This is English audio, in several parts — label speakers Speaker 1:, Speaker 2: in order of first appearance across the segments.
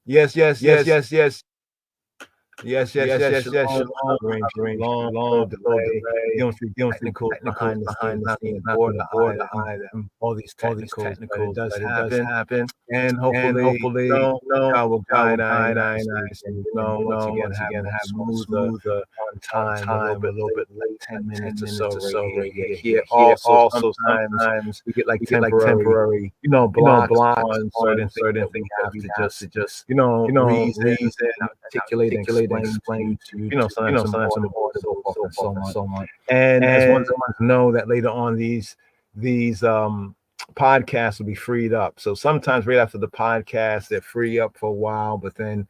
Speaker 1: Yes. Long delay. You don't see technicals behind the scenes, not going to hide them. All these technicals, but it does happen. And hopefully, God will guide I and I, and once again have smoother on time, a little bit late, 10 minutes or so right here. Also, sometimes we get like temporary, blocks on certain things that we have to just reason, articulate, and explain to, sometimes some so much. And as ones know that later on these podcasts will be freed up. So sometimes right after the podcast, they're free up for a while, but then,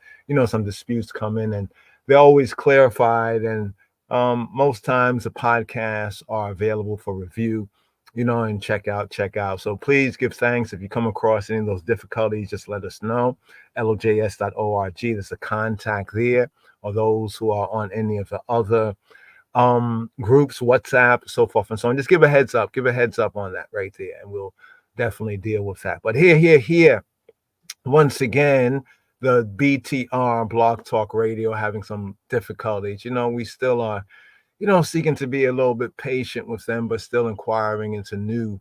Speaker 1: some disputes come in and they're always clarified. And most times the podcasts are available for review, and check out. So please give thanks. If you come across any of those difficulties, just let us know. LOJS.org. There's a contact there, or those who are on any of the other groups, WhatsApp, so forth and so on. Just give a heads up on that right there, and we'll definitely deal with that. But here, once again, the BTR Blog Talk Radio having some difficulties. We still are, seeking to be a little bit patient with them, but still inquiring into new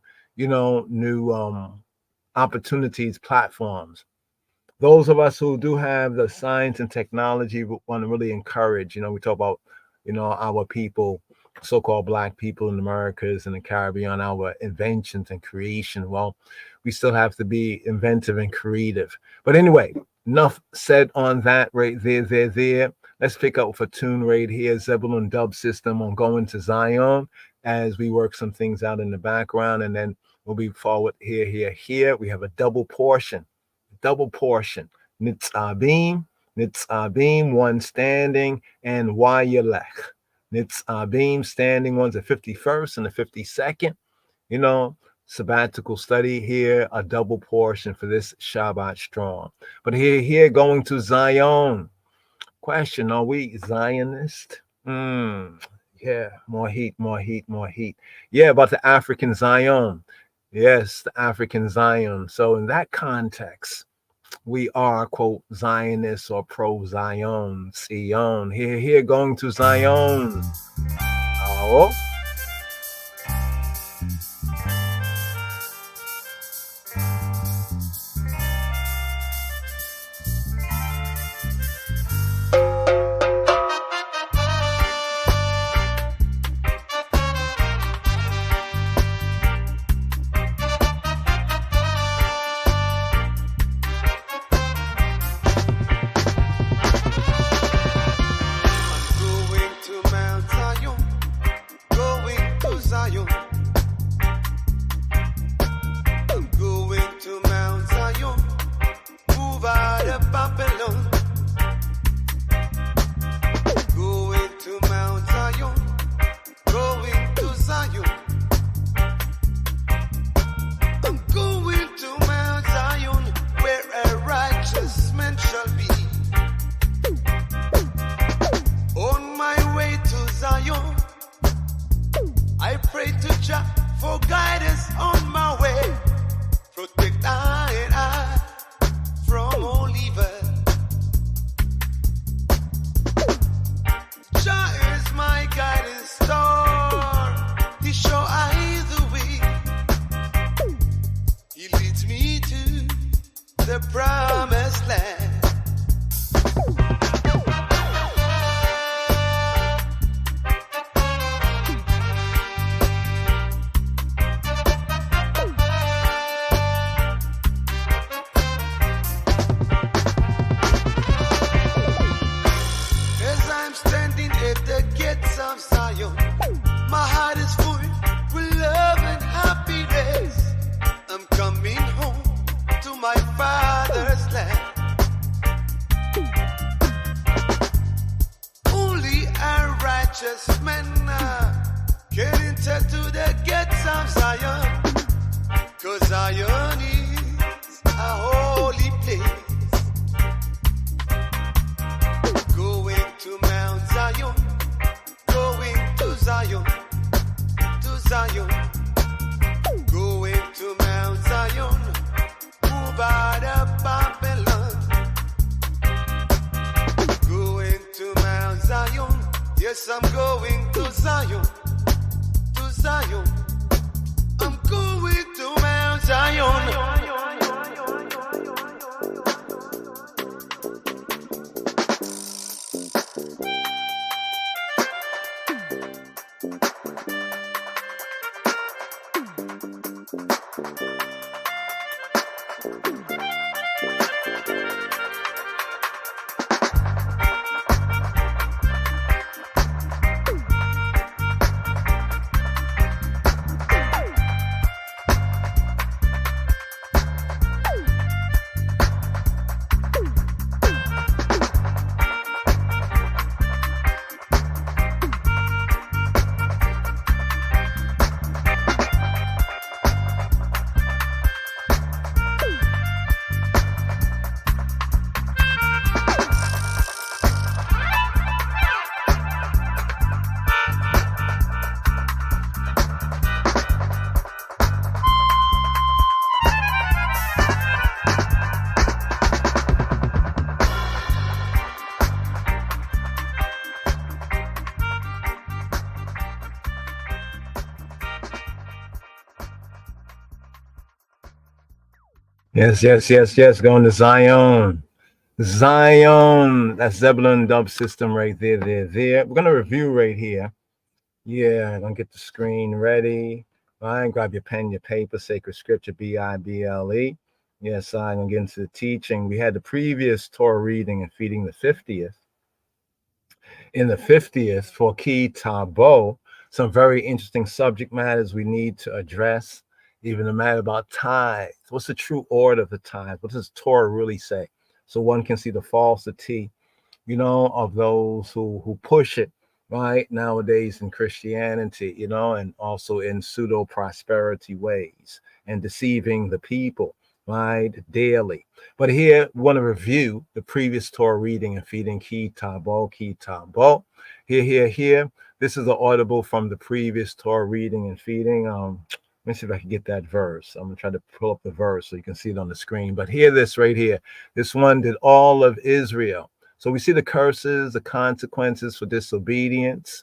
Speaker 1: opportunities, platforms. Those of us who do have the science and technology want to really encourage, we talk about, our people, so-called Black people in the Americas and the Caribbean, our inventions and creation. Well, we still have to be inventive and creative. But anyway, enough said on that right there. Let's pick up with a tune right here, Zebulon Dub System on Going to Zion, as we work some things out in the background, and then we'll be forward here. We have a double portion. Nitzavim, one standing, and Vayelech. Nitzavim standing ones the 51st and the 52nd. Sabbatical study here, a double portion for this Shabbat strong. But here going to Zion. Question, are we Zionist? Yeah, more heat. Yeah, about the African Zion. Yes, the African Zion. So in that context, we are, quote, Zionists or pro-Zion, Sion. Here going to Zion. Oh.
Speaker 2: Yes, I'm going to Zion, to Zion. I'm going to Mount Zion.
Speaker 1: Yes. Going to Zion. Zion. That's Zebulun Dub System right there. We're going to review right here. Yeah, I'm going to get the screen ready. All right, grab your pen, your paper, Sacred Scripture, Bible. Yes, I'm going to get into the teaching. We had the previous Torah reading and feeding the 50th. In the 50th, for Ki Tabo, some very interesting subject matters we need to address. Even the matter about tithes. What's the true order of the tithe? What does Torah really say? So one can see the falsity, of those who push it, right, nowadays in Christianity, and also in pseudo-prosperity ways and deceiving the people, right, daily. But here, we want to review the previous Torah reading and feeding Ki Tabo. Here. This is the audible from the previous Torah reading and feeding. Let me see if I can get that verse. I'm going to try to pull up the verse so you can see it on the screen. But hear this right here. This one did all of Israel. So we see the curses, the consequences for disobedience,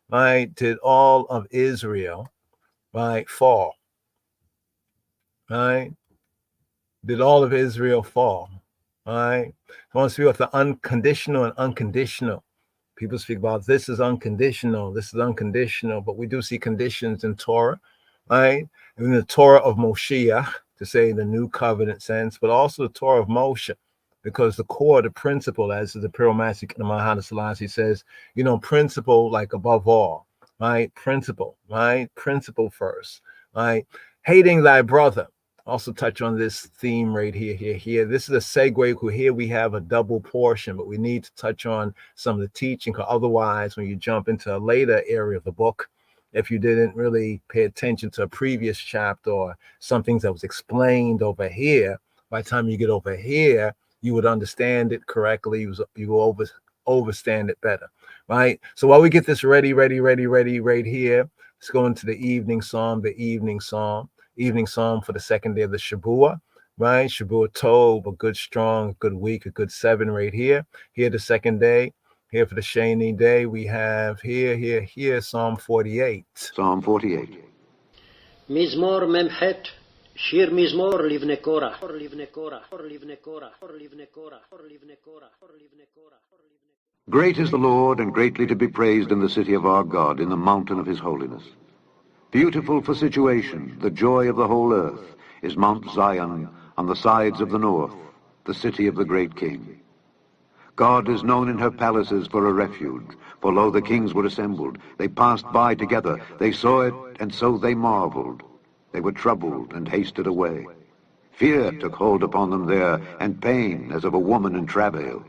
Speaker 1: right? Did all of Israel, right, fall, right? Did all of Israel fall, right? I want to speak about the unconditional and unconditional. People speak about this is unconditional, but we do see conditions in Torah. Right, in the Torah of Moshiach, to say the new covenant sense, but also the Torah of Moshe, because the core, the principle, as the Imperial Master Mahatma Selassie says, principle like above all, right? Principle first, right? Hating thy brother. Also touch on this theme right here. This is a segue. Here we have a double portion, but we need to touch on some of the teaching, because otherwise, when you jump into a later area of the book, if you didn't really pay attention to a previous chapter or some things that was explained over here, by the time you get over here, you would understand it correctly. You will overstand it better, right? So while we get this ready right here, let's go into the evening psalm for the second day of the Shabuah, right? Shabuah Tov, a good strong, good week, a good 7 right here. Here the second day. Here for the Shani day, we have here, Psalm 48.
Speaker 3: Psalm 48.
Speaker 4: Mizmor Memchet, Shir Mizmor Livne Korah.
Speaker 3: Great is the Lord, and greatly to be praised in the city of our God, in the mountain of his holiness. Beautiful for situation, the joy of the whole earth, is Mount Zion on the sides of the north, the city of the great King. God is known in her palaces for a refuge, for lo, the kings were assembled. They passed by together. They saw it, and so they marveled. They were troubled and hasted away. Fear took hold upon them there, and pain as of a woman in travail.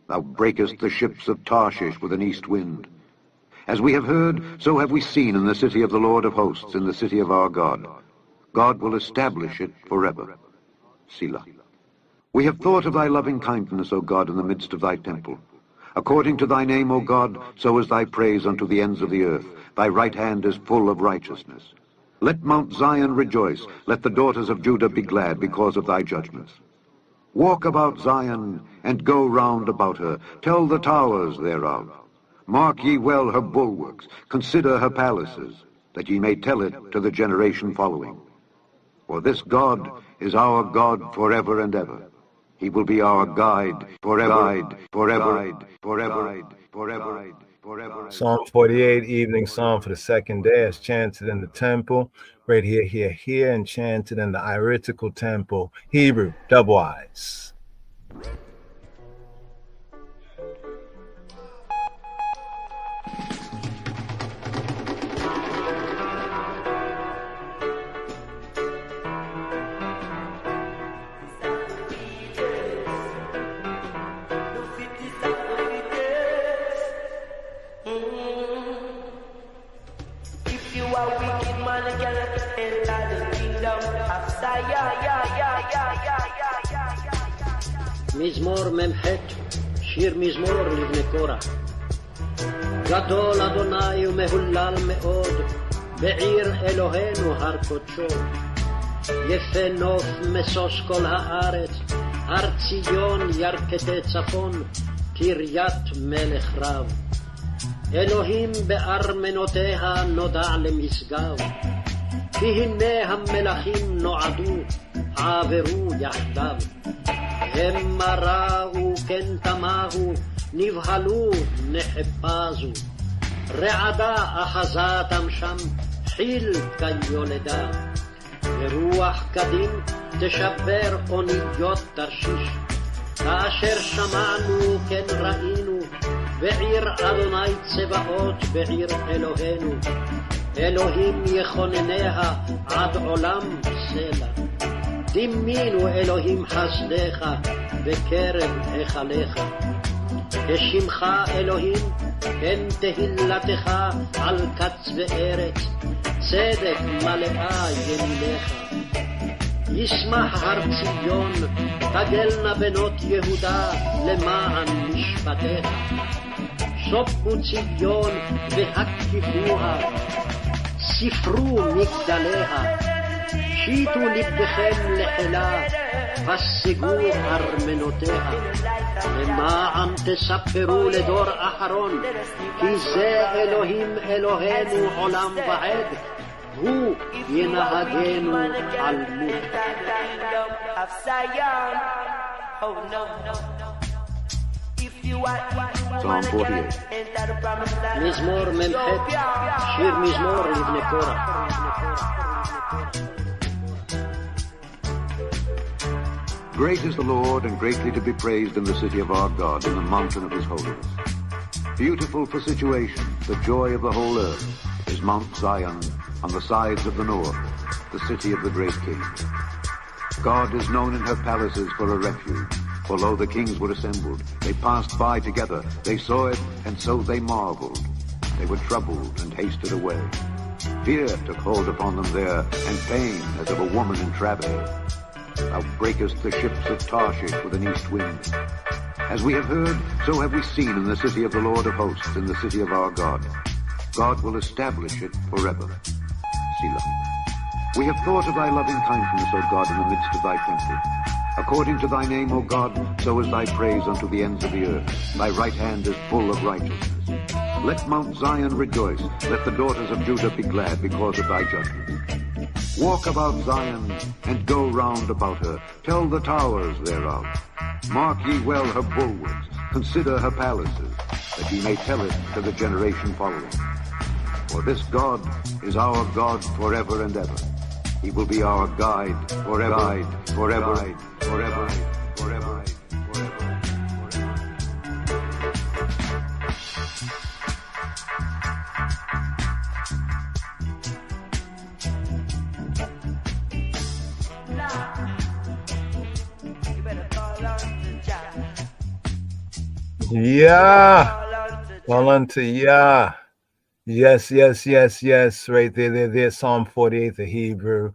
Speaker 3: Thou breakest the ships of Tarshish with an east wind. As we have heard, so have we seen in the city of the Lord of hosts, in the city of our God. God will establish it forever. Selah. We have thought of thy loving kindness, O God, in the midst of thy temple. According to thy name, O God, so is thy praise unto the ends of the earth. Thy right hand is full of righteousness. Let Mount Zion rejoice. Let the daughters of Judah be glad because of thy judgments. Walk about Zion, and go round about her. Tell the towers thereof. Mark ye well her bulwarks, consider her palaces, that ye may tell it to the generation following. For this God is our God forever and ever. He will be our guide forever, forever, forever, forever, forever.
Speaker 1: Psalm 48, evening psalm for the second day, is chanted in the temple, right here, and chanted in the Iritical temple, Hebrew, double eyes.
Speaker 4: מזמור מ"ח, שיר מזמור לבני קורח. גדול אדוני ומהולל מאוד, בעיר אלוהינו הר קודשו. יפה נוף משוש כל הארץ, הר ציון ירכתי צפון, קריית מלך רב. אלוהים בארמנותיה נודע למשגב, כי הנה המלכים נועדו, עברו יחדיו. המה ראו כן תמהו, נבהלו נחפזו. רעדה אחזתם שם, חיל כיולדה. ורוח קדים תשבר אוניות תרשיש. כאשר שמענו כן ראינו, בעיר אדוני צבאות, בעיר אלוהינו. אלוהים יכונניה עד עולם סלע. דימינו אלוהים חסדך בקרב היכליך. כשמך אלוהים, כן תהילתך על קצווי ארץ, צדק מלאה ימינך. ישמח הר ציון, תגלנה בנות יהודה למען משפטך. שופו ציון והקיפוה, ספרו מגדליה. שיטו לבכם לחילה, פסגו ארמנותיה. למען תספרו לדור אחרון, כי זה אלוהים אלוהינו עולם ועד, הוא ינהגנו על מות.
Speaker 3: Psalm 48.
Speaker 4: מזמור מ"ח, שיר מזמור לבני קורח.
Speaker 3: Great is the Lord, and greatly to be praised in the city of our God, in the mountain of his holiness. Beautiful for situation, the joy of the whole earth, is Mount Zion on the sides of the north, the city of the great king. God is known in her palaces for a refuge. For lo, the kings were assembled. They passed by together. They saw it, and so they marveled. They were troubled and hasted away. Fear took hold upon them there, and pain as of a woman in travail. Thou breakest the ships of Tarshish with an east wind. As we have heard, so have we seen in the city of the Lord of hosts, in the city of our God. God will establish it forever. Selah. We have thought of thy loving kindness, O God, in the midst of thy temple. According to thy name, O God, so is thy praise unto the ends of the earth. Thy right hand is full of righteousness. Let Mount Zion rejoice. Let the daughters of Judah be glad because of thy judgment. Walk about Zion and go round about her. Tell the towers thereof. Mark ye well her bulwarks. Consider her palaces, that ye may tell it to the generation following. For this God is our God forever and ever. He will be our guide forever, forever, forever, forever, forever.
Speaker 1: Yeah, call unto Yah. Yes. Right there. Psalm 48, the Hebrew,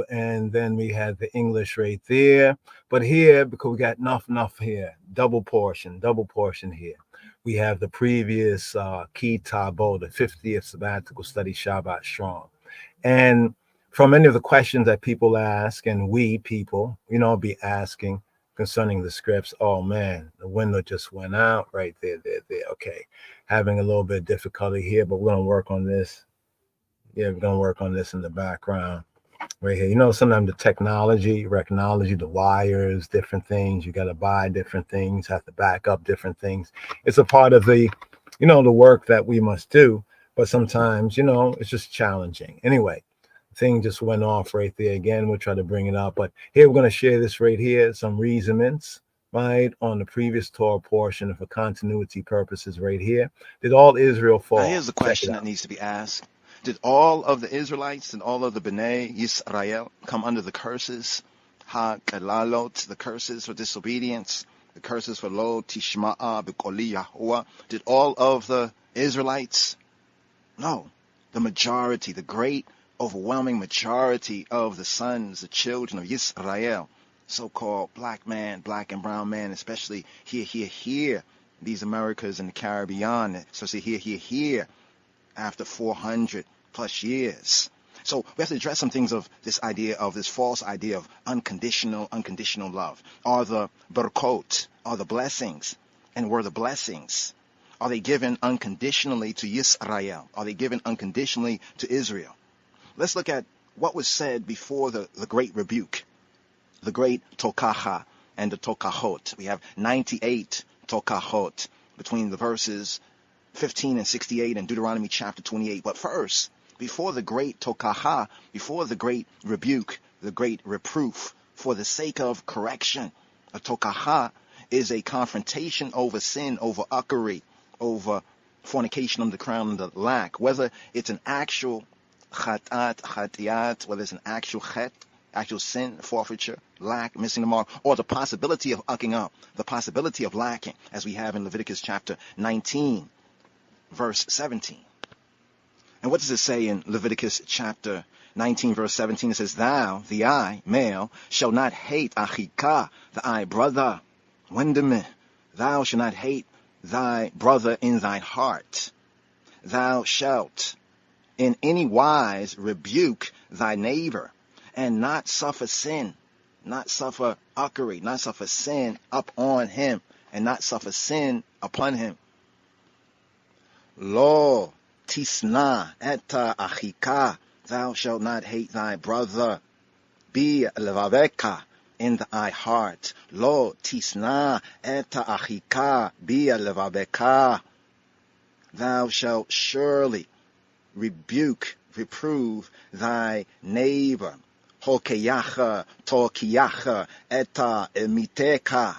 Speaker 1: and then we had the English right there. But here, because we got enough here, double portion here. We have the previous Kitabo, the 50th sabbatical study Shabbat Strong. And from any of the questions that people ask, and we people, be asking, concerning the scripts. Oh man, the window just went out right there. Okay, having a little bit of difficulty here, but we're gonna work on this. Yeah, we're gonna work on this in the background right here. You know, sometimes the technology, the wires, different things. You got to buy different things, have to back up different things. It's a part of the, the work that we must do. But sometimes, it's just challenging. Anyway, thing just went off right there again. We'll try to bring it up. But here we're going to share this right here, some reasonings, right, on the previous Torah portion for continuity purposes right here. Did all Israel fall?
Speaker 5: Now here's the question that needs to be asked. Did all of the Israelites and all of the B'nai Yisrael come under the curses? Ha-kalalot, the curses for disobedience, the curses for lo tishma'a b'koli Yahuwah. Did all of the Israelites? No. The majority, the great overwhelming majority of the sons, the children of Yisrael, so-called black man, black and brown man, especially here, these Americas and the Caribbean, especially here, after 400 plus years. So we have to address some things of this false idea of unconditional love. Are the barakot, are the blessings, and were the blessings, are they given unconditionally to Yisrael? Are they given unconditionally to Israel? Let's look at what was said before the great rebuke, the great tokaha and the tokahot. We have 98 tokahot between the verses 15 and 68 in Deuteronomy chapter 28. But first, before the great tokaha, before the great rebuke, the great reproof, for the sake of correction, a tokaha is a confrontation over sin, over uckery, over fornication under the crown of the lack, whether it's an actual chatiyat, whether it's an actual chet, actual sin, forfeiture, lack, missing the mark, or the possibility of ucking up, the possibility of lacking, as we have in Leviticus chapter 19, verse 17. And what does it say in Leviticus chapter 19, verse 17? It says, thou, the I, male, shall not hate achika, the I, brother. Wendeme, thou shalt not hate thy brother in thine heart. Thou shalt in any wise rebuke thy neighbor, and not suffer sin, not suffer uckery, not suffer sin up on him, and not suffer sin upon him. Lo tisna eta achika, thou shalt not hate thy brother. Be levaveka, in thy heart. Lo tisna eta achika, be levaveka. Thou shalt surely reprove thy neighbor. Hokeyacha, tokiyacha, eta emiteka.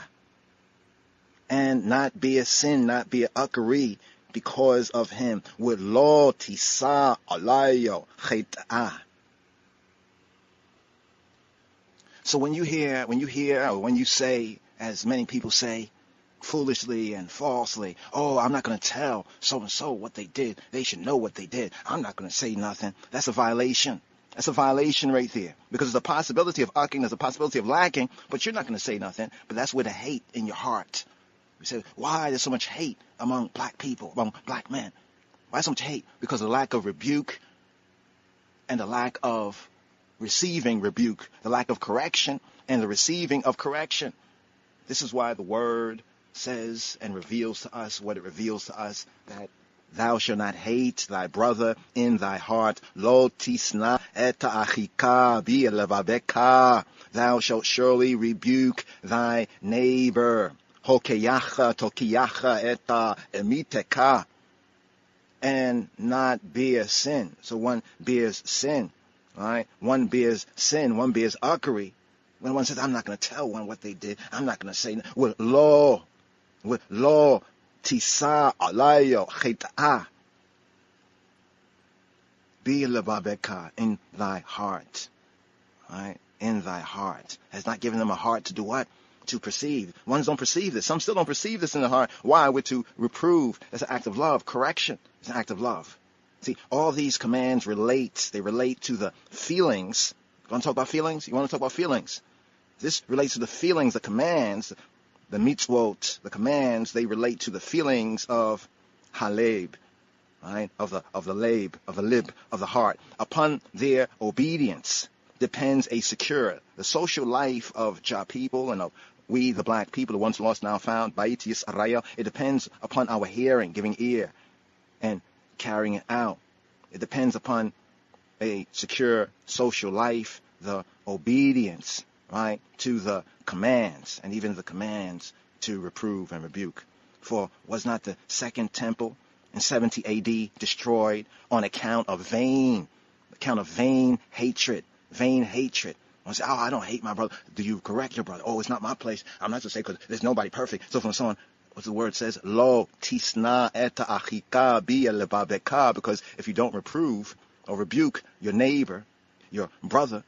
Speaker 5: And not be a sin, not be a uckery because of him. With lo tisa alayo cheta. So when you say, as many people say, foolishly and falsely, oh, I'm not going to tell so-and-so what they did. They should know what they did. I'm not going to say nothing. That's a violation. That's a violation right there. Because there's a possibility of ucking, there's a possibility of lacking, but you're not going to say nothing. But that's where the hate in your heart. We say, why there's so much hate among black people, among black men? Why so much hate? Because of the lack of rebuke and the lack of receiving rebuke, the lack of correction and the receiving of correction. This is why the word says and reveals to us what it reveals to us, that thou shalt not hate thy brother in thy heart. Lo tisna eta achika bi levaveka. Thou shalt surely rebuke thy neighbor. Hokeyacha tokiyacha eta emiteka. And not bear sin. So one bears sin, right? One bears sin, one bears uckery. When one says, I'm not going to tell one what they did, I'm not going to say, with lo tisa alayo cheta. Be levaveka, in thy heart, right? In thy heart. Has not given them a heart to do what? To perceive. Ones don't perceive this. Some still don't perceive this in the heart. Why? We're to reprove. That's an act of love. Correction is an act of love. See, all these commands relate. They relate to the feelings. You want to talk about feelings? You want to talk about feelings? This relates to the feelings, the commands, the mitzvot, the commands. They relate to the feelings of haleb, right? Of the lib, of the heart. Upon their obedience depends a secure, the social life of Ja people and of we, the black people, the ones lost now found, Bait Yisrael, it depends upon our hearing, giving ear, and carrying it out. It depends upon a secure social life, the obedience, right, to the commands, and even the commands to reprove and rebuke. For was not the second temple in 70 AD destroyed on account of vain hatred? Vain hatred. I say, oh, I don't hate my brother. Do you correct your brother? Oh, it's not my place. I'm not to say because there's nobody perfect. So from so on, what the word says, Lo tisna eta achika bi lebabeka, because if you don't reprove or rebuke your neighbor, your brother,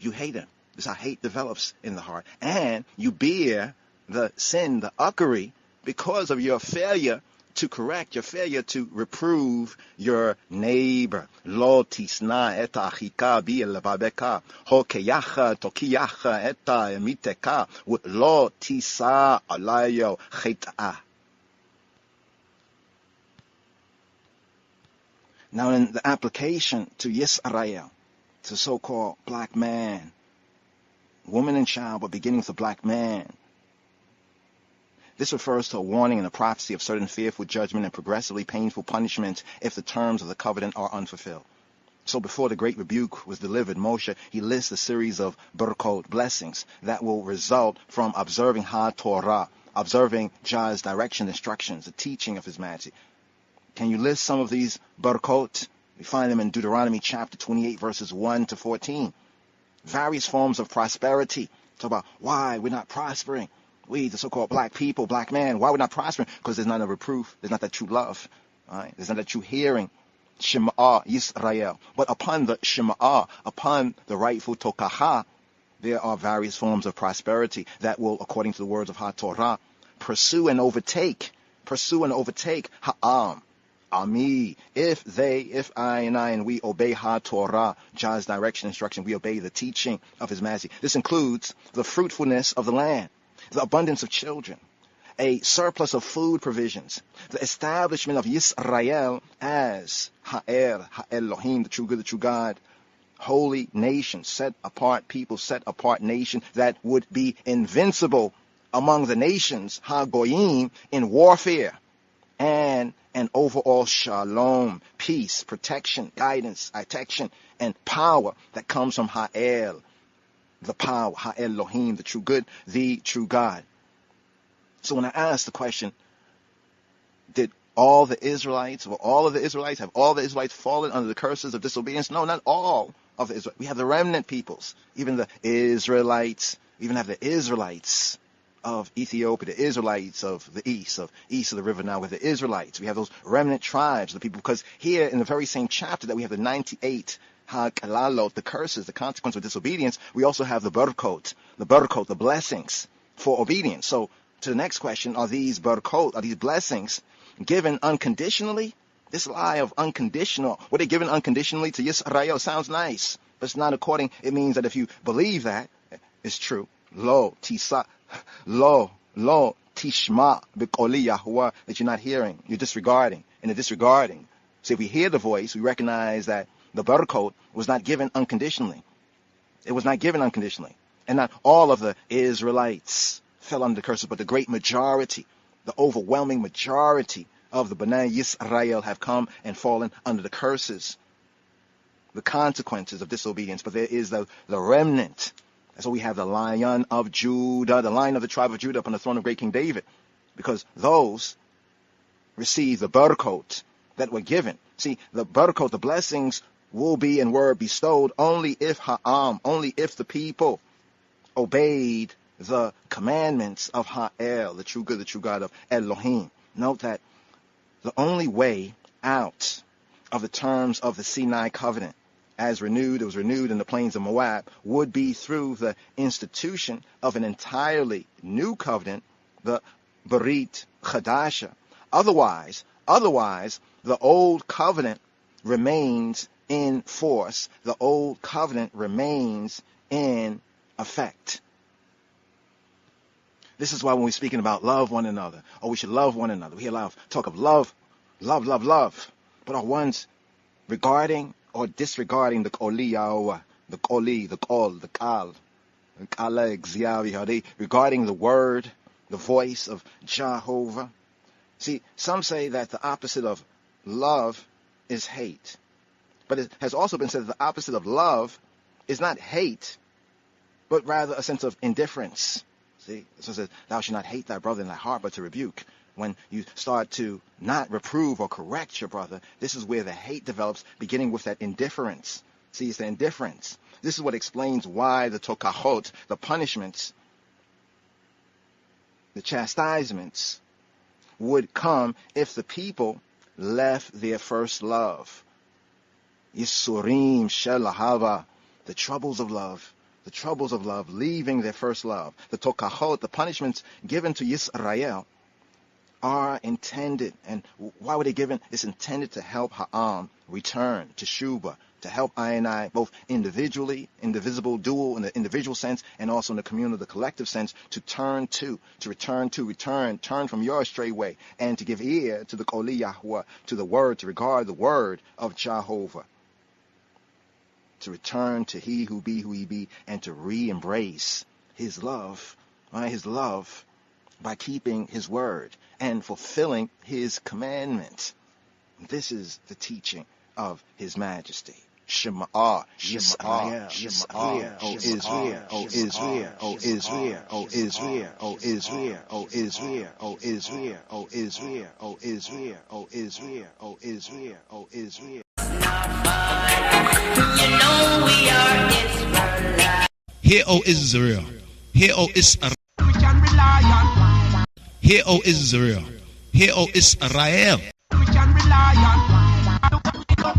Speaker 5: you hate him. This is how hate develops in the heart. And you bear the sin, the uckery, because of your failure to correct, your failure to reprove your neighbor. Lo tisna eta achika bi lebabeka, ho keyacha tokiyacha eta emiteka, lo tisa alayo cheta. Now in the application to Yisrael, to so-called black man, woman and child, but beginning with the black man, this refers to a warning and a prophecy of certain fearful judgment and progressively painful punishment if the terms of the covenant are unfulfilled. So before the great rebuke was delivered, Moshe, he lists a series of barakot, blessings, that will result from observing HaTorah, observing Jah's direction, instructions, the teaching of his majesty. Can you list some of these barakot? We find them in Deuteronomy chapter 28, verses 1 to 14. Various forms of prosperity. Talk about why we're not prospering. We, the so-called black people, black man, why we're not prospering? Because there's not a reproof. There's not that true love. Right? There's not that true hearing. Shema'ah Yisrael. But upon the Shema'ah, upon the rightful Tokaha, there are various forms of prosperity that will, according to the words of HaTorah, pursue and overtake Ha'am, Ami. If I and we obey HaTorah, Jah's direction, instruction, we obey the teaching of his majesty. This includes the fruitfulness of the land, the abundance of children, a surplus of food provisions, the establishment of Yisrael as Ha'elohim, the true good, the true God, holy nation, set apart people, set apart nation that would be invincible among the nations, Ha-Goyim, in warfare, and an overall shalom, peace, protection, guidance, protection, and power that comes from Ha'el, the power, Ha-Elohim, the true good, the true God. So when I ask the question, did all the Israelites, have all the Israelites fallen under the curses of disobedience? No, not all of the Israelites. We have the remnant peoples, even the Israelites, we even have the Israelites of Ethiopia, the Israelites of the east of the river now, with the Israelites. We have those remnant tribes, the people, because here in the very same chapter that we have the 98 ha'kalalot, the curses, the consequence of disobedience, we also have the barakot, the blessings for obedience. So to the next question, are these barakot, are these blessings given unconditionally? This lie of unconditional, were they given unconditionally to Yisrael? Sounds nice, but it's not according. It means that if you believe that, it's true. Lo tishma b'koli Yahuwah, that you're not hearing, you're disregarding. And the disregarding, so if we hear the voice, we recognize that the barakot was not given unconditionally. It was not given unconditionally. And not all of the Israelites fell under the curses, but the great majority, the overwhelming majority of the Bnei Yisrael have come and fallen under the curses, the consequences of disobedience. But there is the remnant. And so we have the Lion of Judah, the Lion of the tribe of Judah upon the throne of great King David, because those receive the barakot that were given. See, the barakot, the blessings, will be and were bestowed only if only if the people obeyed the commandments of Ha'el, the true good, the true God of Elohim. Note that the only way out of the terms of the Sinai covenant, as renewed, it was renewed in the plains of Moab, would be through the institution of an entirely new covenant, the Berit Chadasha. Otherwise, the old covenant remains in force. The old covenant remains in effect. This is why when we're speaking about love one another, or we should love one another, we hear a lot of talk of love. But are ones regarding or disregarding the Koli Yahuwah, the Koli, the Kol, the Kal, regarding the word, the voice of Jehovah. See, some say that the opposite of love is hate. But it has also been said that the opposite of love is not hate, but rather a sense of indifference. See, so it says, thou shalt not hate thy brother in thy heart, but to rebuke. When you start to not reprove or correct your brother, this is where the hate develops, beginning with that indifference. See, it's the indifference. This is what explains why the tokahot, the punishments, the chastisements, would come if the people left their first love. Yisurim shel ahava, the troubles of love. The troubles of love, leaving their first love. The tokahot, the punishments given to Yisrael, are intended. And why were they given? It's intended to help Ha'am return to Shuba, to help I and I, both individually, indivisible, dual in the individual sense, and also in the communal, the collective sense, to turn from your astray way, and to give ear to the Koli Yahuwah, to the word, to regard the word of Jehovah. To return to he who he be, and to re-embrace his love, right? His love by keeping his word and fulfilling his commandment. This is the teaching of his majesty. Shema, Yisrael, Shema, O Israel, O Israel, O Israel, O Israel, O Israel, O Israel, O Israel, O Israel, O Israel, O Israel, O Israel, O Israel.
Speaker 6: Hear, O Israel. Hear, O Israel. Hear, O Israel. Hear, O Israel.
Speaker 2: We can rely on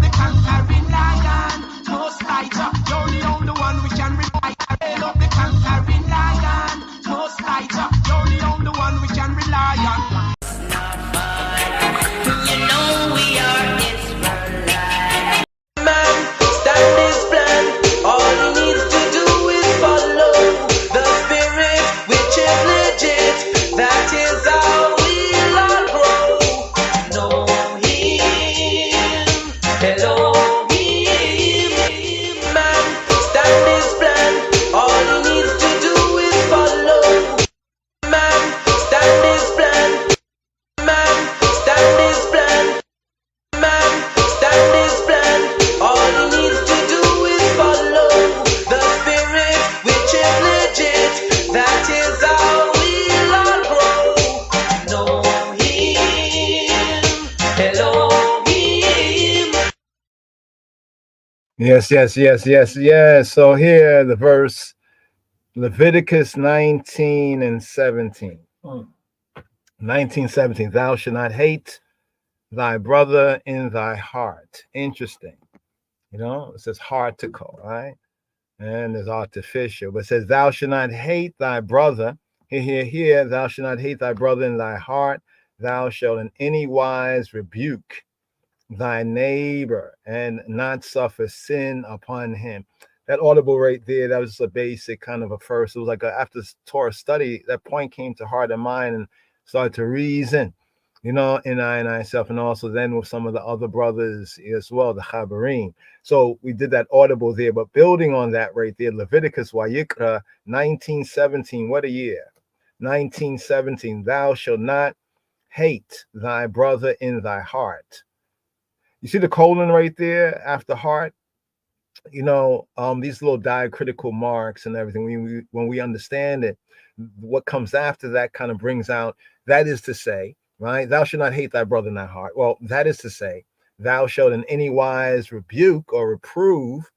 Speaker 2: the conquering lion. Most lighter, you're the only one we can rely on. The conquering lion. Most lighter, you're the only one we can rely on. You know we are Israelite. Man, stand his plan. All he needs to do is follow the spirit, which is legit. That is how we'll all grow. Know him, Elohim. Man, stand his plan. All he needs to do is follow. Man, stand his plan. Man, stand his plan. Man, stand his plan. All he needs to do is follow the spirit, which is legit. That is how we'll all grow. Know him, Elohim.
Speaker 1: Yes. So here the verse, Leviticus 19 and 17. 19:17. Thou shalt not hate thy brother in thy heart. Interesting. You know, it says heartical, right? And there's artificial, but it says, thou shalt not hate thy brother. Here, thou shalt not hate thy brother in thy heart. Thou shalt in any wise rebuke thy neighbor and not suffer sin upon him. That audible right there, that was just a basic kind of a first. It was like after Torah study, that point came to heart and mind and started to reason, you know, in I and I self, and also then with some of the other brothers as well, the Chabarim. So we did that audible there, but building on that right there, Leviticus Vayikra 19:17. What a year. 19:17. Thou shalt not hate thy brother in thy heart. You see the colon right there after heart? You know, these little diacritical marks and everything, when we understand it, what comes after that kind of brings out, that is to say, right? Thou shalt not hate thy brother in thy heart. Well, that is to say, thou shalt in any wise rebuke or reprove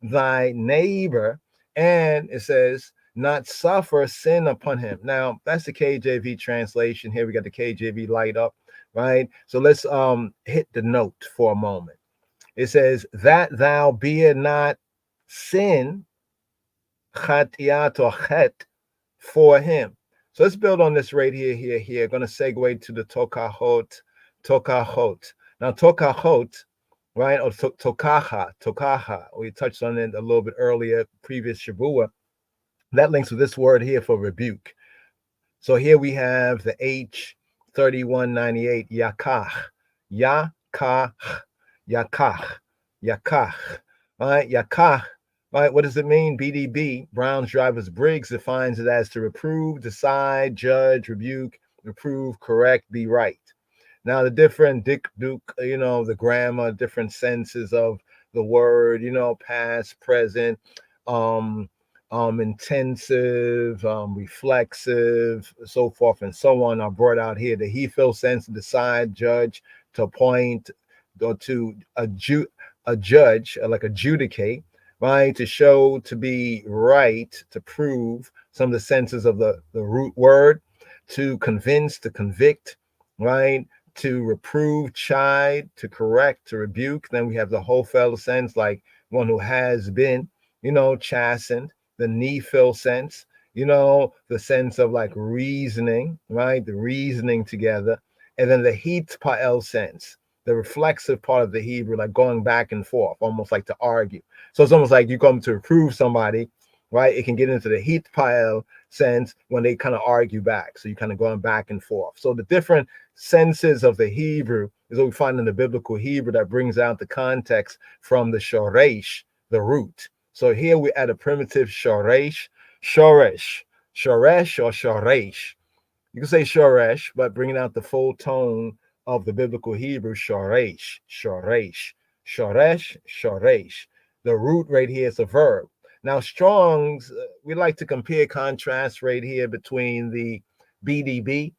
Speaker 1: thy neighbor, and it says, not suffer sin upon him. Now, that's the KJV translation. Here we got the KJV light up, right? So let's hit the note for a moment. It says, that thou be not sin, chatiat or chet, for him. So let's build on this right here. Going to segue to the tokahot. Now, tokahot, right, or tokaha. We touched on it a little bit earlier, previous Shavua. That links with this word here for rebuke. So here we have the H3198, yakach, right? Yakach, Right? What does it mean? BDB, Brown's Drivers Briggs, defines it as to reprove, decide, judge, rebuke, reprove, correct, be right. Now, the different the grammar, different senses of the word, past, present, um, intensive, reflexive, so forth and so on are brought out here. The he feel sense to decide, judge, to appoint, or to judge, like adjudicate, right? To show, to be right, to prove some of the senses of the root word, to convince, to convict, right? To reprove, chide, to correct, to rebuke. Then we have the whole fellow sense, like one who has been, chastened, the nephil sense, the sense of like reasoning, right? The reasoning together. And then the heat pa'el sense, the reflexive part of the Hebrew, like going back and forth, almost like to argue. So it's almost like you come to reprove somebody, right? It can get into the heat pile sense when they kind of argue back. So you kind of going back and forth. So the different senses of the Hebrew is what we find in the biblical Hebrew that brings out the context from the shoresh, the root. So here we add a primitive shoresh, shoresh or shoresh. You can say shoresh, but bringing out the full tone of the biblical Hebrew, shoresh, shoresh, shoresh, shoresh. The root right here is a verb. Now, Strong's, we like to compare contrast right here between the BDB,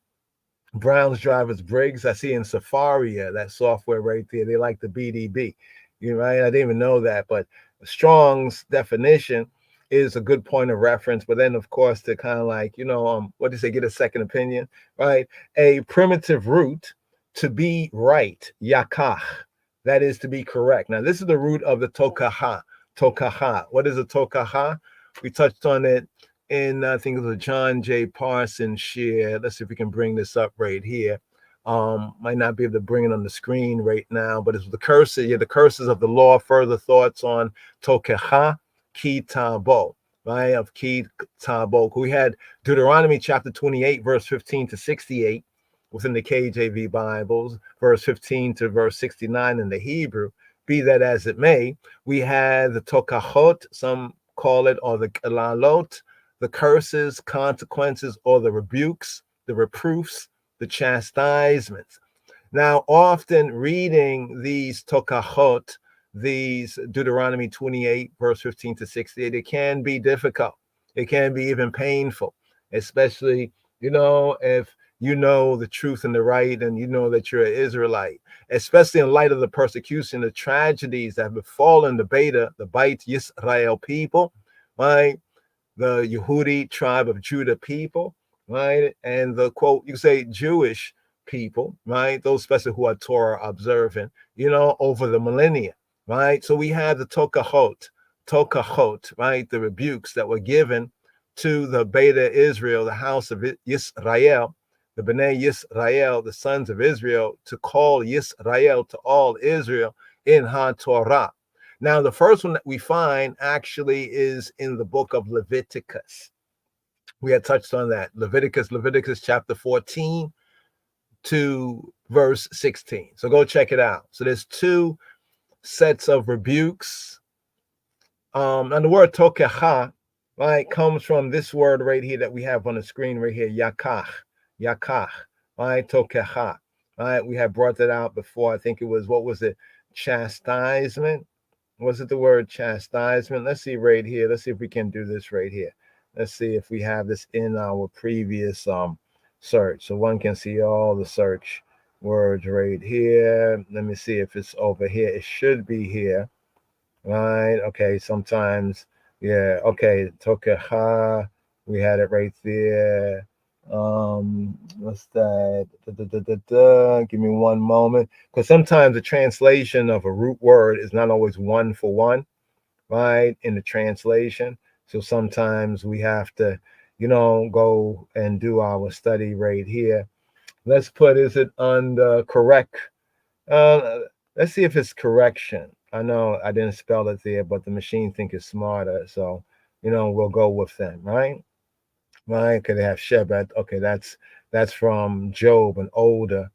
Speaker 1: Brown's Drivers Briggs. I see in Safari, that software right there, they like the BDB. Right? I didn't even know that, but Strong's definition is a good point of reference. But then, of course, to kind of like, what do you say, get a second opinion, right? A primitive root, to be right, yakach, that is to be correct. Now, this is the root of the tokaha. Tokaha. What is a tokaha? We touched on it in, I think it was a John J. Parsons share. Let's see if we can bring this up right here. Might not be able to bring it on the screen right now, but it's the curses. Yeah, the curses of the law. Further thoughts on tokecha ki tabo, right? Of ki tabo. We had Deuteronomy chapter 28, verse 15 to 68 within the KJV Bibles, verse 15 to verse 69 in the Hebrew. Be that as it may, we had the tokachot, some call it, or the lalot, the curses, consequences, or the rebukes, the reproofs, the chastisements. Now, often reading these tokachot, these Deuteronomy 28, verse 15 to 68, it can be difficult. It can be even painful, especially, if you know the truth and the right, and you know that you're an Israelite, especially in light of the persecution, the tragedies that have befallen the Beit Yisrael people, right? The Yehudi tribe of Judah people, right? And the quote, you say Jewish people, right? Those especially who are Torah observant, over the millennia, right? So we have the tokachot, right? The rebukes that were given to the Beta Israel, the house of Yisrael, the Bnei Yisrael, the sons of Israel, to call Yisrael to all Israel in HaTorah. Now, the first one that we find actually is in the book of Leviticus. We had touched on that. Leviticus chapter 14 to verse 16. So go check it out. So there's two sets of rebukes. And the word tokecha, right, comes from this word right here that we have on the screen right here, yakach, right, tokecha, right? We have brought that out before. I think it was, what was it? Chastisement. Was it the word chastisement? Let's see right here. Let's see if we can do this right here. Let's see if we have this in our previous search. So one can see all the search words right here. Let me see if it's over here. It should be here. Right. Okay. Sometimes, yeah. Okay. Tokeha. We had it right there. What's that? Give me one moment, because sometimes the translation of a root word is not always one for one, right? In the translation, so sometimes we have to, go and do our study right here. Let's put, is it under correct? Let's see if it's correction. I know I didn't spell it there, but the machine think it's smarter, so we'll go with them, right? Right? Because they have Shebat. Okay, that's from Job, an older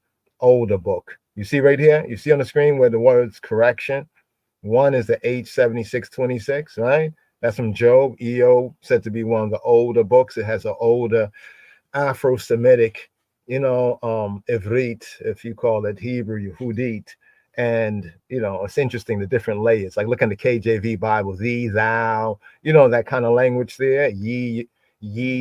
Speaker 1: book. You see right here? You see on the screen where the words correction? One is the H7626, right? That's from Job. Eo, said to be one of the older books. It has an older Afro-Semitic, Ivrit, if you call it Hebrew, Yehudit. And, it's interesting, the different layers. Like look in the KJV Bible, thee, thou, that kind of language there. Ye,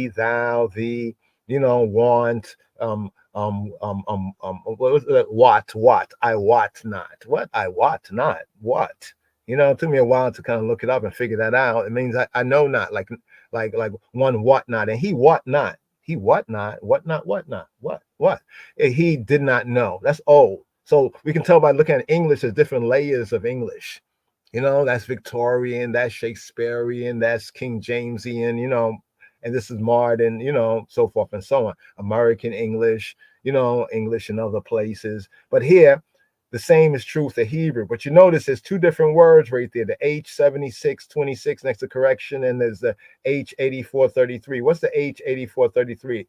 Speaker 1: thou, thee, want, what was that? What, I wot not. What, I wot not. What? It took me a while to kind of look it up and figure that out. It means I know not, like one what not, and he what not. He what not, what not, what not, what? He did not know. That's old. So we can tell by looking at English, there's different layers of English. That's Victorian, that's Shakespearean, that's King Jamesian, and this is modern, so forth and so on. American English, English in other places. But here, the same is true for Hebrew. But you notice there's two different words right there. The H7626 next to correction, and there's the H8433. What's the H8433?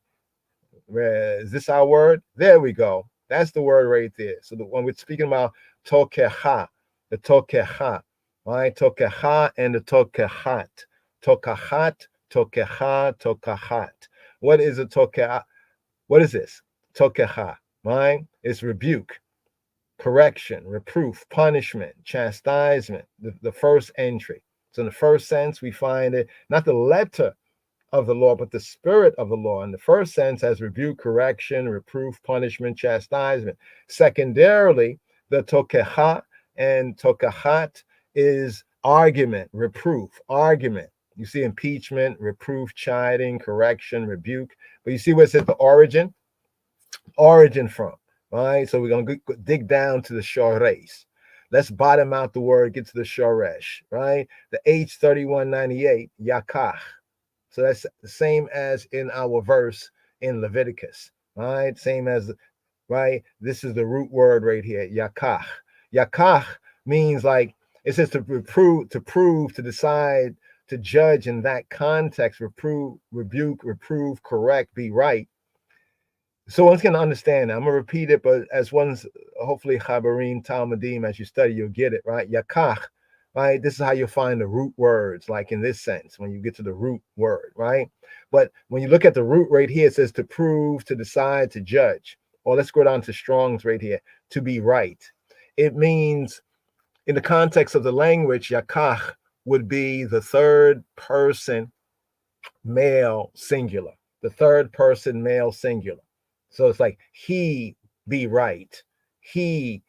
Speaker 1: Is this our word? There we go. That's the word right there. So when we're speaking about tokeha, the tokeha, right? Tokeha and the tokehat. Tokahat, tokeha, tokahat. What is a tokeha? What is this? Tokeha, right? It's rebuke, correction, reproof, punishment, chastisement, the first entry. So in the first sense, we find it not the letter of the law, but the spirit of the law. In the first sense, as rebuke, correction, reproof, punishment, chastisement. Secondarily, the tokeha and tokahat is argument, reproof, argument. You see impeachment, reproof, chiding, correction, rebuke. But you see where it says the origin from, right? So we're going to dig down to the shoresh. Let's bottom out the word, get to the shoresh, right? The H3198, yakach. So that's the same as in our verse in Leviticus, right? Same as, right? This is the root word right here, yakach. Yakach means like, it says to prove, to decide, to judge in that context, reprove, rebuke, reprove, correct, be right. So one's going to understand that. I'm going to repeat it, but as one's, hopefully, Chabarim, Talmudim, as you study, you'll get it, right? Yakach. Right, this is how you find the root words, like in this sense, when you get to the root word, right? But when you look at the root right here, it says to prove, to decide, to judge. Or let's go down to Strong's right here, to be right. It means, in the context of the language, yakach would be the third person male singular. The third person male singular. So it's like he be right, he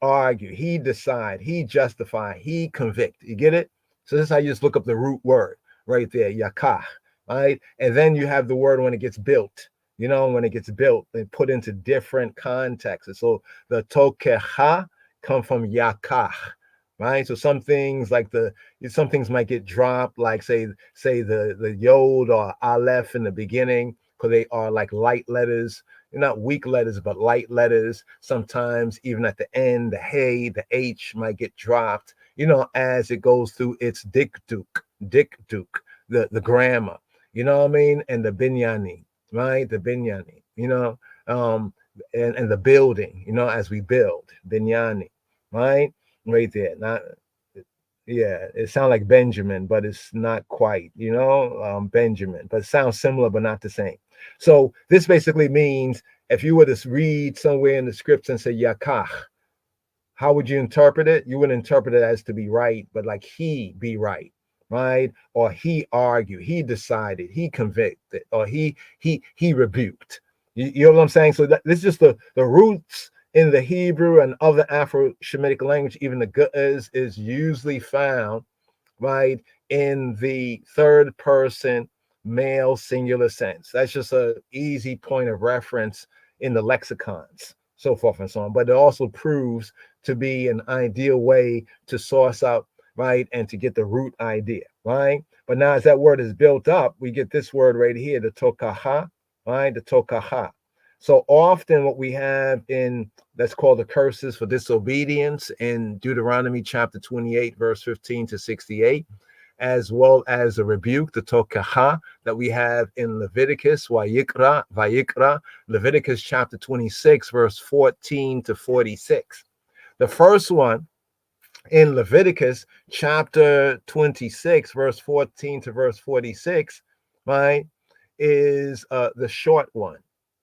Speaker 1: argue, he decide, he justify, he convict. You get it? So this is how you just look up the root word right there, yakach, right? And then you have the word when it gets built, when it gets built and put into different contexts. So the tokeha come from yakach, right? So some things like some things might get dropped, like say the yod or aleph in the beginning, because they are like light letters. They're not weak letters, but light letters. Sometimes even at the end, the hey, the H might get dropped, as it goes through its dikduk, the grammar, you know what I mean? And the binyani, right? The binyani, and the building, as we build, binyani, right? Right there. Not, yeah, it sounds like Benjamin, but it's not quite, Benjamin, but it sounds similar, but not the same. So this basically means if you were to read somewhere in the scripts and say yakach, how would you interpret it? You wouldn't interpret it as to be right, but like he be right, right? Or he argued, he decided, he convicted, or he rebuked. You know what I'm saying? So this is just the roots in the Hebrew and other Afro-Shemitic language. Even the Ge'ez is usually found, right, in the third person male singular sense. That's just an easy point of reference in the lexicons, so forth and so on. But it also proves to be an ideal way to source out, right, and to get the root idea, right? But now as that word is built up, we get this word right here, the tokaha, right, the tokaha. So often what we have in, that's called the curses for disobedience in Deuteronomy chapter 28, verse 15 to 68, as well as a rebuke, the tokaha, that we have in Leviticus, Vayikra, Leviticus chapter 26, verse 14 to 46. The first one in Leviticus chapter 26, verse 14 to verse 46, right, is the short one.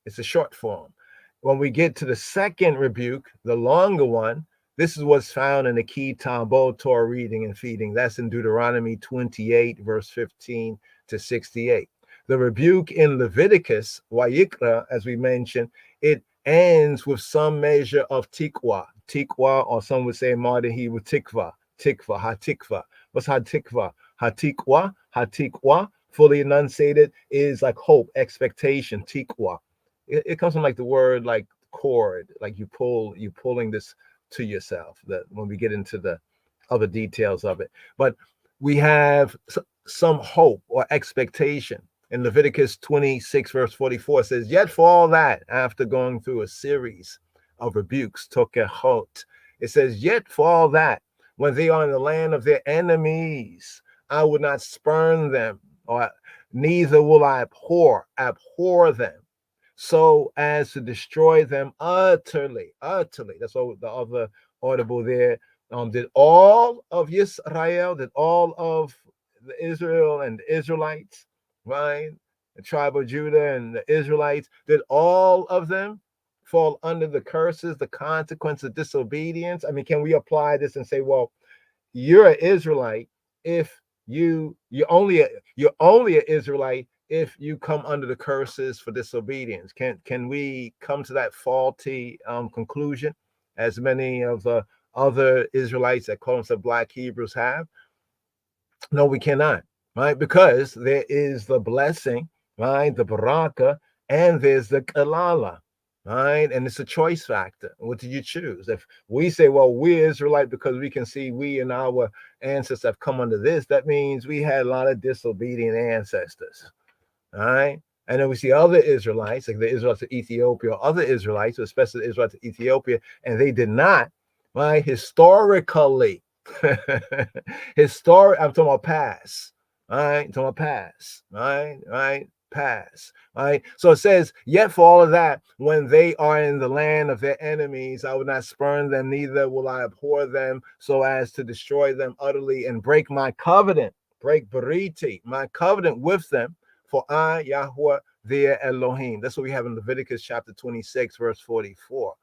Speaker 1: It's a short form. When we get to the second rebuke, the longer one, this is what's found in the key Tambo Torah reading and feeding. That's in Deuteronomy 28, verse 15 to 68. The rebuke in Leviticus, Wayikra, as we mentioned, it ends with some measure of tikwa, or some would say modern Hebrew tikva, hatikva. What's hatikva? Hatikwa, fully enunciated, is like hope, expectation, tikwa. It comes from like the word like cord, like you're pulling this to yourself. That when we get into the other details of it, but we have some hope or expectation. In Leviticus 26, verse 44, says, yet for all that, after going through a series of rebukes, tokechot, it says, yet for all that, when they are in the land of their enemies, I would not spurn them, or neither will I abhor them, so as to destroy them utterly. That's all the other audible there. Did all of Yisrael, did all of the Israel and the Israelites, right? The tribe of Judah and the Israelites, did all of them fall under the curses, the consequence of disobedience? I mean, can we apply this and say, well, you're an Israelite if you're only an Israelite if you come under the curses for disobedience? Can we come to that faulty conclusion, as many of the other Israelites that call themselves Black Hebrews have? No, we cannot, right? Because there is the blessing, right? The baraka, and there's the kalala, right? And it's a choice factor. What do you choose? If we say, well, we're Israelite because we can see we and our ancestors have come under this, that means we had a lot of disobedient ancestors, all right? And then we see other Israelites, like the Israelites of Ethiopia, or other Israelites, especially the Israelites of Ethiopia, and they did not, right? Historically, I'm talking about past, all right? I'm talking about past, right? Past, right? So it says, yet for all of that, when they are in the land of their enemies, I will not spurn them, neither will I abhor them, so as to destroy them utterly and break my covenant, break bariti, my covenant with them. For I, Yahweh, their Elohim. That's what we have in Leviticus chapter 26, verse 44.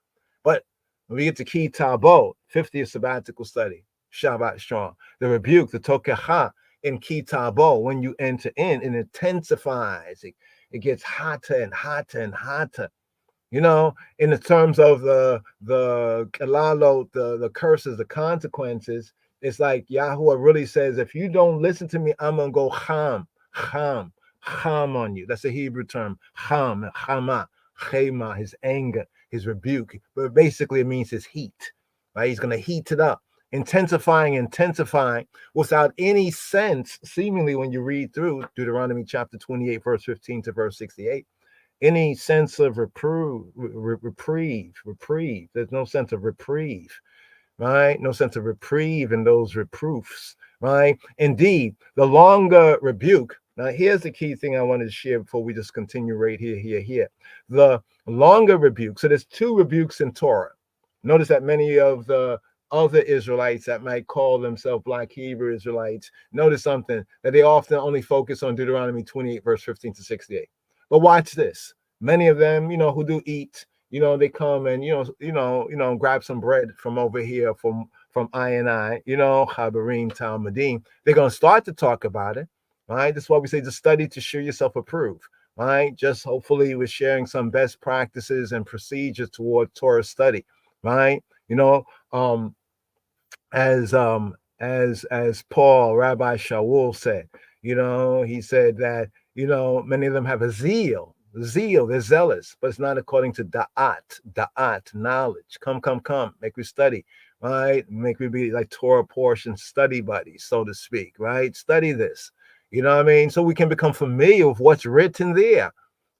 Speaker 1: But when we get to Ki Tabo, 50th sabbatical study, Shabbat strong, the rebuke, the tokecha in Ki Tabo, when you enter in, it intensifies. It gets hotter and hotter and hotter. You know, in the terms of the kalalo, the curses, the consequences, it's like Yahweh really says, if you don't listen to me, I'm gonna go ham on you. That's a Hebrew term. Chama, chema, his anger, his rebuke. But basically it means his heat, right? He's going to heat it up, intensifying without any sense, seemingly when you read through Deuteronomy chapter 28, verse 15 to verse 68, any sense of reprieve. There's no sense of reprieve, right? No sense of reprieve in those reproofs, right? Indeed, the longer rebuke. Now, here's the key thing I wanted to share before we just continue right here. The longer rebuke. So there's two rebukes in Torah. Notice that many of the other Israelites that might call themselves Black Hebrew Israelites, notice something, that they often only focus on Deuteronomy 28, verse 15 to 68. But watch this. Many of them, who do eat, they come and, grab some bread from over here from I, Chabarim, Talmudim. They're going to start to talk about it. Right. That's why we say just study to show yourself approved. Right. Just hopefully we're sharing some best practices and procedures toward Torah study. Right. As Paul, Rabbi Shaul said, he said that, many of them have a zeal, they're zealous, but it's not according to da'at, knowledge. Come, make me study, right? Make me be like Torah portion study buddies, so to speak, right? Study this. You know what I mean? So we can become familiar with what's written there.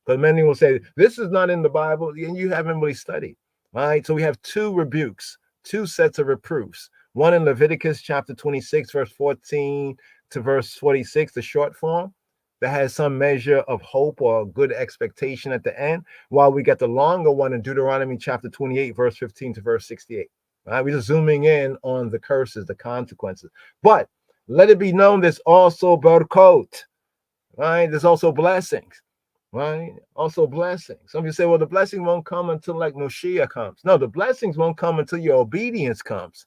Speaker 1: But many will say, this is not in the Bible, and you haven't really studied, right? So we have two rebukes, two sets of reproofs. One in Leviticus chapter 26, verse 14 to verse 46, the short form, that has some measure of hope or good expectation at the end, while we get the longer one in Deuteronomy chapter 28, verse 15 to verse 68. Right? We're just zooming in on the curses, the consequences. But let it be known there's also barakot, right? There's also blessings, right? Also blessings. Some of you say, well, the blessing won't come until like Moshiach comes. No, the blessings won't come until your obedience comes.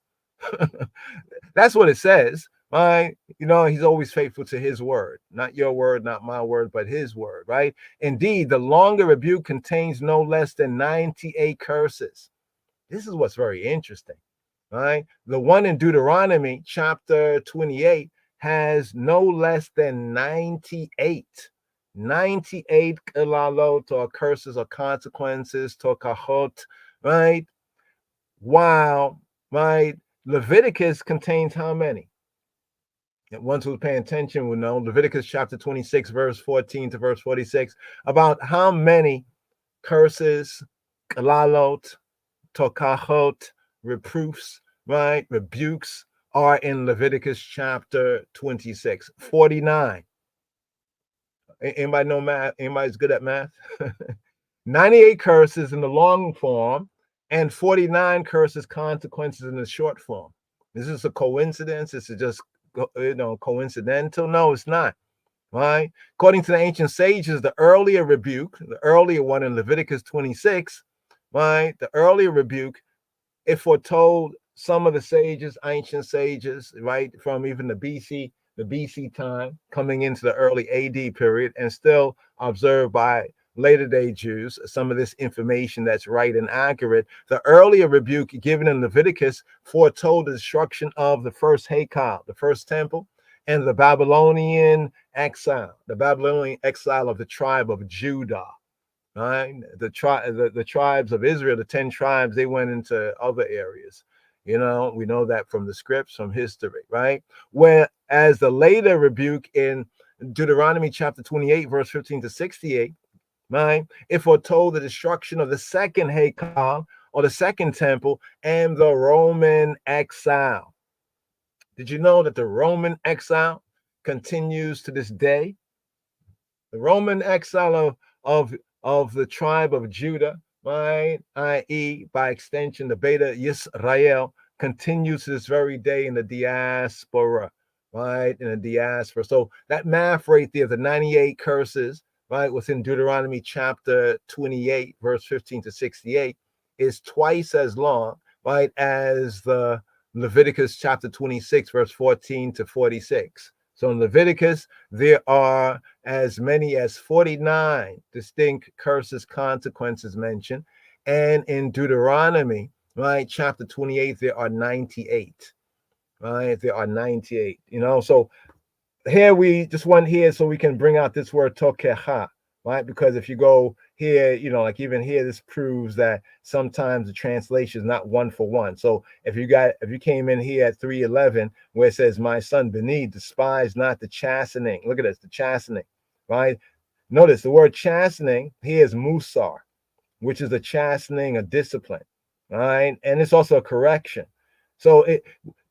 Speaker 1: That's what it says, right? You know, he's always faithful to his word, not your word, not my word, but his word, right? Indeed, the longer rebuke contains no less than 98 curses. This is what's very interesting, right? The one in Deuteronomy chapter 28 has no less than 98. 98 kalalot, or curses or consequences, tokahot, right? While, right, Leviticus contains how many? And ones who's paying attention will know Leviticus chapter 26, verse 14 to verse 46, about how many curses, kalalot, tokahot, reproofs, right, rebukes are in Leviticus chapter 26. 49. Anybody know math? Anybody's good at math? 98 curses in the long form and 49 curses, consequences in the short form. Is this a coincidence? Is it just, coincidental? No, it's not. Right? According to the ancient sages, the earlier rebuke, the earlier one in Leviticus 26, right? The earlier rebuke, it foretold some of the sages, ancient sages, right, from even the BC time, coming into the early AD period, and still observed by later day Jews, some of this information that's right and accurate. The earlier rebuke given in Leviticus foretold the destruction of the first Haykal, the first temple, and the Babylonian exile of the tribe of Judah. Right, the tribes of Israel, the 10 tribes, they went into other areas. You know, we know that from the scripts, from history, right? Whereas the later rebuke in Deuteronomy chapter 28, verse 15 to 68, right, it foretold the destruction of the second Haykal, or the second temple, and the Roman exile. Did you know that the Roman exile continues to this day? The Roman exile of the tribe of Judah, right, i.e., by extension, the Beta Yisrael, continues to this very day in the diaspora, right, in the diaspora. So that math right there, the 98 curses, right, within Deuteronomy chapter 28, verse 15 to 68, is twice as long, right, as the Leviticus chapter 26, verse 14 to 46. So in Leviticus, there are as many as 49 distinct curses, consequences mentioned. And in Deuteronomy, right, chapter 28, there are 98. Right? There are 98. So here we just went here so we can bring out this word tokeha, right? Because if you go here, like even here, this proves that sometimes the translation is not one for one. So if you came in here at 3:11, where it says, "My son Beni, despise not the chastening." Look at this, the chastening, right? Notice the word chastening here is musar, which is a chastening, a discipline, right? And it's also a correction. So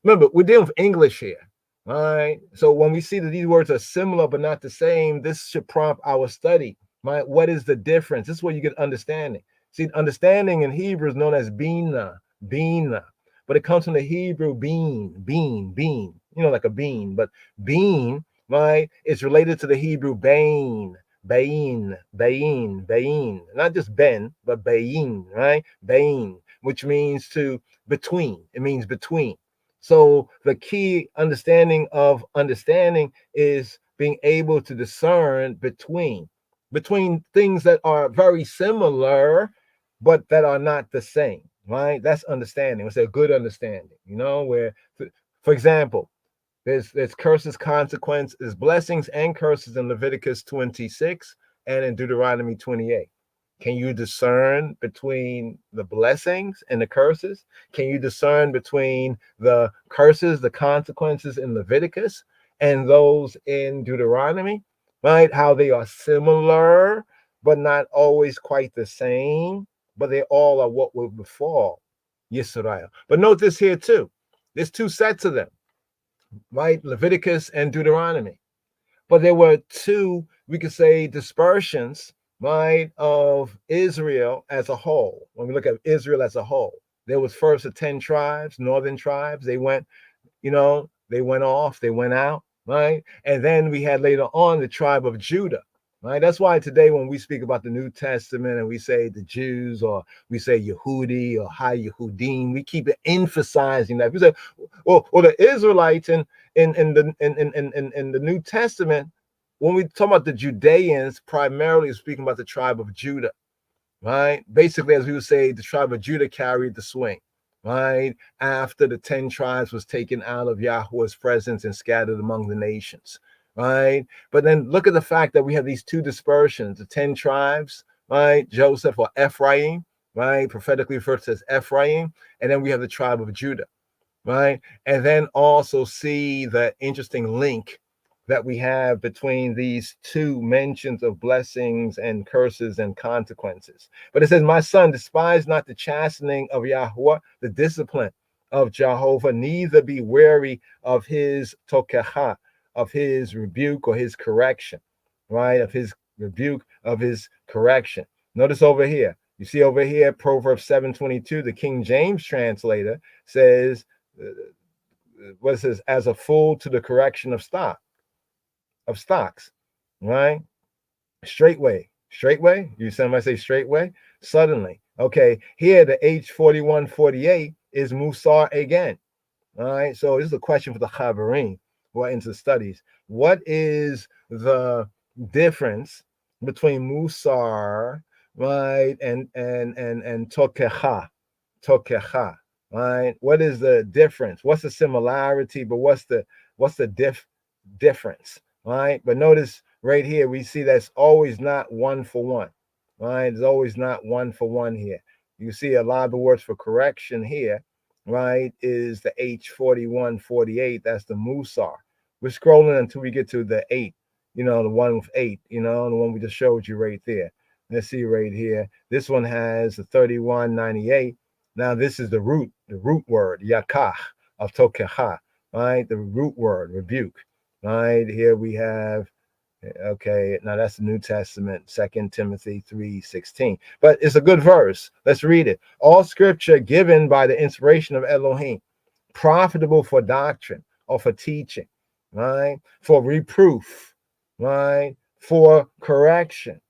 Speaker 1: remember, we're dealing with English here. All right. So when we see that these words are similar but not the same, this should prompt our study. Right? What is the difference? This is where you get understanding. See, understanding in Hebrew is known as bina, but it comes from the Hebrew bean, like a bean. But bean, right, is related to the Hebrew bain, not just ben, but bain, right? Bain, which means to between. It means between. So the key understanding of understanding is being able to discern between things that are very similar, but that are not the same, right? That's understanding. It's a good understanding, where, for example, there's curses, consequences, blessings, and curses in Leviticus 26 and in Deuteronomy 28. Can you discern between the blessings and the curses? Can you discern between the curses, the consequences in Leviticus and those in Deuteronomy, right? How they are similar, but not always quite the same, but they all are what will befall Yisrael. But note this here too. There's two sets of them, right? Leviticus and Deuteronomy. But there were two, we could say, dispersions, right, of Israel as a whole. When we look at Israel as a whole, There was first the 10 tribes, northern tribes. They went, they went off, they went out, right? And then we had later on the tribe of Judah, right? That's why today when we speak about the New Testament and we say the Jews or we say Yehudi or Hay Yehudim, we keep emphasizing that. We say, well, the Israelites in the New Testament, when we talk about the Judeans, primarily speaking about the tribe of Judah, right? Basically, as we would say, the tribe of Judah carried the swing, right? After the 10 tribes was taken out of Yahweh's presence and scattered among the nations, right? But then look at the fact that we have these two dispersions, the 10 tribes, right? Joseph or Ephraim, right? Prophetically referred to as Ephraim. And then we have the tribe of Judah, right? And then also see the interesting link that we have between these two mentions of blessings and curses and consequences. But it says, my son, despise not the chastening of Yahweh, the discipline of Jehovah, neither be weary of his tokecha, of his rebuke or his correction, right? Of his rebuke, of his correction. Notice over here, you see over here, Proverbs 7:22, the King James translator says, what it says, as a fool to the correction of stocks, right? Straightway. You somebody say straightway? Suddenly. Okay, here the H4148 is Musar again. All right, so this is a question for the Chavarim who are into studies. What is the difference between Musar, right, and Tokecha? Right? What is the difference? What's the similarity, but what's the difference? Right? But notice right here, we see that's always not one for one. Right? It's always not one for one here. You see a lot of the words for correction here, right, is the H4148. That's the Musar. We're scrolling until we get to the 8, the one with 8, the one we just showed you right there. Let's see right here. This one has the 3198. Now this is the root word, yakach, of tokecha, right? The root word, rebuke, right? Here we have, okay, now that's the New Testament, 2 Timothy 3:16. But it's a good verse. Let's read it. All scripture given by the inspiration of Elohim, profitable for doctrine or for teaching, right? For reproof, right? For correction,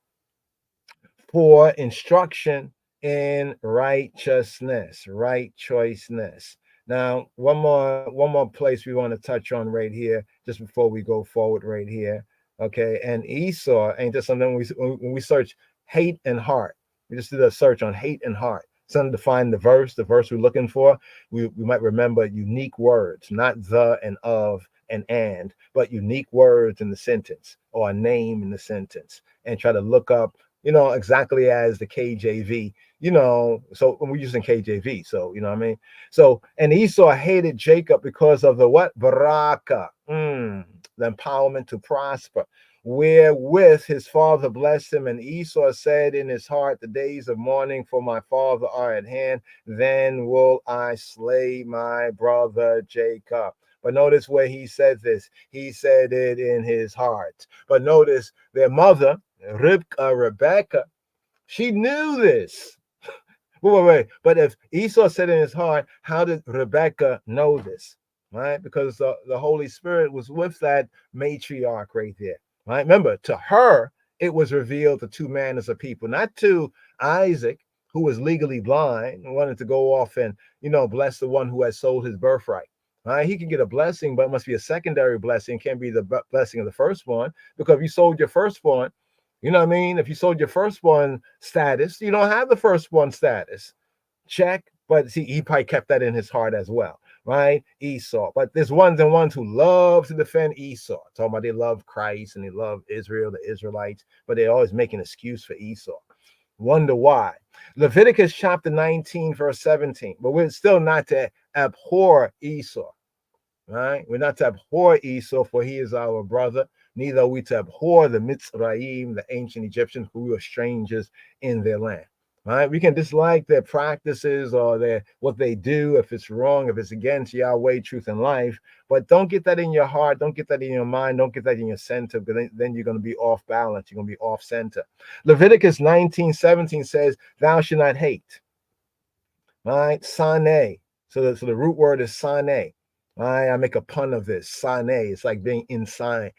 Speaker 1: for instruction in righteousness, right choiceness. Now, one more place we want to touch on right here, just before we go forward right here. Okay, and Esau ain't just something when we search hate and heart. We just did a search on hate and heart. Something to find the verse we're looking for. We might remember unique words, not the and of and, but unique words in the sentence or a name in the sentence, and try to look up, exactly as the KJV, so when we're using KJV, so what I mean. So, and Esau hated Jacob because of the what? Baraka, the empowerment to prosper, wherewith his father blessed him. And Esau said in his heart, the days of mourning for my father are at hand. Then will I slay my brother Jacob. But notice where he said this. He said it in his heart. But notice their mother, Rebecca, she knew this. Wait. But if Esau said in his heart, how did Rebecca know this? Right? Because the Holy Spirit was with that matriarch right there. Right? Remember, to her, it was revealed to two manners of people, not to Isaac, who was legally blind and wanted to go off and, bless the one who had sold his birthright. Right? He can get a blessing, but it must be a secondary blessing. It can't be the blessing of the firstborn, because if you sold your firstborn, if you sold your firstborn status, you don't have the firstborn status. Check. But see, he probably kept that in his heart as well, right? Esau. But there's ones who love to defend Esau. Talking about they love Christ and they love Israel, the Israelites, but they always make an excuse for Esau. Wonder why. Leviticus chapter 19, verse 17. But we're still not to abhor Esau, right? We're not to abhor Esau, for he is our brother. Neither are we to abhor the Nitzavim, the ancient Egyptians, who were strangers in their land. Right? We can dislike their practices or what they do, if it's wrong, if it's against Yahweh, truth, and life. But don't get that in your heart. Don't get that in your mind. Don't get that in your center, because then you're going to be off balance. You're going to be off center. Leviticus 19:17 says, "Thou shalt not hate. right? Sane. So the root word is sane. Right? I make a pun of this. Sane. It's like being insane.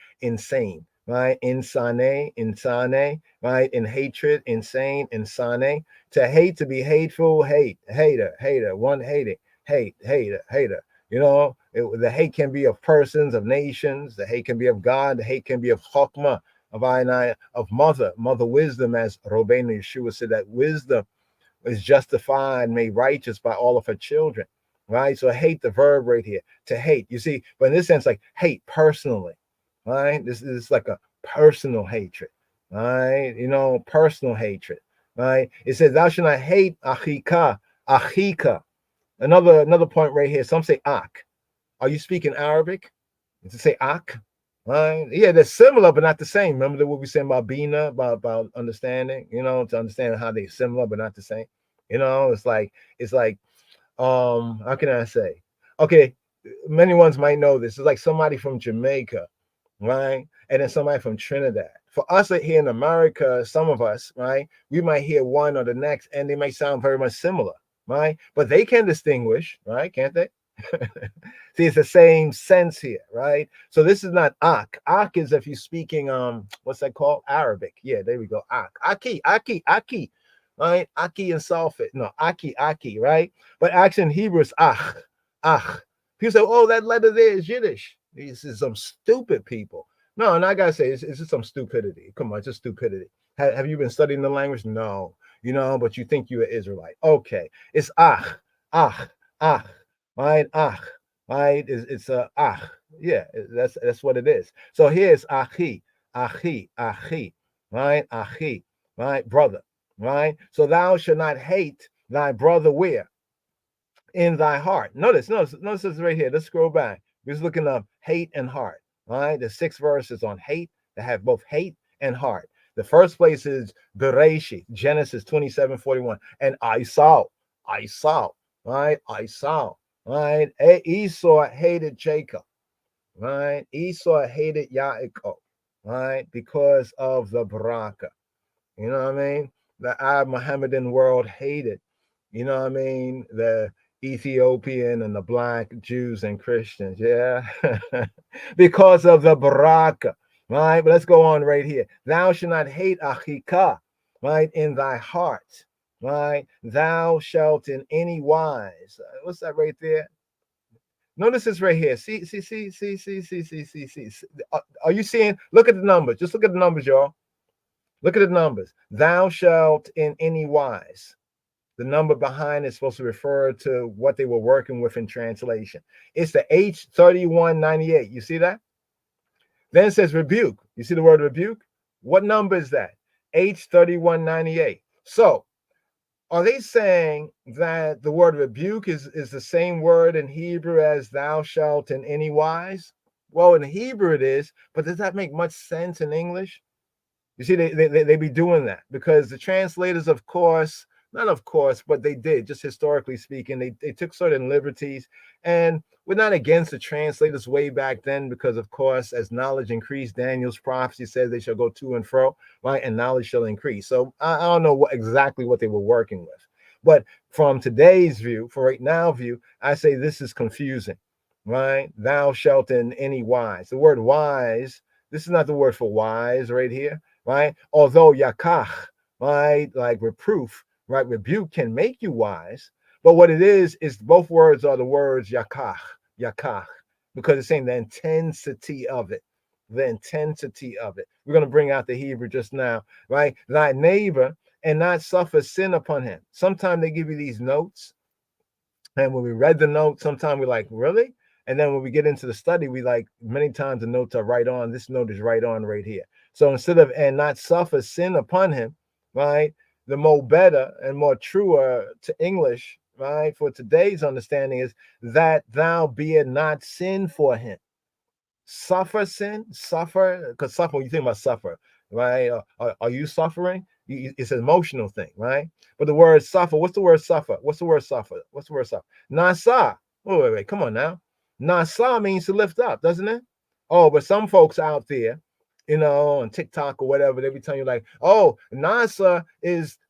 Speaker 1: Right? Insane, right? In hatred, insane, insane. To hate, to be hateful, hater, one hating, hater. You know, the hate can be of persons, of nations. The hate can be of God. The hate can be of chokmah, of Ainai, of mother wisdom, as Robbeinu Yeshua said, that wisdom is justified, made righteous by all of her children, right? So hate, the verb right here, to hate. You see, but in this sense, like hate personally, right? This is like a personal hatred, right? You know, personal hatred, right? It says, "Thou shalt not hate achika." Another point right here. Some say ak. Are you speaking Arabic? Does it say ak? Right? Yeah, they're similar, but not the same. Remember what we said about Bina, about understanding, you know, to understand how they're similar but not the same. You know, it's like how can I say? Okay, many ones might know this. It's like somebody from Jamaica, right? And then somebody from Trinidad. For us here in America, some of us, right, we might hear one or the next, and they might sound very much similar, right? But they can distinguish, right? Can't they? See, it's the same sense here, right? So this is not ak. Ak is if you're speaking what's that called? Arabic. Yeah, there we go. Ak. Aki. Right? Aki and sulfate. No, aki, right? But actually in Hebrew is ach. People say, oh, that letter there is Yiddish. This is some stupid people. No, and I gotta say, it's just some stupidity. Come on, it's just stupidity. Have you been studying the language? No, you know, but you think you're an Israelite. Okay, it's ach, ach, right? Ach, right? It's a ach. Yeah, that's what it is. So here's achi, right? Achi, right? Brother, right? So thou shalt not hate thy brother where? In thy heart. Notice this right here. Let's scroll back. We're just looking up hate and heart. All right. The 6 verses on hate that have both hate and heart. The first place is Bereshit, Genesis 27:41. And I saw, right? I saw, right? Esau hated Jacob, right? Esau hated Yaakov, right? Because of the Baraka. You know what I mean? The Arab Mohammedan world hated, you know what I mean? The Ethiopian and the black Jews and Christians, yeah, because of the baraka, right? But let's go on right here. Thou shalt not hate achika, right, in thy heart, right? Thou shalt in any wise. What's that right there? Notice this right here. See. Are you seeing? Look at the numbers. Just look at the numbers, y'all. Look at the numbers. Thou shalt in any wise. The number behind is supposed to refer to what they were working with in translation. It's the H3198. You see that? Then it says rebuke. You see the word rebuke? What number is that? H3198. So are they saying that the word rebuke is the same word in Hebrew as thou shalt in any wise? Well, in Hebrew it is, but does that make much sense in English? You see, they be doing that because the translators, of course, not of course, but they did, just historically speaking, they took certain liberties. And we're not against the translators way back then because, of course, as knowledge increased, Daniel's prophecy says they shall go to and fro, right? And knowledge shall increase. So I don't know exactly what they were working with. But from today's view, for right now view, I say this is confusing, right? Thou shalt in any wise. The word wise, this is not the word for wise right here, right? Although yakach, right, like reproof, right, rebuke can make you wise, but what it is both words are the words yakach, because it's saying the intensity of it, the intensity of it. We're going to bring out the Hebrew just now, right? Thy neighbor and not suffer sin upon him. Sometimes they give you these notes, and when we read the note, sometimes we're like, really? And then when we get into the study, we like many times the notes are right on. This note is right on right here. So instead of and not suffer sin upon him, right? The more better and more truer to English, right? For today's understanding is that thou be not sin for him. Suffer sin, because suffer, when you think about suffer, right? Are you suffering? It's an emotional thing, right? But the word suffer, what's the word suffer? What's the word suffer? Nasa. Wait, come on now. Nasa means to lift up, doesn't it? Oh, but some folks out there, you know, on TikTok or whatever, every time you're like, oh, Nasa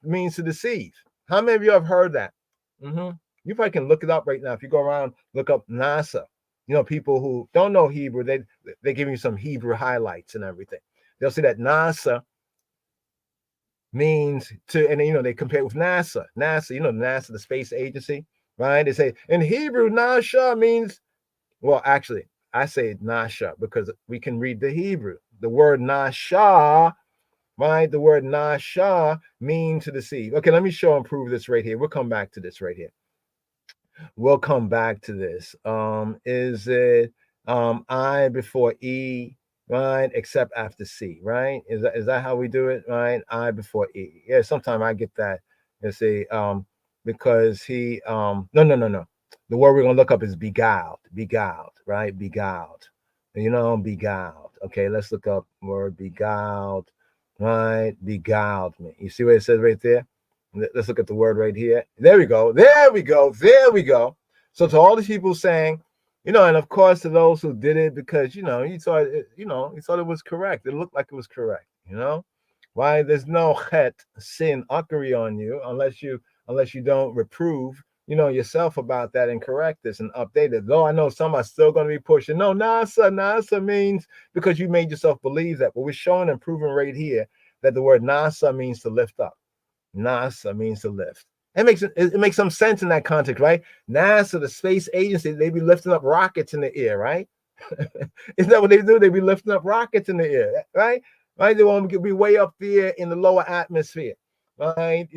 Speaker 1: means to deceive. How many of you have heard that? You probably can look it up right now. If you go around, look up NASA. People who don't know Hebrew, they give you some Hebrew highlights and everything. They'll see that NASA means to, and they compare it with NASA. NASA, the space agency, right? They say in Hebrew, NASA means, well, actually, I say Nasha because we can read the Hebrew. The word Nasha, right? The word Nasha means to deceive. Okay, let me show and prove this right here. We'll come back to this right here. We'll come back to this. Is it I before E, right? Except after C, right? Is that how we do it, right? I before E. Yeah, sometimes I get that. Let's see, because he no. The word we're gonna look up is beguiled, right? Beguiled. Beguiled. Okay, let's look up word beguiled, right? Beguiled me. You see what it says right there? Let's look at the word right here. There we go. So to all these people saying, and of course to those who did it because you thought it was correct. It looked like it was correct. Why there's no chet sin uckery on you unless you don't reprove yourself about that and correct this and update it. Though I know some are still going to be pushing. No, nasa means because you made yourself believe that. But we're showing and proving right here that the word nasa means to lift up. NASA means to lift. It makes some sense in that context, right? NASA, the space agency, they be lifting up rockets in the air, right? Isn't that what they do? They be lifting up rockets in the air, right? Right? They want to be way up there in the lower atmosphere, right?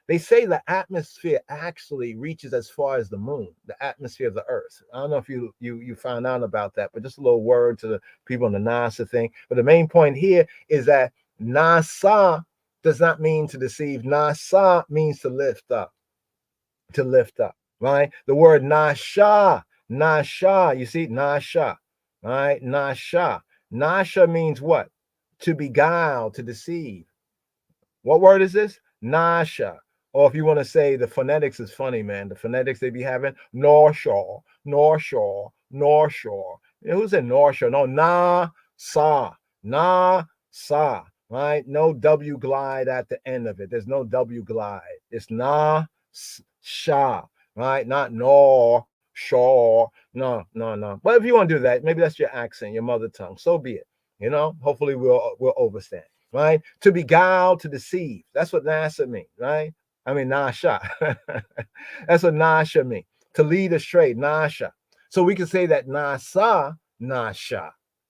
Speaker 1: They say the atmosphere actually reaches as far as the moon, the atmosphere of the Earth. I don't know if you found out about that, but just a little word to the people on the NASA thing. But the main point here is that NASA does not mean to deceive. Nasa means to lift up, right? The word nasha, you see, nasha, right? Nasha means what? To beguile, to deceive. What word is this? Nasha. Or if you want to say the phonetics is funny, man. The phonetics they be having, North Shore. Who said North Shore? No, sa. Right? No W glide at the end of it. There's no W glide. It's sha, right? Not nor, shaw. No. But if you want to do that, maybe that's your accent, your mother tongue. So be it. Hopefully we'll understand, right? To beguile, to deceive. That's what NASA means, right? I mean, nasha. That's what nasha means. To lead astray, nasha. So we can say that nasha.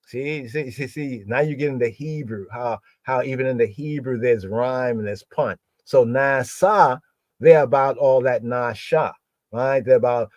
Speaker 1: See, now you get into Hebrew, how even in the Hebrew there's rhyme and there's pun. So nasa, they're about all that nasha, right? They're about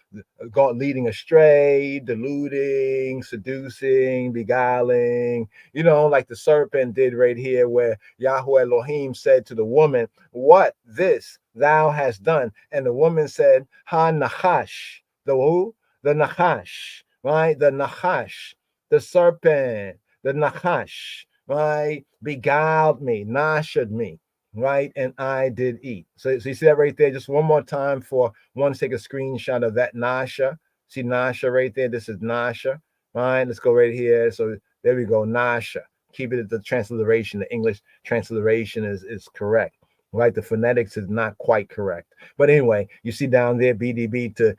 Speaker 1: God leading astray, deluding, seducing, beguiling, like the serpent did right here, where Yahweh Elohim said to the woman, "What this thou hast done?" And the woman said, "Ha nachash." The who? The nachash, right? The nachash. The serpent, the nachash, right, beguiled me, nashad me, right, and I did eat. So you see that right there? Just one more time for one to take a screenshot of that nasha. See nasha right there? This is nasha, right? Let's go right here. So there we go, nasha. Keep it at the transliteration. The English transliteration is correct. Right, the phonetics is not quite correct, but anyway, you see down there, BDB, to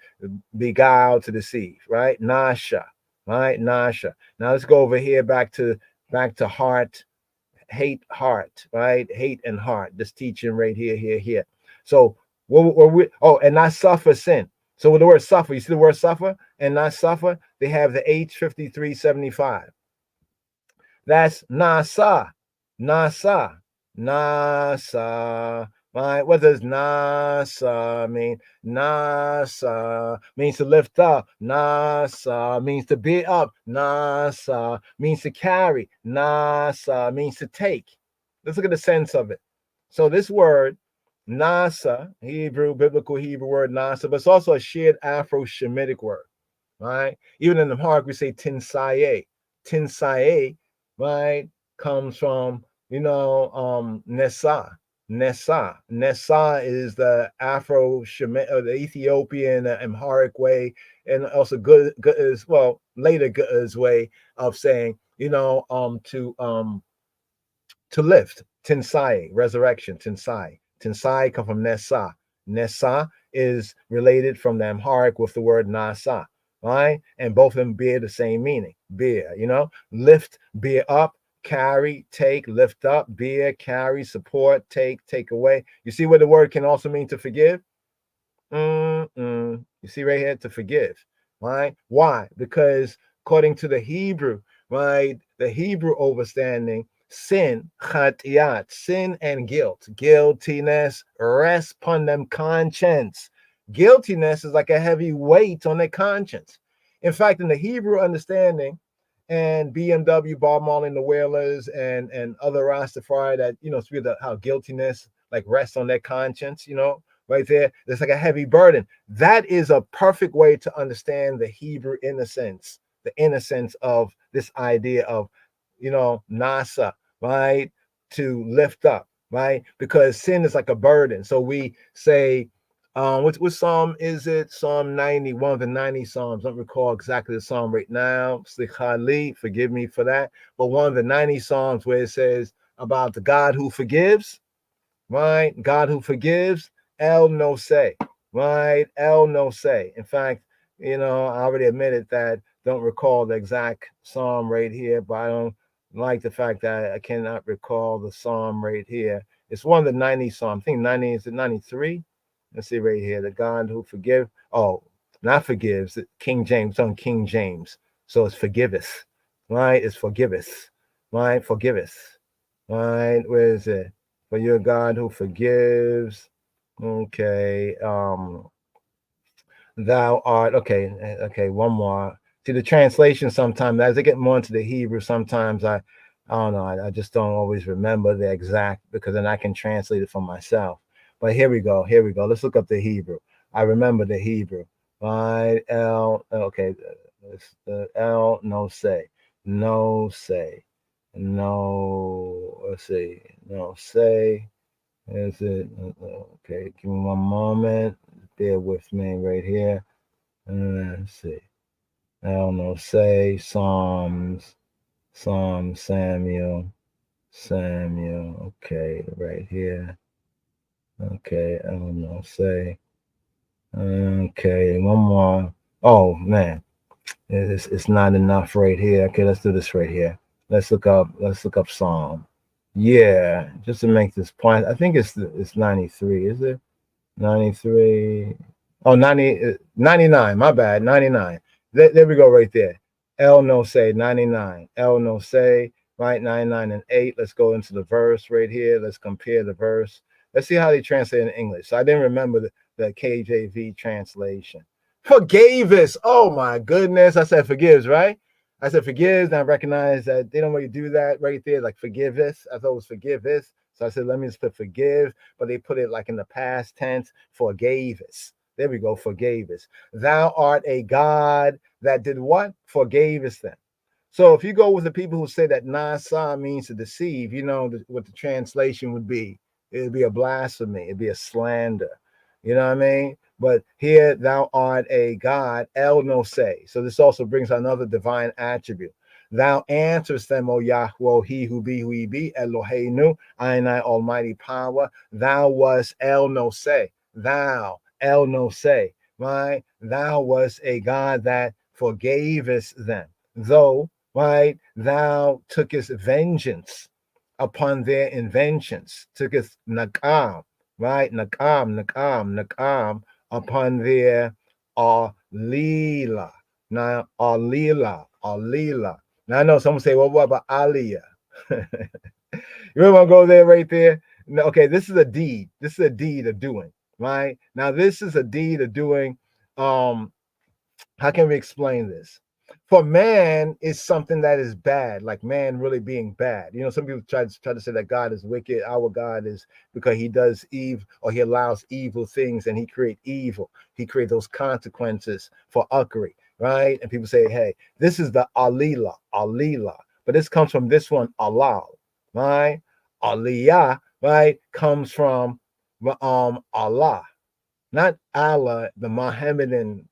Speaker 1: beguile, to deceive, right? Nasha. Right, nasha. Now let's go over here back to heart, heart, right? Hate and heart. This teaching right here. So what we? Oh, and not suffer sin. So with the word suffer, you see the word suffer and not suffer. They have the H5375. That's nasa. Right? What does nasa mean? Nasa means to lift up. Nasa means to bear up. Nasa means to carry. Nasa means to take. Let's look at the sense of it. So this word, nasa, biblical Hebrew word nasa, but it's also a shared Afro-Shemitic word, right? Even in the Amharic, we say tinsaye. Tinsaye, right, comes from, Nessa. Nessa is the the Ethiopian Amharic way, and also good is later Good's way of saying, to lift. Tinsai, resurrection, Tinsai. Tinsai come from Nessa. Nessa is related from the Amharic with the word nasa, right? And both of them bear the same meaning. Bear, lift, bear up, carry, take, lift up, bear, carry, support, take away. You see what the word can also mean to forgive? You see right here, to forgive, right? Why? Because according to the Hebrew, right, the Hebrew understanding, sin, chatiyat, sin and guilt, guiltiness rests upon them conscience. Guiltiness is like a heavy weight on their conscience. In fact, in the Hebrew understanding, and BMW, Bob Marley and the Wailers, and other Rastafari that speak of how guiltiness like rests on their conscience, right there. There's like a heavy burden. That is a perfect way to understand the Hebrew innocence, the innocence of this idea of, nasa, right? To lift up, right? Because sin is like a burden. So we say, what psalm is it? Psalm 90, one of the 90 psalms. I don't recall exactly the psalm right now. Slichali, forgive me for that. But one of the 90 psalms where it says about the God who forgives, right? God who forgives, El no say, right? El no say. In fact, I already admitted that don't recall the exact psalm right here, but I don't like the fact that I cannot recall the psalm right here. It's one of the 90 psalms. I think 90, is it 93? Let's see right here. The God who forgive. Oh, not forgives. King James, on King James. So it's forgiveth, right? It's forgiveth, right? Forgiveth, right? Where is it? For you're God who forgives. Okay. Thou art, okay, one more. See, the translation sometimes, as I get more into the Hebrew, sometimes I don't know, I just don't always remember the exact, because then I can translate it for myself. But here we go. Let's look up the Hebrew. I remember the Hebrew. Right, okay, the L, no say. Let's see, no say. Is it okay? Give me one moment. Bear with me right here. Let's see. I don't know. Say Psalms, Samuel. Okay, right here. Okay, I don't know. Say. Okay, one more. Oh man, it's not enough right here. Okay, let's do this right here. Let's look up Psalm. Yeah, just to make this point. I think it's 93, is it? 93. Oh, 99. My bad. 99. There we go right there. El no say 99. El no say, right? 99 and 8. Let's go into the verse right here. Let's compare the verse. Let's see how they translate in English. So I didn't remember the KJV translation. Forgave us. Oh my goodness. I said forgives, right? I said forgives, and I recognize that they don't really do that right there, like forgive us. I thought it was forgive us. So I said, let me just put forgive, but they put it like in the past tense, forgave us. There we go, forgave us. Thou art a God that did what? Forgave us them. So if you go with the people who say that nasa means to deceive, what the translation would be. It would be a blasphemy. It'd be a slander. You know what I mean? But here, thou art a God, El no say. So this also brings another divine attribute. Thou answerest them, O Yahweh, he who be, Eloheinu, I almighty power. Thou was El no say. Thou, El no say, right? Thou was a God that forgavest them. Though, right, thou tookest vengeance upon their inventions, tookest nakam, right? Nakam upon their alila. Now, alila. Now I know someone say, well, what about aliyah? You really want to go there right there? No, okay, this is a deed. This is a deed of doing, right? Now, this is a deed of doing. How can we explain this? For man is something that is bad, like man really being bad. Some people try to say that God is wicked. Our God is because he does evil, or he allows evil things, and he creates evil. He creates those consequences for uckery, right? And people say, hey, this is the alila, but this comes from this one, Allah, right? Aliyah, right, comes from Allah, not Allah, the Mohammedan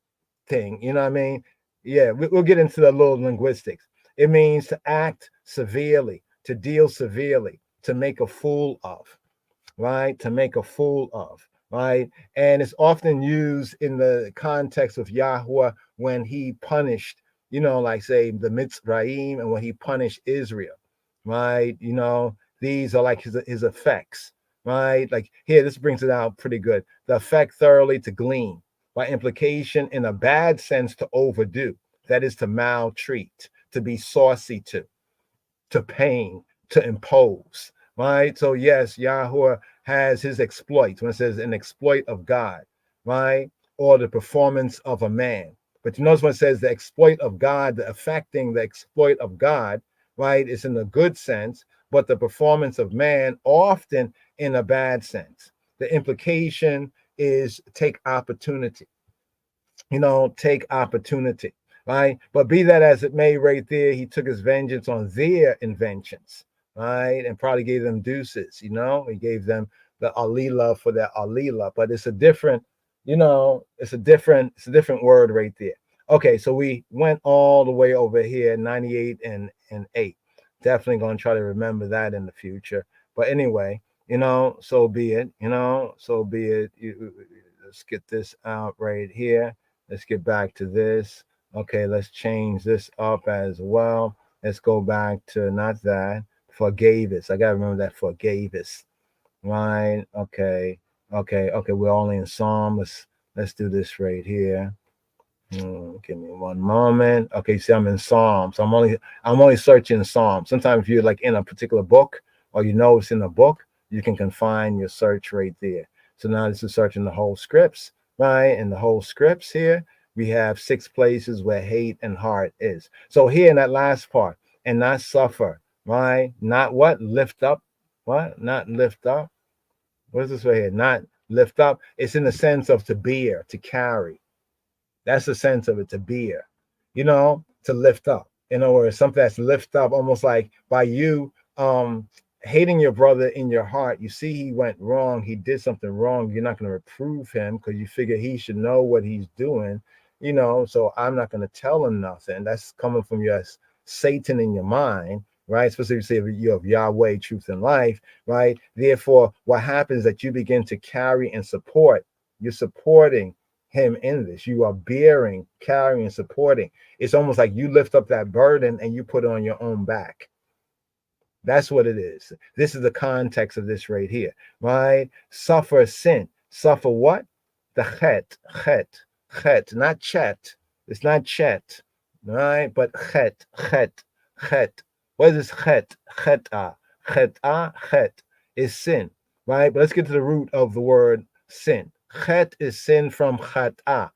Speaker 1: thing. You know what I mean? Yeah, we'll get into the little linguistics. It means to act severely, to deal severely, to make a fool of, right? To make a fool of, right? And it's often used in the context of Yahweh when he punished, like say the Mitzrayim, and when he punished Israel, right? These are like his effects, right? Like here, this brings it out pretty good. The effect thoroughly to glean, by implication, in a bad sense, to overdo, that is to maltreat, to be saucy to pain, to impose, right? So yes, Yahweh has his exploits when it says an exploit of God, right? Or the performance of a man. But you notice when it says the exploit of God, the affecting the exploit of God, right, is in a good sense, but the performance of man often in a bad sense. The implication is take opportunity, take opportunity, right? But be that as it may, right there, he took his vengeance on their inventions, right? And probably gave them deuces, he gave them the alila for their alila, but it's a different, it's a different word right there. Okay, so we went all the way over here, 98 and 8. Definitely going to try to remember that in the future. But anyway, so be it, so be it. Let's get this out right here. Let's get back to this. Okay, let's change this up as well. Let's go back to not that. Forgave us. I gotta remember that forgave us. Right. Okay. We're only in Psalm. Let's do this right here. Give me one moment. Okay, see, I'm in Psalms. I'm only searching Psalms. Sometimes if you're like in a particular book, or it's in a book, you can confine your search right there. So now this is searching the whole scripts, right? And the whole scripts here, we have 6 places where hate and heart is. So here in that last part, and not suffer, right? Not what? Lift up. What? Not lift up. What is this right here? Not lift up. It's in the sense of to bear, to carry. That's the sense of it, to bear, to lift up. In other words, something that's lift up, almost like by you hating your brother in your heart. You see he went wrong, he did something wrong. You're not going to reprove him because you figure he should know what he's doing, so I'm not going to tell him nothing. That's coming from your Satan in your mind, right? Especially if you have Yahweh, truth, and life, right? Therefore, what happens is that you begin to carry and support. You're supporting him in this. You are bearing, carrying, supporting. It's almost like you lift up that burden and you put it on your own back. That's what it is. This is the context of this right here, right? Suffer sin. Suffer what? The chet, not chet. It's not chet, right? But chet. What is chet? Chet is sin, right? But let's get to the root of the word sin. Chet is sin from chata.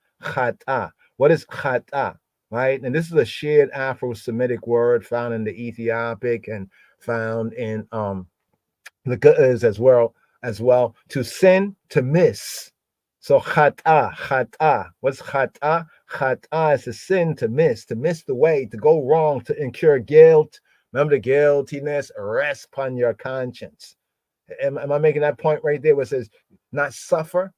Speaker 1: What is chata, right? And this is a shared Afro-Semitic word found in the Ethiopic and found in the Ge'ez as well. To sin, to miss. So chata. What's chata? Chata is a sin, to miss the way, to go wrong, to incur guilt. Remember, the guiltiness rests upon your conscience. Am I making that point right there where it says not suffer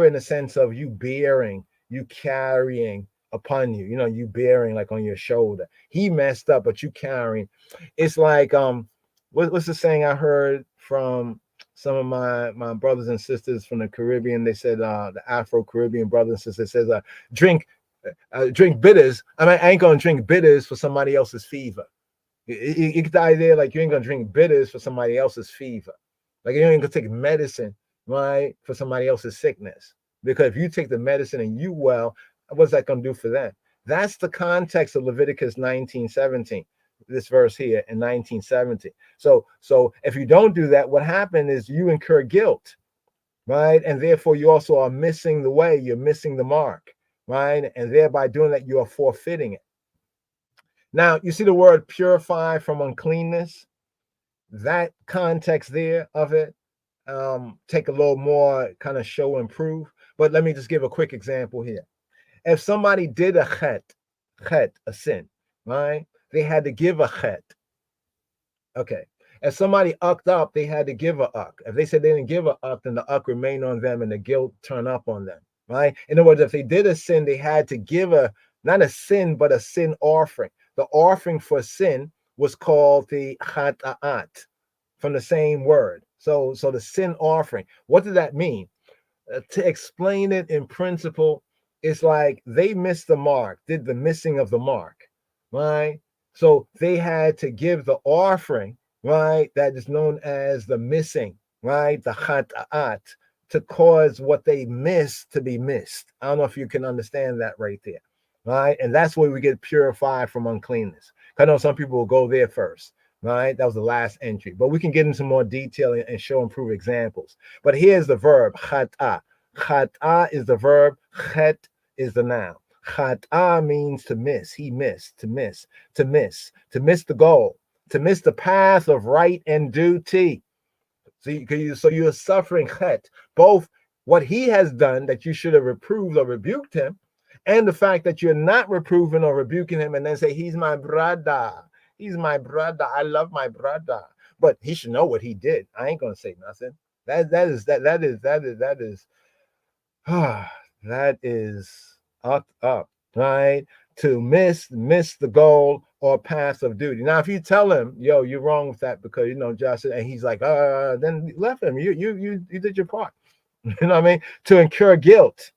Speaker 1: in the sense of you bearing, you carrying upon you, you bearing like on your shoulder. He messed up, but you carrying. It's like what's the saying I heard from some of my brothers and sisters from the Caribbean? They said the Afro-Caribbean brothers and sisters says drink bitters. I ain't gonna drink bitters for somebody else's fever. You get the idea, like you ain't gonna drink bitters for somebody else's fever. Like you ain't gonna take medicine, right, for somebody else's sickness. Because if you take the medicine and you well, what's that gonna do for them? That's the context of Leviticus 19:17. This verse here in 19:17. So if you don't do that, what happened is you incur guilt, right? And therefore you also are missing the way, you're missing the mark, right? And thereby doing that, you are forfeiting it. Now, you see the word purify from uncleanness, that context there of it, take a little more kind of show and prove. But let me just give a quick example here. If somebody did a chet, a sin, right? They had to give a chet. Okay. If somebody ucked up, they had to give a uck. If they said they didn't give a uck, then the uck remained on them and the guilt turned up on them, right? In other words, if they did a sin, they had to give not a sin, but a sin offering. The offering for sin was called the chata'at, from the same word. So the sin offering. What did that mean? to explain it in principle, it's like they missed the mark, did the missing of the mark, right? So they had to give the offering, right? That is known as the missing, right? The chata'at, to cause what they missed to be missed. I don't know if you can understand that right there, right? And that's where we get purified from uncleanness. I know some people will go there first, right? That was the last entry, but we can get into more detail and show and prove examples. But here's the verb, chata. Chata is the verb, chet is the noun. Chata means to miss. He missed, to miss the goal, to miss the path of right and duty. So you're suffering chet, both what he has done that you should have reproved or rebuked him, and the fact that you're not reproving or rebuking him and then say, he's my brother. He's my brother. I love my brother. But he should know what he did. I ain't gonna say nothing. That is that is up, right? To miss the goal or path of duty. Now, if you tell him, yo, you're wrong with that because Josh, and he's like, then left him. You did your part. You know what I mean? To incur guilt,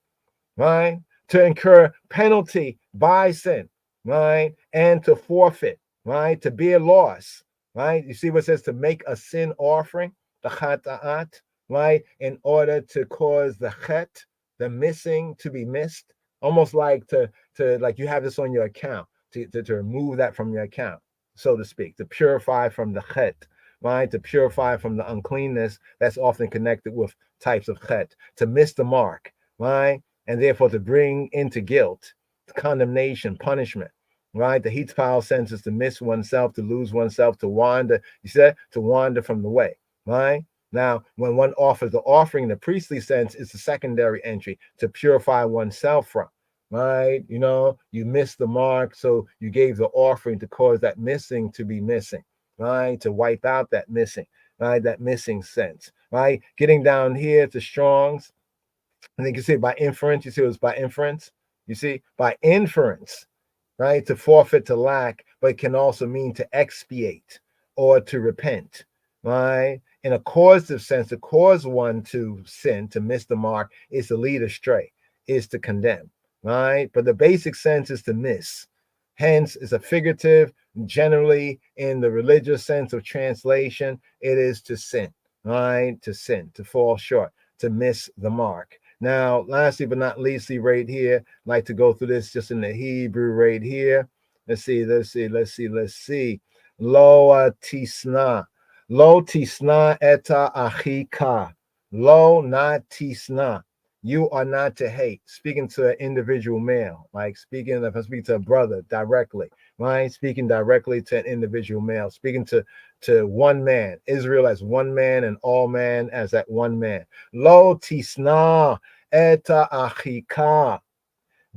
Speaker 1: right? To incur penalty by sin, right? And to forfeit, right? To be a loss, right? You see what it says to make a sin offering, the chata'at, right? In order to cause the chet, the missing, to be missed, almost like to like you have this on your account, to remove that from your account, so to speak, to purify from the chet, right? To purify from the uncleanness that's often connected with types of chet, to miss the mark, right? And therefore to bring into guilt, condemnation, punishment, right? The Hitzpal sense is to miss oneself, to lose oneself, to wander. You said to wander from the way, right? Now, when one offers the offering, the priestly sense is the secondary entry, to purify oneself from, right? You missed the mark, so you gave the offering to cause that missing to be missing, right? To wipe out that missing, right? That missing sense, right? Getting down here to Strong's, and you can see by inference, you see it was by inference, you see, by inference, right? To forfeit, to lack, but it can also mean to expiate or to repent, right? In a causative sense, to cause one to sin, to miss the mark, is to lead astray, is to condemn, right? But the basic sense is to miss. Hence, it's a figurative. Generally, in the religious sense of translation, it is to sin, right? To sin, to fall short, to miss the mark. Now, lastly but not leastly, right here, I'd like to go through this just in the Hebrew right here. Let's see. Lo tisna. Lo tisna eta achika. Lo not tisna. You are not to hate. Speaking to an individual male, like speaking to a brother directly, right? Speaking directly to an individual male, speaking to one man, Israel as one man and all man as that one man. Lo tisna eta achika.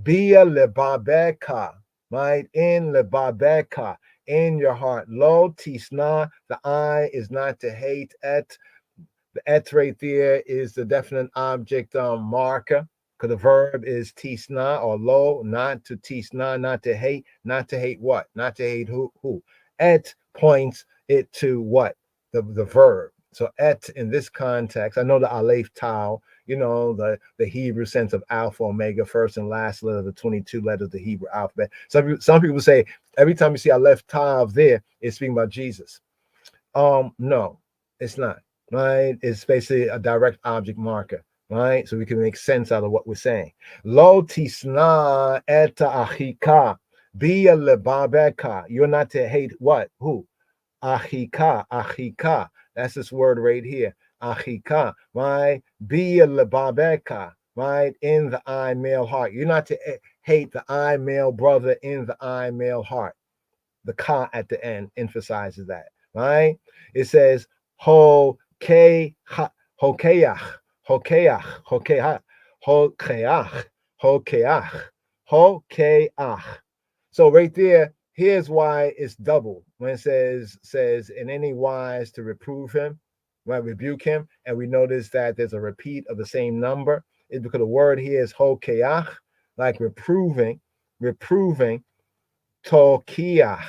Speaker 1: Bia lebabeka, right? In lebabeka, in your heart. Lo tisna, the eye is not to hate. The et right there is the definite object marker, because the verb is tisna or lo, not to tisna, not to hate. Not to hate what? Not to hate who? Et points it to what? The verb. So et in this context, I know the aleph tau, the Hebrew sense of alpha, omega, first and last letter of the 22 letters of the Hebrew alphabet. Some people say every time you see aleph tau there, it's speaking about Jesus. No, it's not. Right? It's basically a direct object marker, right? So we can make sense out of what we're saying. Lo tisna eta achika, bia lebabeka. You're not to hate what? Who? Achika. That's this word right here. Achika, right? Bia lebabeka, right? In the I male heart. You're not to hate the I male brother in the I male heart. The ka at the end emphasizes that, right? It says hokeach. So right there, here's why it's double when it says in any wise to reprove him, right? Rebuke him, and we notice that there's a repeat of the same number. It's because the word here is hokeach, like reproving, tokiach,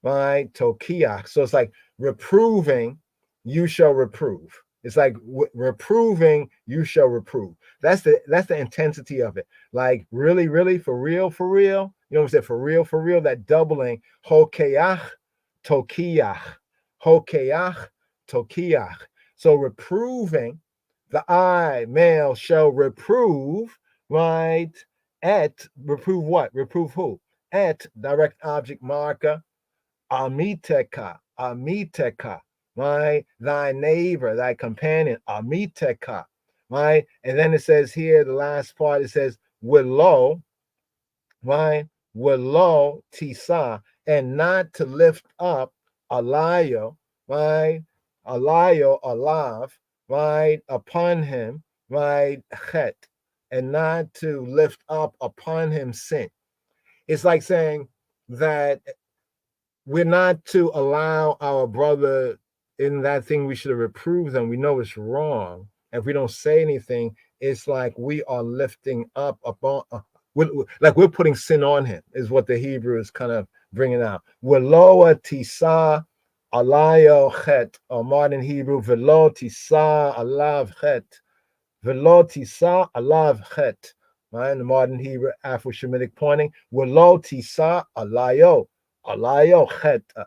Speaker 1: right? Tokiach. So it's like reproving, you shall reprove, It's like reproving, you shall reprove. That's the intensity of it. Like really, really, for real, for real. You know what I'm saying? For real, that doubling. Hokeach, tokiach. Hokeach, tokiach. So reproving, the I, male, shall reprove, right? At, reprove what? Reprove who? At, direct object marker, amiteka, right? Thy neighbor, thy companion, amiteka, right? And then it says here, the last part, it says, willow, right? Willow tisa, and not to lift up alayo, right? Alayo, alav, right? Upon him, right? Chet, and not to lift up upon him sin. It's like saying that we're not to allow our brother in that thing we should have reproved them. We know it's wrong. If we don't say anything, it's like we are lifting up upon, like we're putting sin on him, is what the Hebrew is kind of bringing out. Veloa tisa alayo chet, or modern Hebrew, velo tisa alav chet, velo tisa alav chet. Right, in the modern Hebrew Afro-Shemitic pointing, velo tisa alayo. Alayo cheta.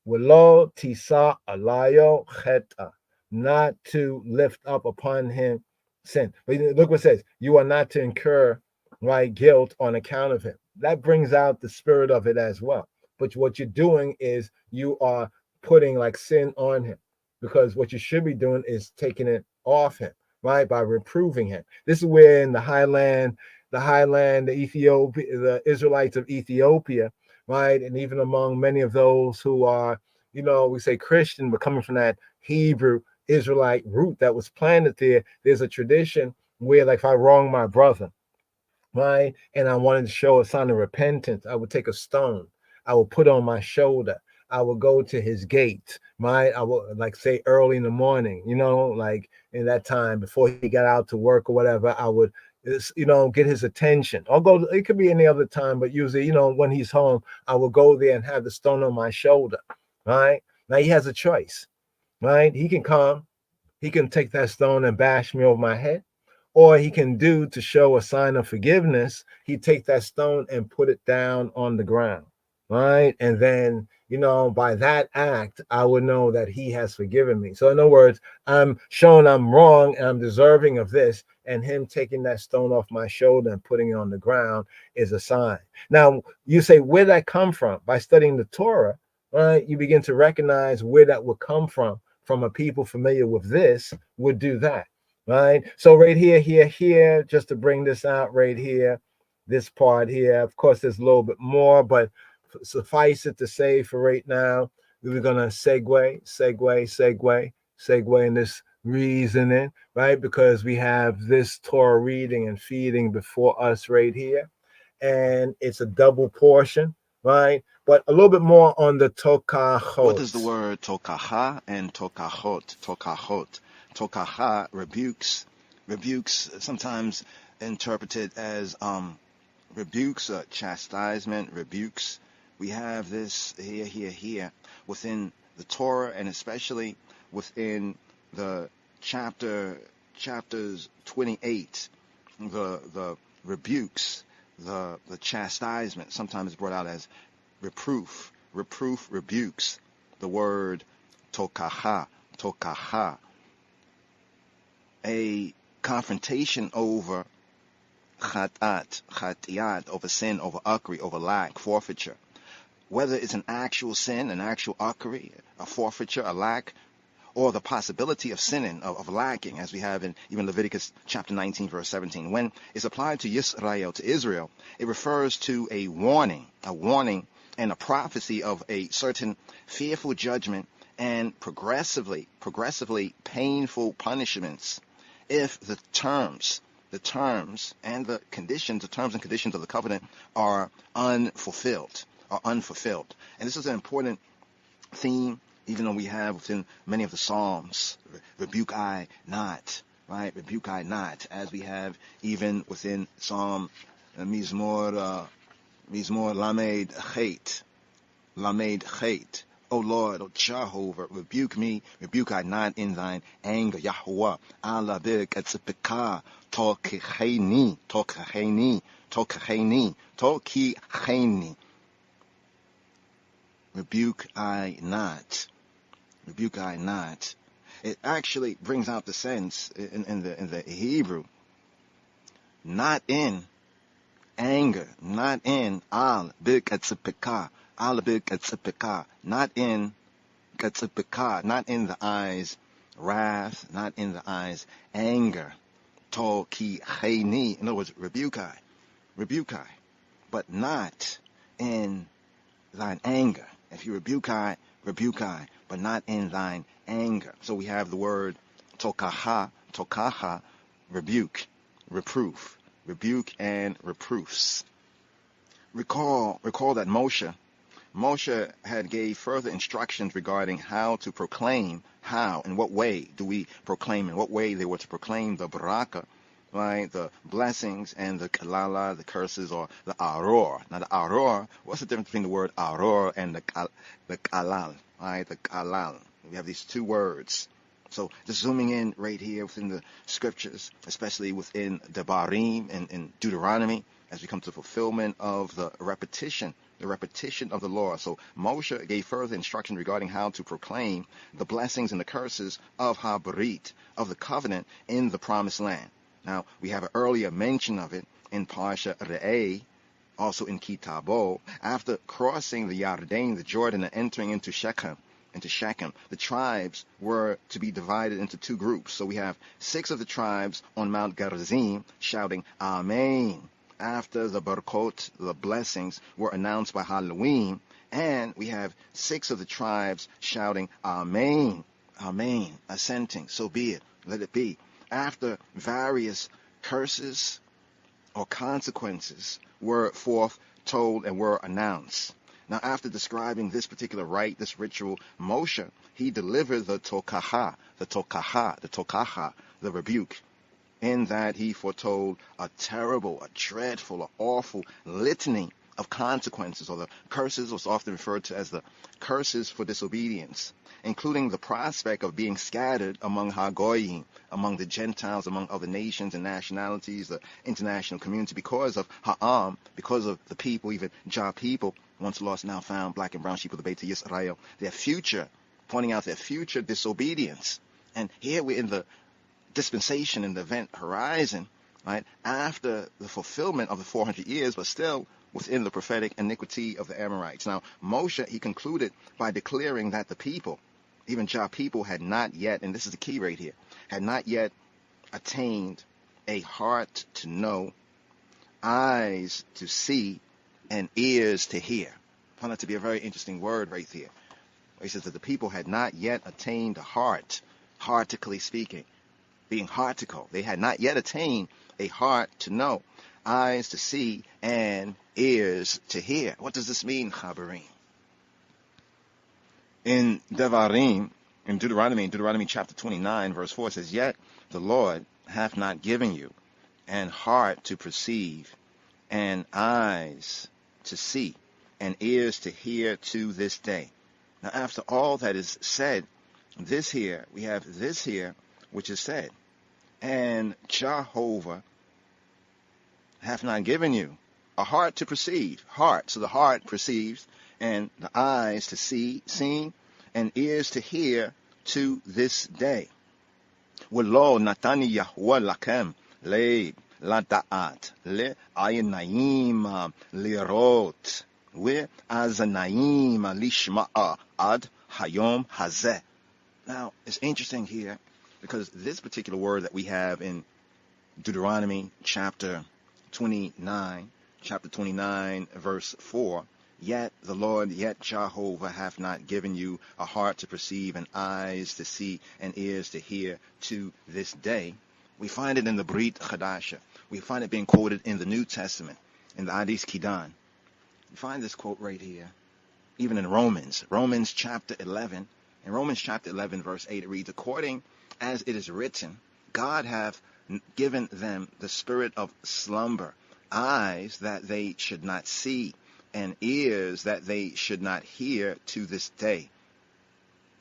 Speaker 1: Willow tisa alayo cheta. Not to lift up upon him sin. But look what it says. You are not to incur, right, guilt on account of him. That brings out the spirit of it as well. But what you're doing is you are putting like sin on him, because what you should be doing is taking it off him, right, by reproving him. This is where in the highland, the Israelites of Ethiopia, right? And even among many of those who are, we say Christian, but coming from that Hebrew Israelite root that was planted there, there's a tradition where, like, if I wrong my brother, right, and I wanted to show a sign of repentance, I would take a stone, I would put on my shoulder, I would go to his gate, right? I would, like, say early in the morning, like in that time before he got out to work or whatever, I would get his attention. I'll go, it could be any other time, but usually, when he's home, I will go there and have the stone on my shoulder, right? Now he has a choice, right? He can come, he can take that stone and bash me over my head, or he can do, to show a sign of forgiveness, he take that stone and put it down on the ground, right? And then, by that act, I would know that he has forgiven me. So in other words, I'm showing I'm wrong and I'm deserving of this, and him taking that stone off my shoulder and putting it on the ground is a sign. Now, you say, where'd that come from? By studying the Torah, right? You begin to recognize where that would come from a people familiar with this would do that, right? So right here, just to bring this out right here, this part here, of course, there's a little bit more, but suffice it to say for right now, we're going to segue in this reasoning, right? Because we have this Torah reading and feeding before us right here, and it's a double portion, right? But a little bit more on the tokachot.
Speaker 5: What does the word tokaha and tokachot? Tokaha rebukes, sometimes interpreted as rebukes, chastisement, rebukes. We have this here within the Torah, and especially within the chapters 28, the rebukes, the chastisement, sometimes brought out as reproof, rebukes. The word tokaha, a confrontation over chatiyat, over sin, over ukri, over lack, forfeiture. Whether it's an actual sin, an actual ukri, a forfeiture, a lack, or the possibility of sinning, of lacking, as we have in even Leviticus chapter 19, verse 17. When it's applied to Yisrael, to Israel, it refers to a warning and a prophecy of a certain fearful judgment and progressively painful punishments if the terms and conditions of the covenant are unfulfilled. And this is an important theme, even though we have within many of the Psalms, rebuke I not, right? Rebuke I not, as we have even within Psalm Mizmor Lamed Chet, O Lord, O Jehovah, rebuke me, rebuke I not in thine anger. Yahuwah, Allah big etzipika, tokecheni, tokecheni, tokecheni, tokecheni. Rebuke I not. Rebuke I not. It actually brings out the sense in the Hebrew. Not in anger, not in al big etzipika, al big etzipika, not in etzipika, not in the eyes wrath, not in the eyes anger. To ki cheni, in other words, rebuke I, but not in thine anger. If you rebuke I, but not in thine anger. So we have the word tokaha, rebuke, reproof, rebuke and reproofs. Recall that Moshe had gave further instructions regarding how to proclaim, how, in what way do we proclaim, in what way they were to proclaim the baraka, right, the blessings, and the kalala, the curses, or the aror. Now the aror, what's the difference between the word aror and the kalal, right, the kalal? We have these two words. So just zooming in right here within the scriptures, especially within Devarim and in Deuteronomy, as we come to the fulfillment of the repetition of the law. So Moshe gave further instruction regarding how to proclaim the blessings and the curses of HaBrit, of the covenant in the promised land. Now, we have an earlier mention of it in Parsha Re'eh, also in Kitabo. After crossing the Yarden, the Jordan, and entering into Shechem, the tribes were to be divided into two groups. So we have 6 of the tribes on Mount Gerizim shouting Amen after the Barakot, the blessings, were announced by Halloween. And we have 6 of the tribes shouting Amen, Amen, assenting, so be it, let it be, after various curses or consequences were foretold and were announced. Now, after describing this particular rite, this ritual, Moshe, he delivered the tokaha, the rebuke, in that he foretold a terrible, a dreadful, a awful litany of consequences, or the curses, was often referred to as the curses for disobedience, including the prospect of being scattered among Hagoyim, among the Gentiles, among other nations and nationalities, the international community, because of Ha'am, because of the people, even Jah people, once lost, now found, black and brown sheep of the Beit Yisrael, their future, pointing out their future disobedience. And here we're in the dispensation, in the event horizon, right, after the fulfillment of the 400 years, but still within the prophetic iniquity of the Amorites. Now, Moshe, he concluded by declaring that the people, even Jah people, had not yet, and this is the key right here, had not yet attained a heart to know, eyes to see, and ears to hear. I found that to be a very interesting word right there. He says that the people had not yet attained a heart, heartically speaking, being heartical. They had not yet attained a heart to know, eyes to see, and ears to hear. What does this mean, Chabarim? In Devarim, in Deuteronomy chapter 29, verse 4, it says, "Yet the Lord hath not given you an heart to perceive, and eyes to see, and ears to hear to this day." Now, after all that is said, we have this here, which is said, "And Jehovah hath not given you a heart to perceive," heart, so the heart perceives, and the eyes to see, seeing, and ears to hear to this day. "V'lo natani Yahuwah lakem leib lada'at le'ayinayim lirot ve'azanayim lishma'a ad hayom hazeh." Now, it's interesting here, because this particular word that we have in Deuteronomy chapter 29, verse 4, "Yet the Lord, yet Jehovah hath not given you a heart to perceive, and eyes to see, and ears to hear to this day." We find it in the Brit Chadasha. We find it being quoted in the New Testament, in the Hadith Kidan. You find this quote right here, even in Romans chapter 11. In Romans chapter 11, verse 8, it reads, "According as it is written, God hath given them the spirit of slumber, eyes that they should not see, and ears that they should not hear to this day."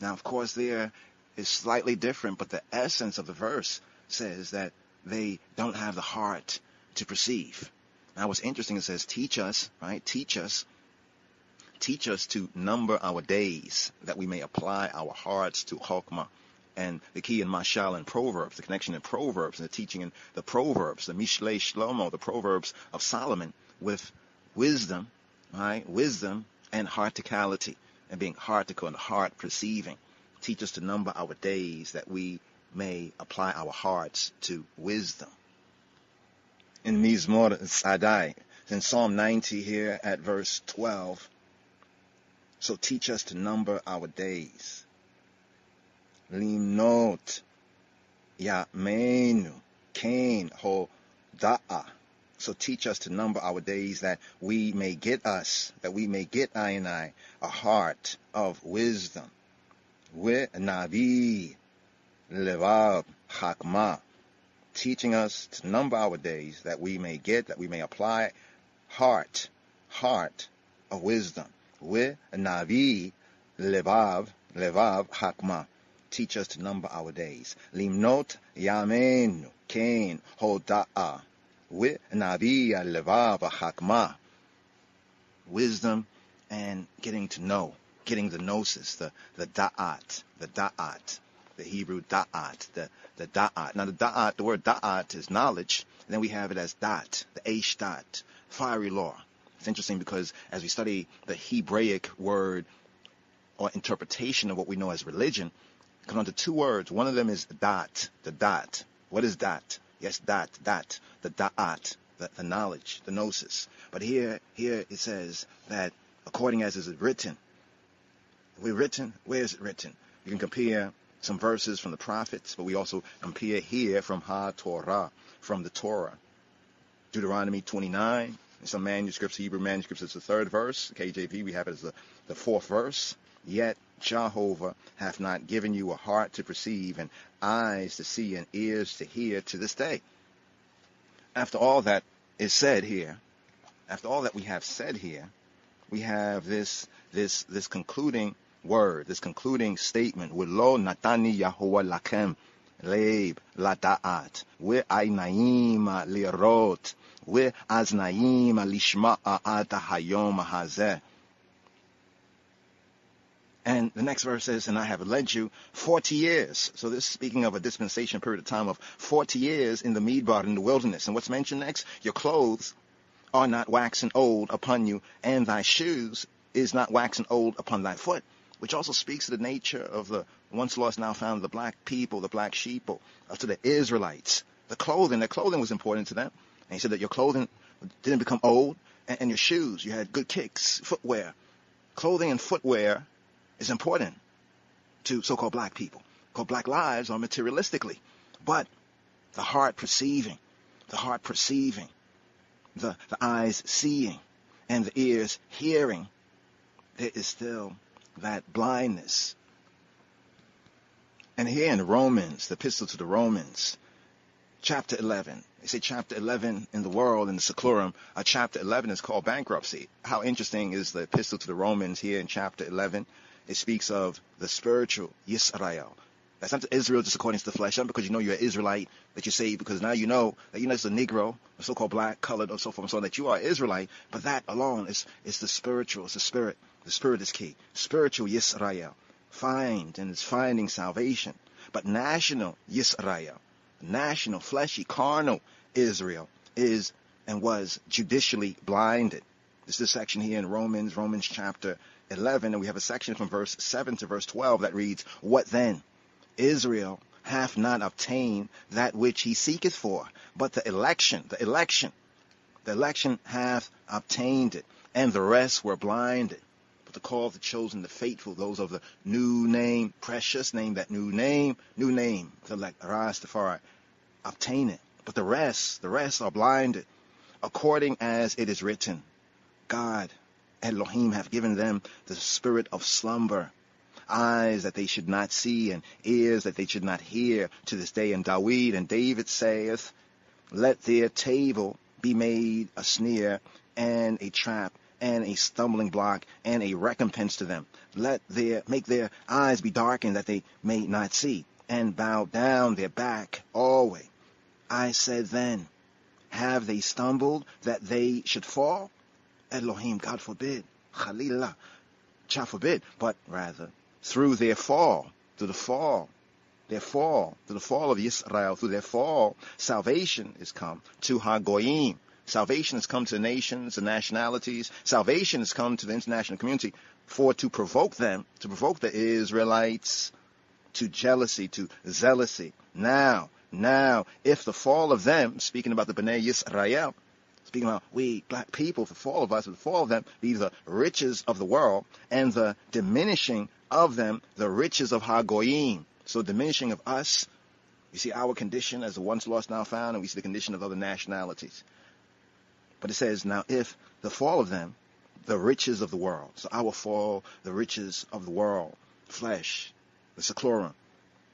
Speaker 5: Now, of course, there is slightly different, but the essence of the verse says that they don't have the heart to perceive. Now, what's interesting, it says, teach us, right? Teach us to number our days, that we may apply our hearts to Chokmah. And the key in Mashal and Proverbs, the connection in Proverbs and the teaching in the Proverbs, the Mishlei Shlomo, the Proverbs of Solomon, with wisdom, right? Wisdom and hearticality, and being heartical and heart perceiving. Teach us to number our days, that we may apply our hearts to wisdom. In Mizmor Sadai, in Psalm 90 here at verse 12, so teach us to number our days. Limnot Yamenu Kain Ho Da'a. So teach us to number our days, that we may get I and I a heart of wisdom. We Navi Levav Hakma. Teaching us to number our days, that we may apply heart of wisdom. We Navi Levav Hakma. Teach us to number our days. Limnot Yamenu Kain Hoda'a. We Navi Levav Hakma. Wisdom and getting to know, getting the gnosis, the da'at, the Hebrew da'at, the da'at. Now the da'at, the word da'at is knowledge. And then we have it as dat, the eish dat, fiery law. It's interesting because as we study the Hebraic word or interpretation of what we know as religion, it comes down to two words. One of them is dat, the dat. What is dat? Yes, dat, the da'at, the knowledge, the gnosis. But here it says that according as is written, where is it written? You can compare some verses from the prophets, but we also compare here from Ha-Torah, from the Torah. Deuteronomy 29, in some manuscripts, Hebrew manuscripts, it's the third verse. KJV, we have it as the fourth verse. Yet Jehovah hath not given you a heart to perceive, and eyes to see, and ears to hear to this day. After all that is said here, after all that we have said here, we have this concluding word, this concluding statement, Lo natani Yahuwah lachem leib lada'at, we aynaim lirot, we aznaim lishma'a ata hayom hazeh. And the next verse says, and I have led you 40 years. So this is speaking of a dispensation period of time of 40 years in the Midbar, in the wilderness. And what's mentioned next? Your clothes are not waxen old upon you, and thy shoes is not waxen old upon thy foot. Which also speaks to the nature of the once lost, now found, the black people, the black sheeple, to the Israelites. Their clothing was important to them. And he said that your clothing didn't become old, and your shoes, you had good kicks, footwear. Clothing and footwear is important to so-called black people. Called black lives are materialistically. But the heart perceiving, the eyes seeing, and the ears hearing, there is still that blindness. And here in Romans, the epistle to the Romans, chapter 11. They say chapter 11 in the world, in the Seclorum, chapter 11 is called bankruptcy. How interesting is the epistle to the Romans here in chapter 11? It speaks of the spiritual Yisrael. That's not Israel just according to the flesh, not because you know you're an Israelite that you're saved, because now you know that you're not just a Negro, or so-called black, colored, or so forth and so on, that you are Israelite. But that alone is the spiritual, it's the spirit. The spirit is key. Spiritual Yisrael. It's finding salvation. But national Yisrael, national, fleshy, carnal Israel is and was judicially blinded. This is the section here in Romans chapter 11, and we have a section from verse 7 to verse 12 that reads, What then? Israel hath not obtained that which he seeketh for, but the election hath obtained it, and the rest were blinded. But the called, the chosen, the faithful, those of the new name, precious name, that new name, the elect, Rastafari, obtain it. But the rest are blinded, according as it is written, God, Elohim, have given them the spirit of slumber, eyes that they should not see, and ears that they should not hear, to this day. And David saith, Let their table be made a snare, and a trap and a stumbling block and a recompense to them. Make their eyes be darkened that they may not see, and bow down their back always. I said then, have they stumbled that they should fall? Elohim, God forbid, Khalillah, Cha forbid, but rather through their fall, through the fall of Yisrael, through their fall, salvation is come to Hagoyim. Salvation has come to the nations, the nationalities. Salvation has come to the international community to provoke them, to provoke the Israelites to jealousy, to zealousy. Now, if the fall of them, speaking about the Bnei Yisrael, speaking about we black people, the fall of us, the fall of them be the riches of the world, and the diminishing of them, the riches of Hagoyim. So diminishing of us, you see our condition as the once lost now found, and we see the condition of other nationalities. But it says, now if the fall of them, the riches of the world. So our fall, the riches of the world, flesh, the seclorum,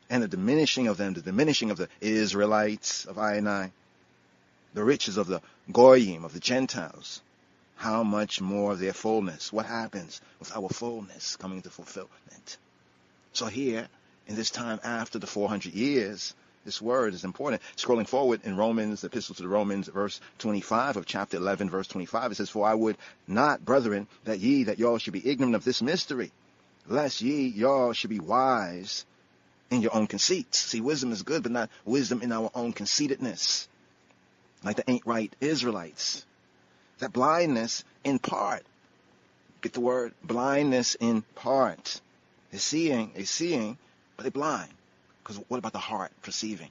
Speaker 5: and the diminishing of them, the diminishing of the Israelites of I and I, the riches of the Goyim, of the Gentiles, how much more their fullness? What happens with our fullness coming to fulfillment? So here, in this time after the 400 years, this word is important. Scrolling forward in Romans, the epistle to the Romans, verse 25 of chapter 11, verse 25, it says, for I would not, brethren, that y'all should be ignorant of this mystery, lest y'all should be wise in your own conceits. See, wisdom is good, but not wisdom in our own conceitedness, like the ain't right Israelites. That blindness in part. Get the word? Blindness in part. They're seeing, but they're blind. Because what about the heart perceiving?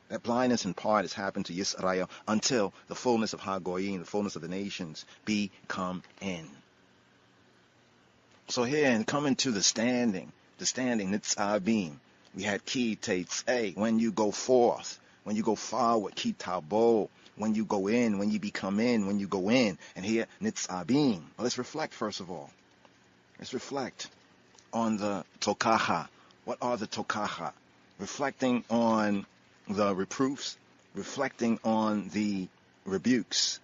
Speaker 5: That blindness in part has happened to Yisrael until the fullness of Hagoyim, the fullness of the nations, be come in. So here, and coming to the standing Nitzavim, we had Ki Tetzei, when you go forth, when you go forward, Ki Tabo, when you go in, when you become in, when you go in. And here, Nitzavim. Well, let's reflect first of all. Let's reflect on the Tokaha. What are the Tokaha? Reflecting on the reproofs, reflecting on the rebukes,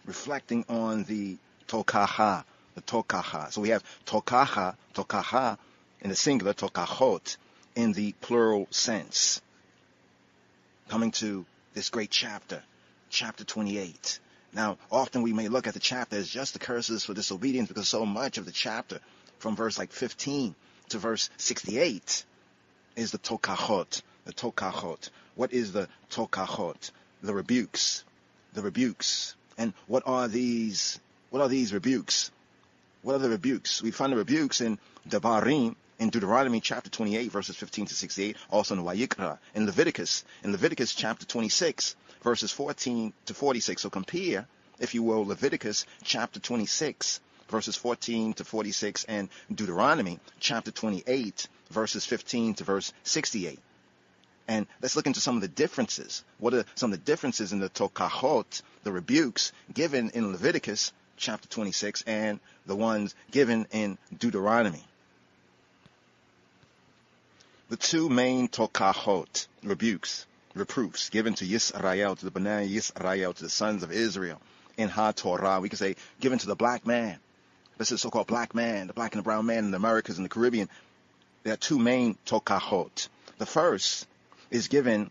Speaker 5: reflecting on the Tokaha, the Tokaha. So we have Tokaha in the singular, Tokahot in the plural sense. Coming to this great chapter, chapter 28. Now, often we may look at the chapter as just the curses for disobedience, because so much of the chapter, from verse 15 to verse 68, is the Tokahot. The Tokahot. What is the Tokahot? The rebukes. The rebukes. And what are these rebukes? What are the rebukes? We find the rebukes in Devarim, in Deuteronomy chapter 28, verses 15 to 68, also in Vayikra, in Leviticus chapter 26, verses 14 to 46. So compare, if you will, Leviticus chapter 26, verses 14 to 46, and Deuteronomy chapter 28, verses 15 to verse 68. And let's look into some of the differences. What are some of the differences in the Tokahot, the rebukes given in Leviticus chapter 26, and the ones given in Deuteronomy? The two main Tokahot, rebukes, reproofs given to Yisrael, to the Bnei Yisrael, to the sons of Israel in HaTorah, we can say given to the black man. This is the so-called black man, the black and the brown man in the Americas and the Caribbean. There are two main Tokahot. The first is given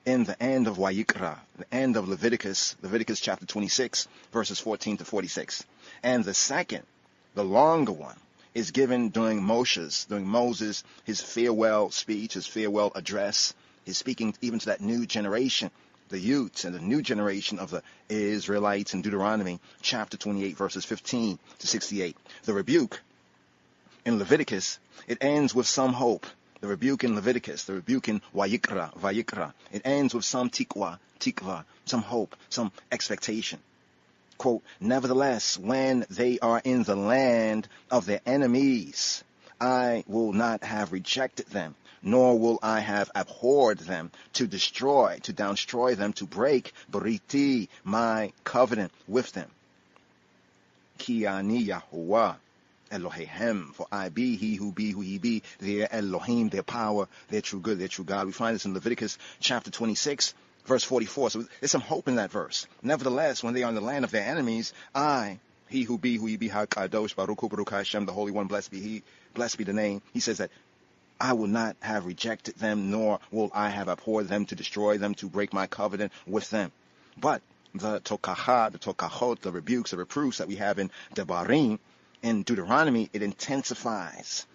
Speaker 5: in the end of Vayikra, the end of Leviticus chapter 26, verses 14 to 46. And the second, the longer one, is given during Moses, his farewell speech, his farewell address, his speaking even to that new generation, the youths and the new generation of the Israelites in Deuteronomy chapter 28, verses 15 to 68. The rebuke in Leviticus, it ends with some hope. The rebuke in Leviticus, the rebuke in Vayikra, it ends with some tikva, some hope, some expectation. Quote, nevertheless, when they are in the land of their enemies, I will not have rejected them, nor will I have abhorred them, to destroy them, to break Bariti, my covenant with them. Ki ani Yahuwah Elohehem, for I be he who he be, their Elohim, their power, their true good, their true God. We find this in Leviticus chapter 26, verse 44. So there's some hope in that verse. Nevertheless, when they are in the land of their enemies, I He who be HaKadosh, Baruch Hu, Baruch Hashem, the Holy One, blessed be He, blessed be the name. He says that I will not have rejected them, nor will I have abhorred them to destroy them, to break my covenant with them. But the tokaha, the tokahot, the rebukes, the reproofs that we have in Devarim, in Deuteronomy, it intensifies.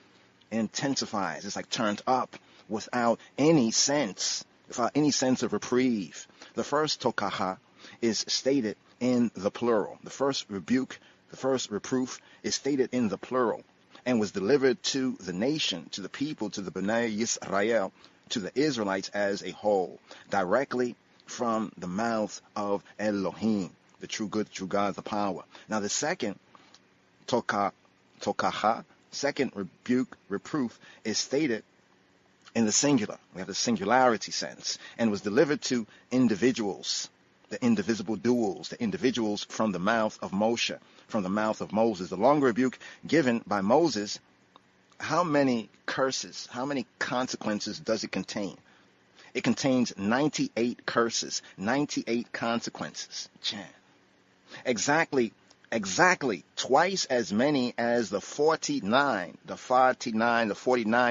Speaker 5: It's like turned up without any sense of reprieve. The first tokaha is stated in the plural. The first rebuke, the first reproof is stated in the plural and was delivered to the nation, to the people, to the Bnei Yisrael, to the Israelites as a whole, directly from the mouth of Elohim, the true good, true God, the power. Now the second tokaha, second rebuke, reproof, is stated in the singular. We have the singularity sense, and was delivered to individuals, the indivisible duals, the individuals from the mouth of Moshe, from the mouth of Moses. The longer rebuke given by Moses, how many curses, how many consequences does it contain? It contains 98 curses, 98 consequences. Exactly twice as many as the 49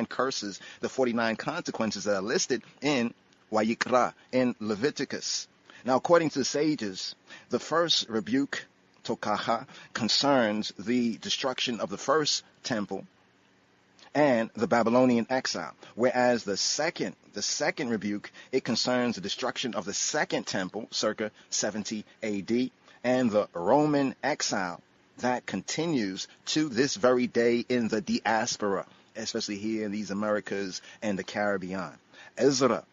Speaker 5: curses, the 49 consequences that are listed in Vayikra, in Leviticus. Now, according to the sages, the first rebuke, tokaha, concerns the destruction of the first temple and the Babylonian exile, whereas the second rebuke, it concerns the destruction of the second temple, circa 70 AD, and the Roman exile that continues to this very day in the diaspora, especially here in these Americas and the Caribbean. Ezra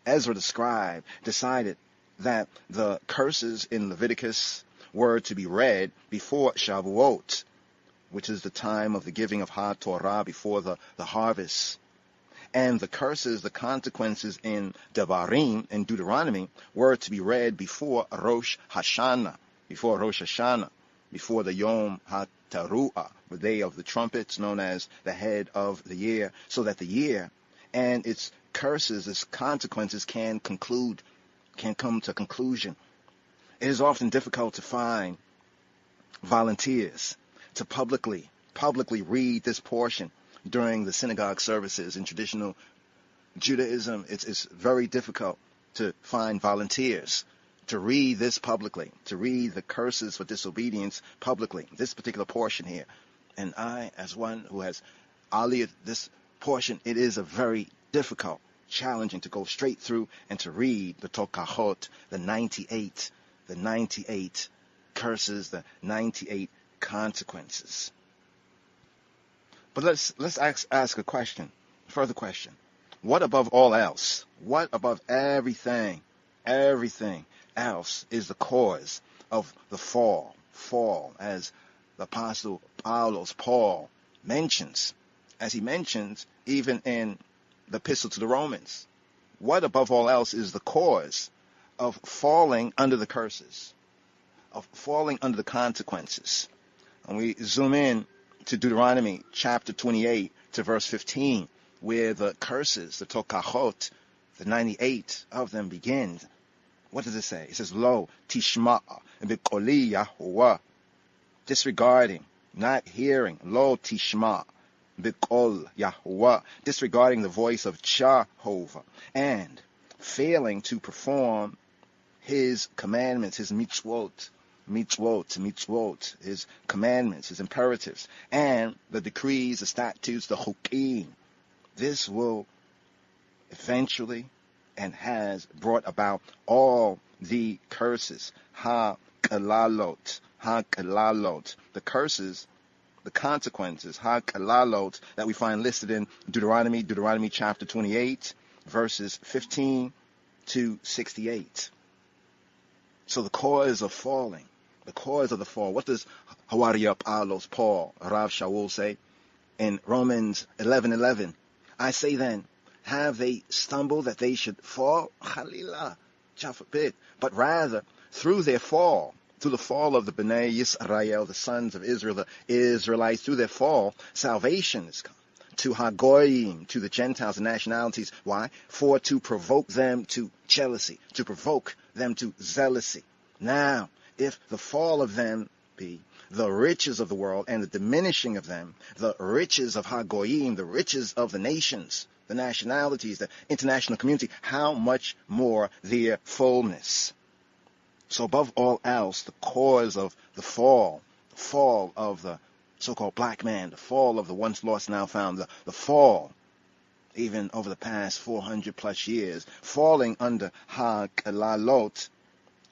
Speaker 5: the scribe, decided that the curses in Leviticus were to be read before Shavuot, which is the time of the giving of HaTorah, before the harvest. And the curses, the consequences in Devarim, in Deuteronomy, were to be read before Rosh Hashanah, before the Yom HaTeruah, the day of the trumpets, known as the head of the year, so that the year and its curses, its consequences can come to conclusion. It is often difficult to find volunteers to publicly read this portion during the synagogue services. In traditional Judaism, it's very difficult to find volunteers to read this publicly, to read the curses for disobedience publicly, this particular portion here. And I, as one who has aliyah this portion, it is a very difficult, challenging to go straight through and to read the tokahot, the 98 curses, the 98 consequences. But let's ask a question, further question. What above all else, what above everything else is the cause of the fall, as the Apostle Paul mentions, as he mentions even in the Epistle to the Romans? What above all else is the cause of falling under the curses, of falling under the consequences? And we zoom in to Deuteronomy chapter 28 to verse 15, where the curses, the tokahot, the 98 of them begin. What does it say? It says, Lo tishma b'koli Yahuwah, disregarding, not hearing, Lo tishma b'kol Yahuwah, disregarding the voice of Jehovah, and failing to perform his commandments, his mitzvot, his commandments, his imperatives, and the decrees, the statutes, the chukim. This will eventually and has brought about all the curses, ha-kalalot, the curses, the consequences, ha-kalalot, that we find listed in Deuteronomy chapter 28, verses 15 to 68. So the cause of falling, the cause of the fall, what does Hawaria Paulos, Paul, Rav Shaul say in Romans 11:11? I say then, have they stumbled that they should fall? Chalila, God forbid. But rather, through their fall, through the fall of the Bnei Yisrael, the sons of Israel, the Israelites, through their fall, salvation has come to Hagoyim, to the Gentiles and nationalities. Why? For to provoke them to jealousy, to provoke them to zealousy. Now, if the fall of them be the riches of the world and the diminishing of them, the riches of Hagoyim, the riches of the nations, the nationalities, the international community, how much more their fullness. So above all else, the cause of the fall of the so-called black man, the fall of the once lost, now found, the fall, even over the past 400 plus years, falling under Ha-Kalalot,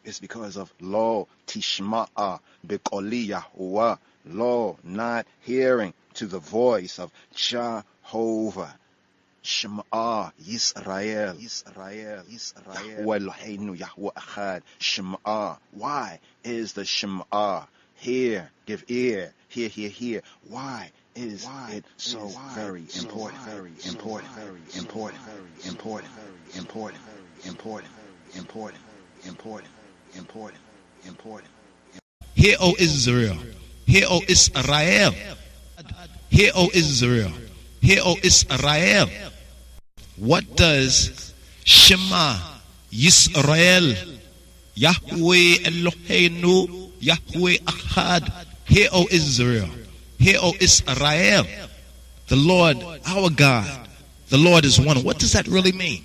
Speaker 5: is because of Lo Tishma'a Bikoli Yahuwah, Lo, not hearing to the voice of Jehovah. Shema Yisrael, Yahweh Eloheinu, Yahweh Echad. Shema. Why is the Shema? Hear, give ear, hear. Why is it so very important?
Speaker 6: Hear, O Israel. Hear, O Israel. Hear, O Israel. Hear, O Israel. What does Shema Yisrael, Yahweh Eloheinu, Yahweh Echad? Hear, O Israel. Hear, O Israel. The Lord, our God, the Lord is one. What does that really mean?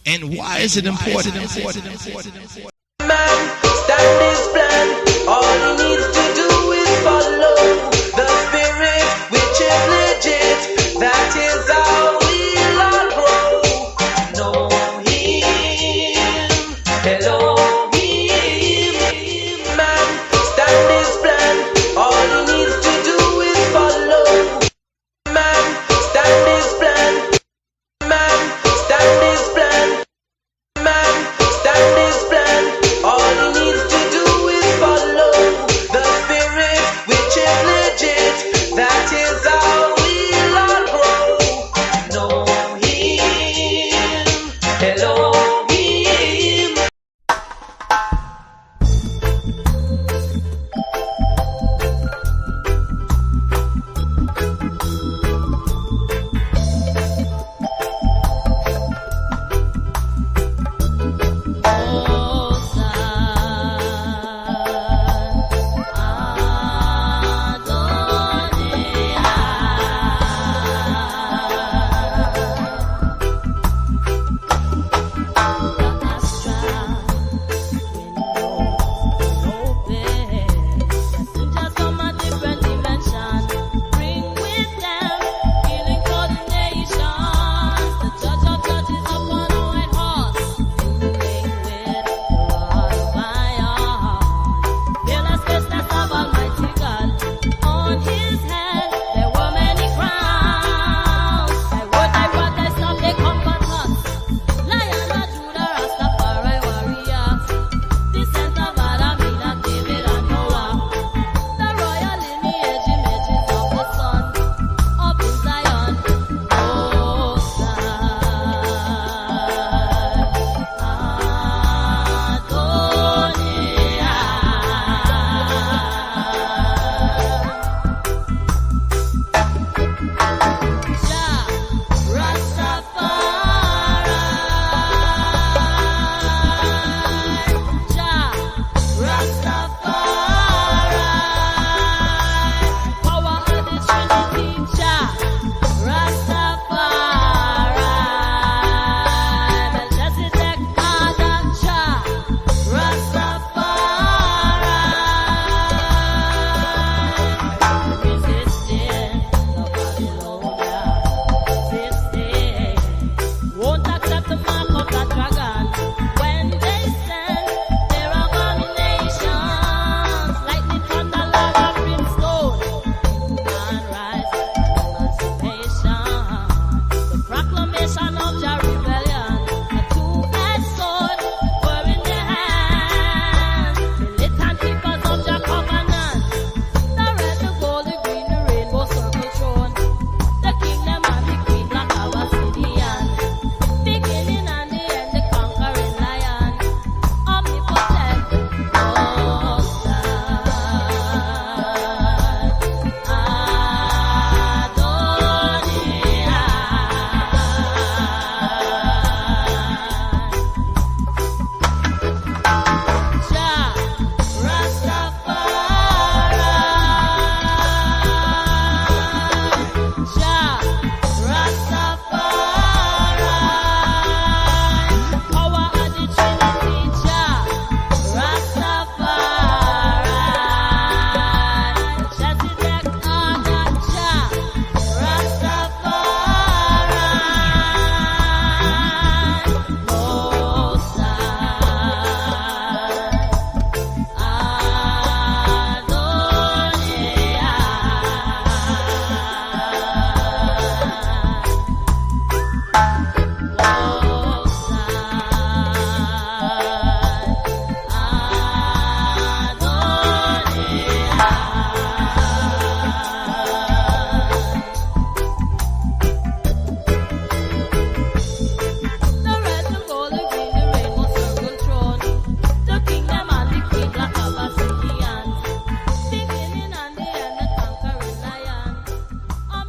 Speaker 6: And why is it important?
Speaker 2: Man, stand his plan. All he needs to do is follow the spirit, which is legit. That is how we'll all grow. Know him, Elohim. Man, stand his plan. All he needs to do is follow. Man, stand his plan. Man, stand his plan. Man, stand his plan. All he needs to do is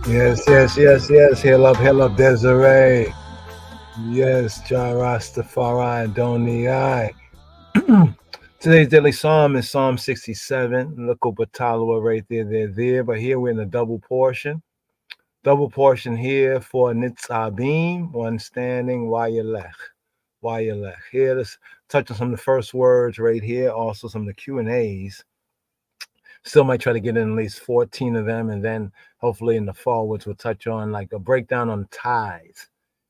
Speaker 1: Yes. Hail up, Desiree. Yes, Jah Rastafari, Doni I. Today's daily psalm is Psalm 67. Look up Batalawa right there. But here we're in a double portion. Double portion here for Nitzavim, one standing, Vayelech. Here, let's touch on some of the first words right here. Also, some of the Q&As. Still might try to get in at least 14 of them, and then hopefully in the forwards we'll touch on like a breakdown on tithes,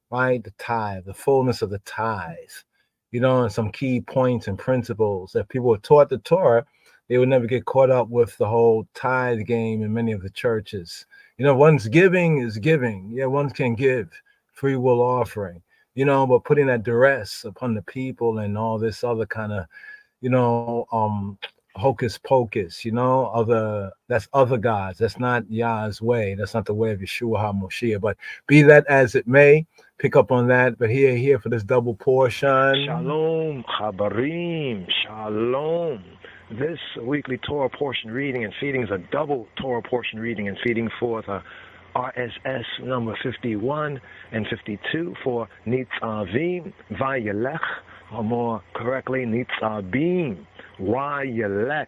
Speaker 1: right? The tithe, the fullness of the tithes, and some key points and principles that people were taught the Torah. They would never get caught up with the whole tithe game in many of the churches. One's giving is giving. Yeah, one can give free will offering, but putting that duress upon the people and all this other kind of, hocus pocus, that's other gods. That's not Yah's way. That's not the way of Yeshua HaMoshiach. But be that as it may, pick up on that. But here for this double portion.
Speaker 7: Shalom, Chabarim, Shalom. This weekly Torah portion reading and feeding is a double Torah portion reading and feeding for the RSS number 51 and 52 for Nitzavim-Vayelech, or more correctly, Nitzavim-Vayelech.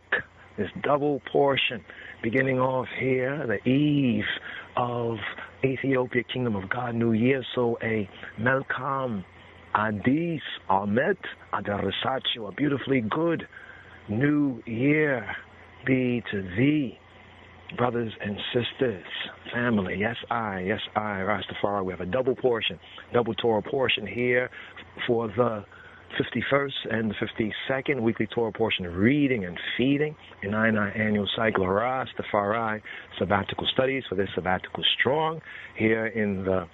Speaker 7: This double portion, beginning off here, the eve of Ethiopia Kingdom of God New Year. So a Melkam Adis Ahmet Adarasacho, a beautifully good New Year be to thee, brothers and sisters, family. Yes, I, Rastafari. We have a double portion, double Torah portion here for the 51st and the 52nd weekly Torah portion of reading and feeding in our annual cycle of Rastafari sabbatical studies for this sabbatical strong here in the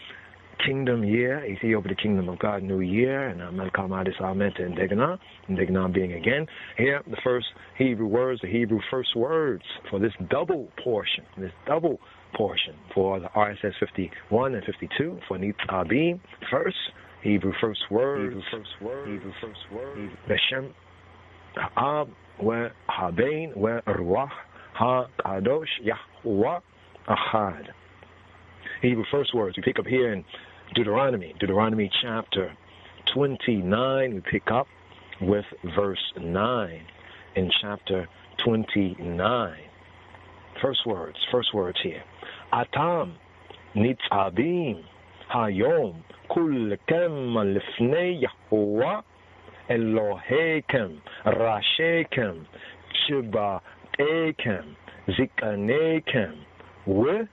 Speaker 7: Kingdom year, Ethiopia, the Kingdom of God New Year, and Melkam Adis Ahmet and Degna being again here the first Hebrew words, the Hebrew first words for this double portion for the RSS 51 and 52 for Nitzavim. First Hebrew first words, Beshem Ha'ab wa Habein wa Ruach HaKadosh Yahuwah Achad. Hebrew first words. We pick up here in Deuteronomy chapter 29. We pick up with verse 9 in chapter 29. First words here. Atam nitzabim hayom kulkem lifnei Yahuwah Eloheikem rashekem shibatekem zikanekem with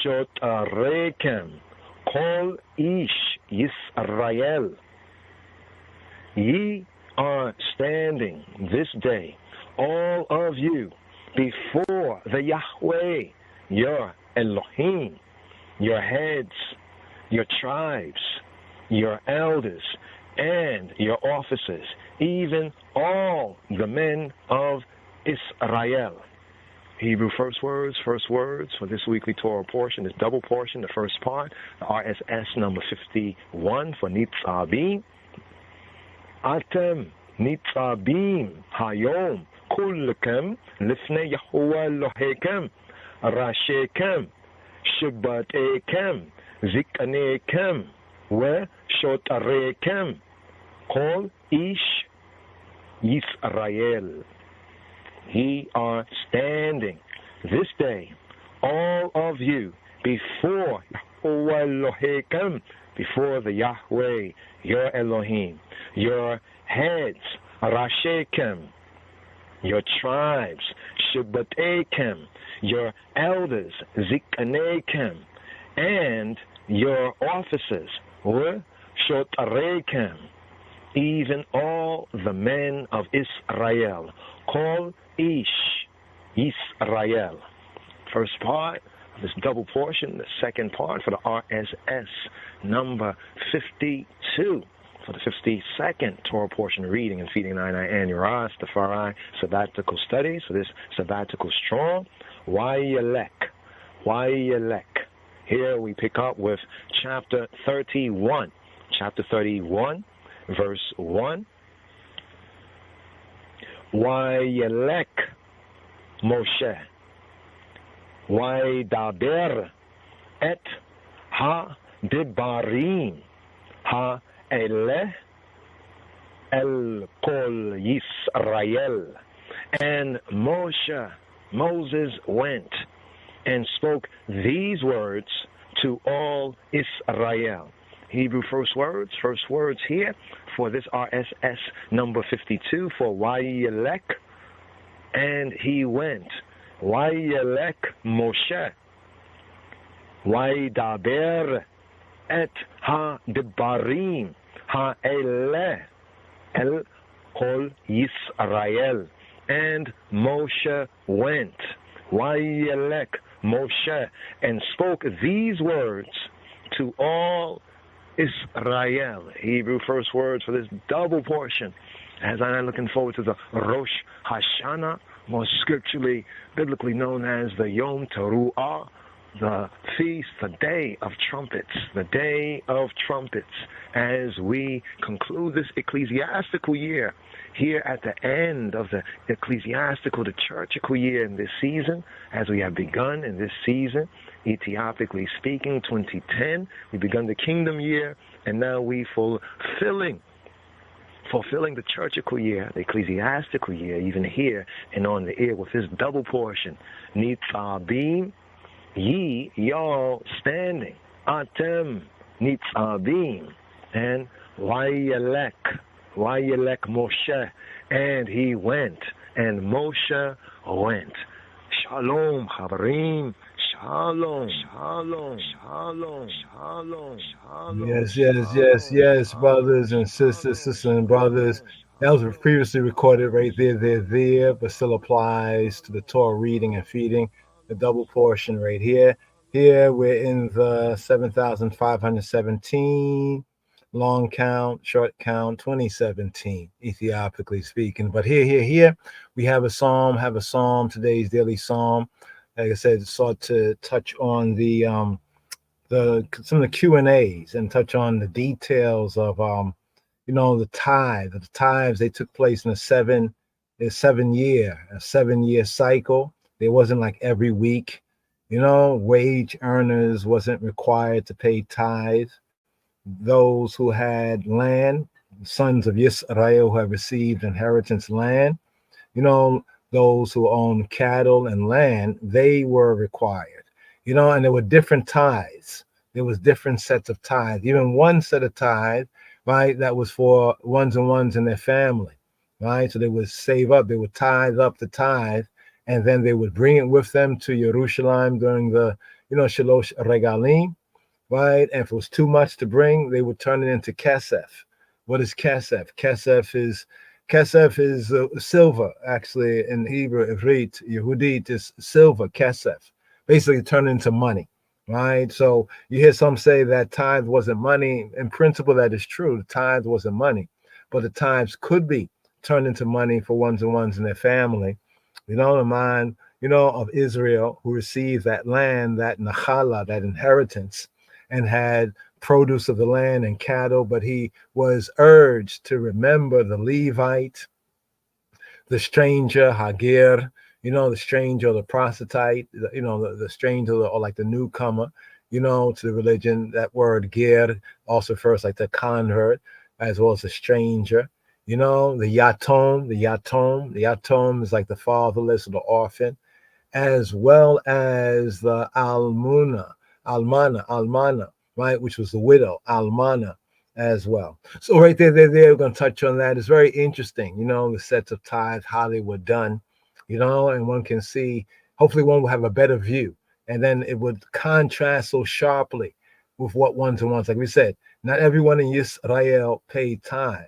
Speaker 7: Shotarekem, Kol Ish Yisrael. Ye are standing this day, all of you, before the Yahweh, your Elohim, your heads, your tribes, your elders, and your officers, even all the men of Israel. Hebrew first words for this weekly Torah portion, this double portion, the first part, the RSS number 51 for Nitzavim. Atem Nitzavim Hayom Kulkem Lifnei Yahuwah Eloheikem Rashekem Shibatekem Zikanekem Ve Shotarekem Kol Ish Yisrael. Ye are standing this day, all of you, before Yahuwah Eloheikem, before the Yahweh, your Elohim, your heads, Rashekem, your tribes, Shibatekem, your elders, Zikanekem, and your officers, Shotarekem, even all the men of Israel. Kol Ish Yisrael. First part of this double portion, the second part for the RSS number 52 for the 52nd Torah portion reading and feeding 99 annual Rastafari sabbatical studies for this sabbatical strong. Vayelech. Here we pick up with chapter 31. Chapter 31, verse 1. Vayelech Moshe Vaydaber et ha-debarim ha-eleh el kol Yisrael. And Moses went and spoke these words to all Israel. Hebrew first words here for this RSS number 52 for Vayelech. And he went. Vayelech Moshe. Vaydaber et ha-debarim ha-eleh el kol Yisrael. And Moshe went. Vayelech Moshe, and spoke these words to all Israel. Hebrew first words for this double portion. As I'm looking forward to the Rosh Hashanah, more scripturally, biblically known as the Yom Teruah, the feast, the Day of Trumpets, as we conclude this ecclesiastical year here at the end of the ecclesiastical, the churchical year in this season, as we have begun in this season, Ethiopically speaking, 2010, we begun the kingdom year, and now we fulfilling the churchical year, the ecclesiastical year, even here and on the air with this double portion. Nitzavim, ye, y'all standing, atem, nitzavim, and Vayelech Moshe, and he went, and Moshe went. Shalom, Habarim. Shalom, shalom, shalom, shalom, shalom.
Speaker 1: Yes, brothers and sisters and brothers. That was previously recorded right there, but still applies to the Torah reading and feeding, the double portion right here. Here we're in the 7,517 long count, short count, 2017, Ethiopically speaking. But here, we have a psalm, today's daily psalm. Like I said, sought to touch on the some of the Q&As and touch on the details of the tithe. The tithes, they took place in a seven year cycle. It wasn't like every week. Wage earners wasn't required to pay tithes. Those who had land, sons of Yisrael who have received inheritance land, those who own cattle and land, they were required, and there were different tithes. There was different sets of tithes, even one set of tithe, right, that was for ones and ones in their family, right? So they would save up, they would tithe up the tithe, and then they would bring it with them to Jerusalem during the, Shalosh Regalim, right? And if it was too much to bring, they would turn it into kesef. What is kesef? Kesef is silver, actually, in Hebrew, Ivrit, Yehudit is silver, kesef. Basically turn it into money, right? So you hear some say that tithe wasn't money. In principle, that is true. The tithe wasn't money, but the tithes could be turned into money for ones and ones in their family. The mind, of Israel who received that land, that nachala, that inheritance, and had produce of the land and cattle, but he was urged to remember the Levite, the stranger, Hagir, the stranger, the proselyte, the stranger, or like the newcomer, to the religion. That word Ger also refers like the convert, as well as the stranger. The yatom is like the fatherless or the orphan, as well as the almana, right, which was the widow, almana, as well. So right there, we're going to touch on that. It's very interesting, the sets of tithes, how they were done, and one can see, hopefully one will have a better view, and then it would contrast so sharply with what ones and ones, like we said, not everyone in Israel paid tithe,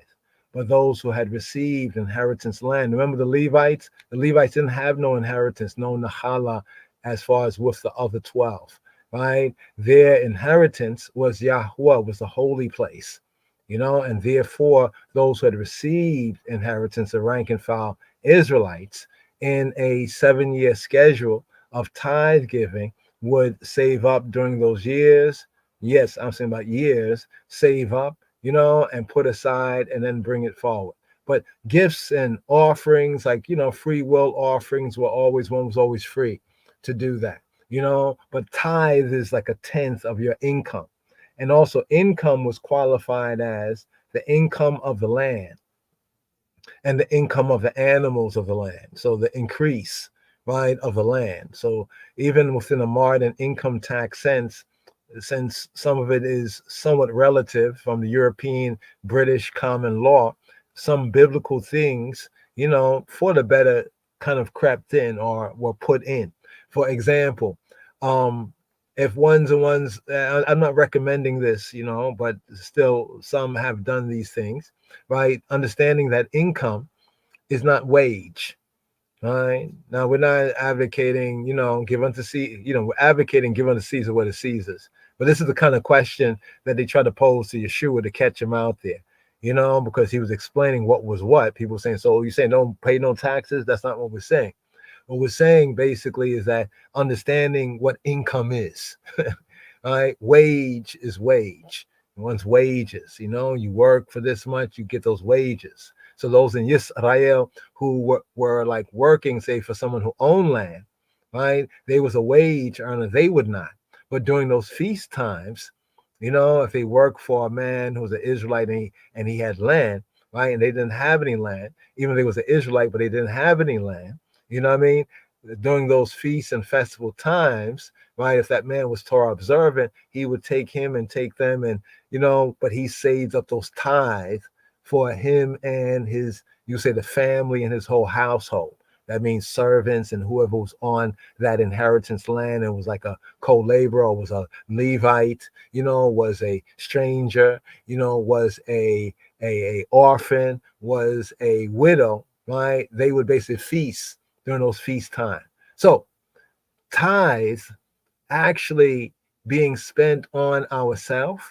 Speaker 1: but those who had received inheritance land. Remember the Levites didn't have no inheritance, no nachala, as far as with the other 12. Right, their inheritance was Yahuwah, was the holy place, and therefore those who had received inheritance, the rank and file Israelites, in a 7-year schedule of tithe giving, would save up during those years. Yes, I'm saying about years, save up, and put aside and then bring it forward. But gifts and offerings, like, free will offerings, one was always free to do that. but tithe is like a tenth of your income. And also income was qualified as the income of the land and the income of the animals of the land. So the increase, right, of the land. So even within a modern income tax sense, since some of it is somewhat relative from the European British common law, some biblical things, for the better kind of crept in or were put in. For example, if I'm not recommending this, but still some have done these things, right? Understanding that income is not wage. Right now, we're not advocating, give unto Caesar, we're advocating give unto Caesar what is Caesar's. But this is the kind of question that they try to pose to Yeshua to catch him out there, because he was explaining what was what. People saying, so you saying don't pay no taxes? That's not what we're saying. What we're saying basically is that understanding what income is. All right, wage is wage. One's wages, you work for this much, you get those wages. So those in Israel who were like working, say, for someone who owned land, right? They was a wage earner, they would not. But during those feast times, if they work for a man who was an Israelite and he had land, right? And they didn't have any land, even if they was an Israelite, but they didn't have any land, you know what I mean? During those feasts and festival times, right? If that man was Torah observant, he would take him and take them and, but he saved up those tithes for him and his, the family and his whole household. That means servants and whoever was on that inheritance land and was like a co-laborer or was a Levite, was a stranger, was a orphan, was a widow, right? They would basically feast during those feast times. So tithes actually being spent on ourselves.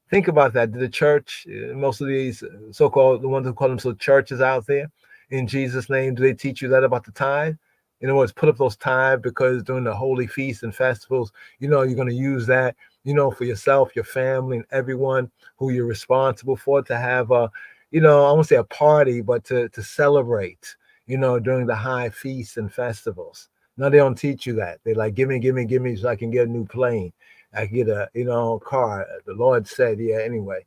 Speaker 1: Think about that. Did the church, most of these so-called, the ones who call themselves churches out there, in Jesus' name, do they teach you that about the tithe? In other words, put up those tithe because during the holy feasts and festivals, you're going to use that, for yourself, your family, and everyone who you're responsible for to have a, I won't say a party, but to celebrate, during the high feasts and festivals. No, they don't teach you that. They like, give me so I can get a new plane. I get a, car. The Lord said, yeah, anyway.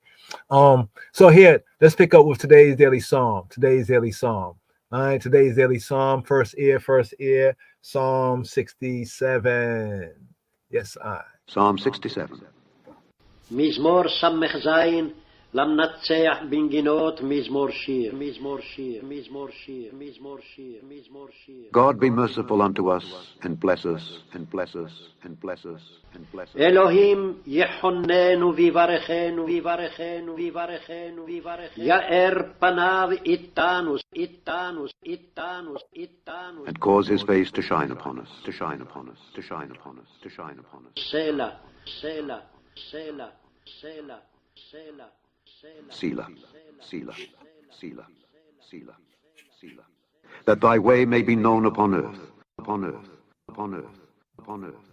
Speaker 1: So here, let's pick up with today's daily psalm. All right, today's daily psalm, first ear, Psalm 67. Yes,
Speaker 3: Psalm 67.
Speaker 4: מזמור סמך זין למנצח בנגינות מזמור שיר, מזמור שיר, מזמור שיר, מזמור שיר, מזמור שיר.
Speaker 3: God be merciful unto us, and bless us, and bless us, and bless us, and bless us.
Speaker 4: אלוהים יחוננו ויברכנו, ויברכנו, ויברכנו, ויברכנו. יאר פניו איתנו, איתנו, איתנו, איתנו.
Speaker 3: And cause his face to shine upon us, to shine upon us, to shine upon us, to shine upon us.
Speaker 4: סלע, סלע, סלע, סלע, סלע.
Speaker 3: Selah, Selah, Selah, Selah, Selah. That thy way may be known upon earth, upon earth, upon earth, upon earth.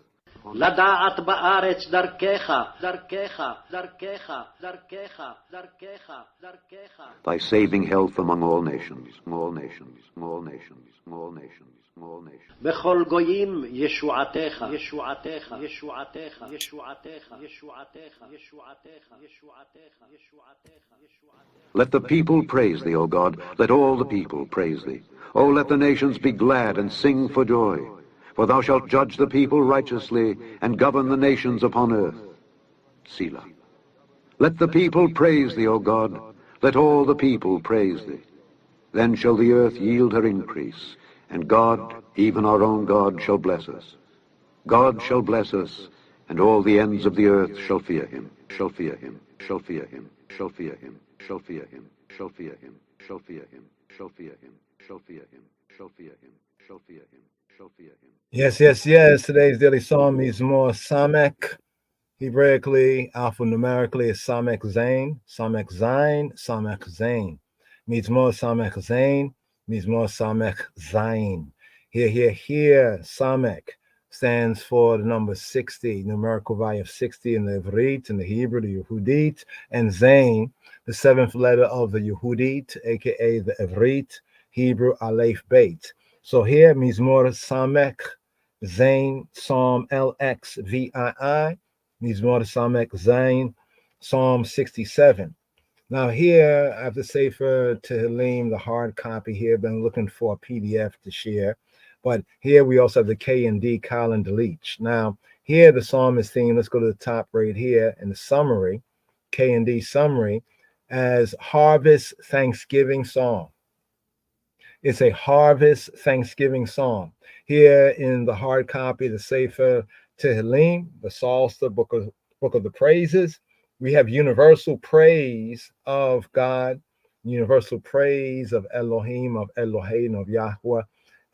Speaker 4: לדעת בארץ דרכך, דרכך, דרכך, דרכך, דרכך, דרכך.
Speaker 3: Thy saving health among all nations, all nations, all nations, all nations, all nations.
Speaker 4: בכל גויים ישועתך, ישועתך, ישועתך, ישועתך, ישועתך, ישועתך, ישועתך, ישועתך.
Speaker 3: Let the people praise thee, O God. Let all the people praise thee. O let the nations be glad and sing for joy. For thou shalt judge the people righteously and govern the nations upon earth. Selah. Let the people praise thee, O God. Let all the people praise thee. Then shall the earth yield her increase, and God, even our own God, shall bless us. God shall bless us, and all the ends of the earth shall fear him, shall fear him, shall fear him, shall fear him, shall fear him, shall fear him, shall fear him, shall fear him, shall fear him, shall fear him, shall fear him, shall fear him.
Speaker 1: Yes. Today's daily psalm is more Samek. Hebraically, alphanumerically, is Samek Zain, Samek Zain, Samek Zain. Means more Samek Zain, means more Samek Zain. Here, Samek stands for the number 60, numerical value of 60 in the Ivrit, in the Hebrew, the Yehudit, and Zain, the seventh letter of the Yehudit, aka the Ivrit, Hebrew Aleph Beit. So here, Mizmor Samek Zain, Psalm LXVII, Mizmor Samek Zain, Psalm 67. Now here, I have the Sefer Tehillim, the hard copy here. Been looking for a PDF to share. But here we also have the K and D, Kyle and Delich. Now, here the psalmist theme, let's go to the top right here in the summary, K and D summary, as harvest thanksgiving song. It's a harvest thanksgiving song. Here in the hard copy, the Sefer Tehillim, the Psalter, book of the praises, we have universal praise of God, universal praise of Elohim, of Eloheinu, of Yahweh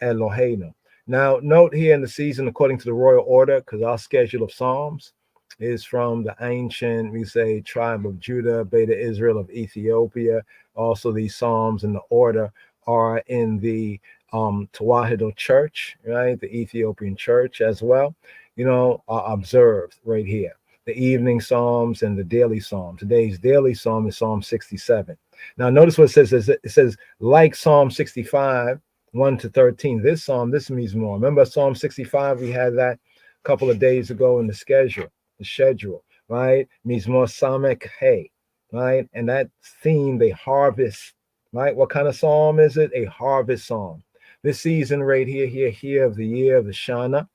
Speaker 1: Eloheinu. Now, note here in the season, according to the royal order, because our schedule of Psalms is from the ancient, we say, tribe of Judah, Beta Israel of Ethiopia. Also, these Psalms in the order are in the Tawahedo church, right? The Ethiopian church as well, are observed right here. The evening Psalms and the daily Psalm. Today's daily Psalm is Psalm 67. Now, notice what it says. It says, like Psalm 65, 1 to 13. This Psalm, this means more. Remember Psalm 65? We had that a couple of days ago in the schedule, right? Means more Samek Hay, right? And that theme, they harvest, right? What kind of psalm is it? A harvest psalm. This season right here of the year of the Shana,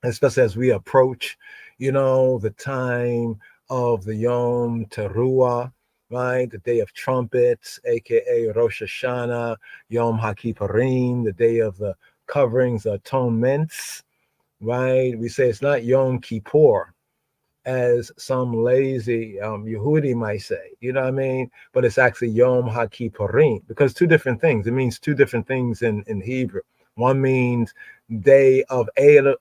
Speaker 1: especially as we approach, the time of the Yom Teruah, right? The day of trumpets, aka Rosh Hashanah, Yom HaKippurim, the day of the coverings, atonements, right? We say it's not Yom Kippur, as some lazy Yehudi might say, you know what I mean? But it's actually Yom HaKippurim, because two different things. It means two different things in Hebrew. One means day of a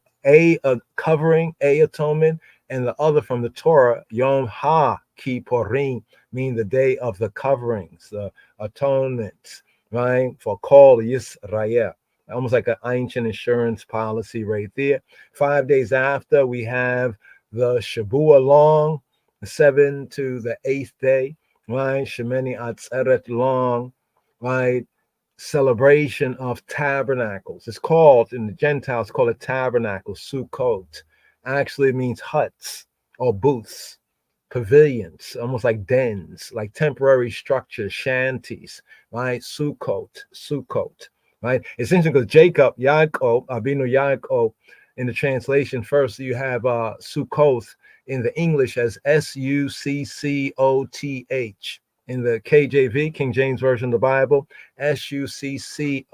Speaker 1: covering, a atonement, and the other from the Torah, Yom HaKippurim, mean the day of the coverings, the atonements, right? For Kol Yisrael. Almost like an ancient insurance policy right there. 5 days after, we have the Shabua long, the 7th to the 8th day, right? Shemini Atzeret long, right? Celebration of tabernacles. It's called, in the Gentiles, call it tabernacles, Sukkot. Actually, it means huts or booths, pavilions, almost like dens, like temporary structures, shanties, right? Sukkot, right? It's interesting because Jacob, Yaakov, Abinu Yaakov, in the translation, first you have Sukkoth in the English as Succoth. In the KJV, King James Version of the Bible, Succoth.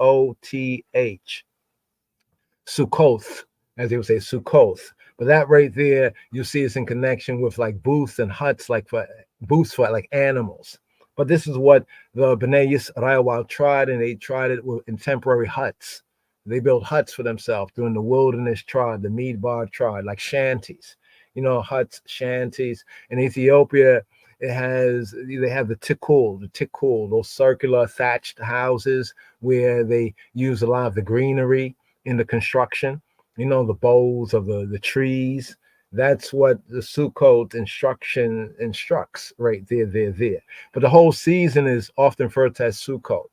Speaker 1: Sukkoth, as they would say, Sukkoth. But that right there, you see it's in connection with like booths and huts, like for booths for like animals. But this is what the Bnei Yisrael tried, and they tried it in temporary huts. They built huts for themselves during the wilderness tribe, the Midbar tribe, like shanties, huts, shanties. In Ethiopia, they have the tikkul, those circular thatched houses where they use a lot of the greenery in the construction, the boughs of the trees. That's what the Sukkot instruction instructs right there. But the whole season is often referred to as Sukkot.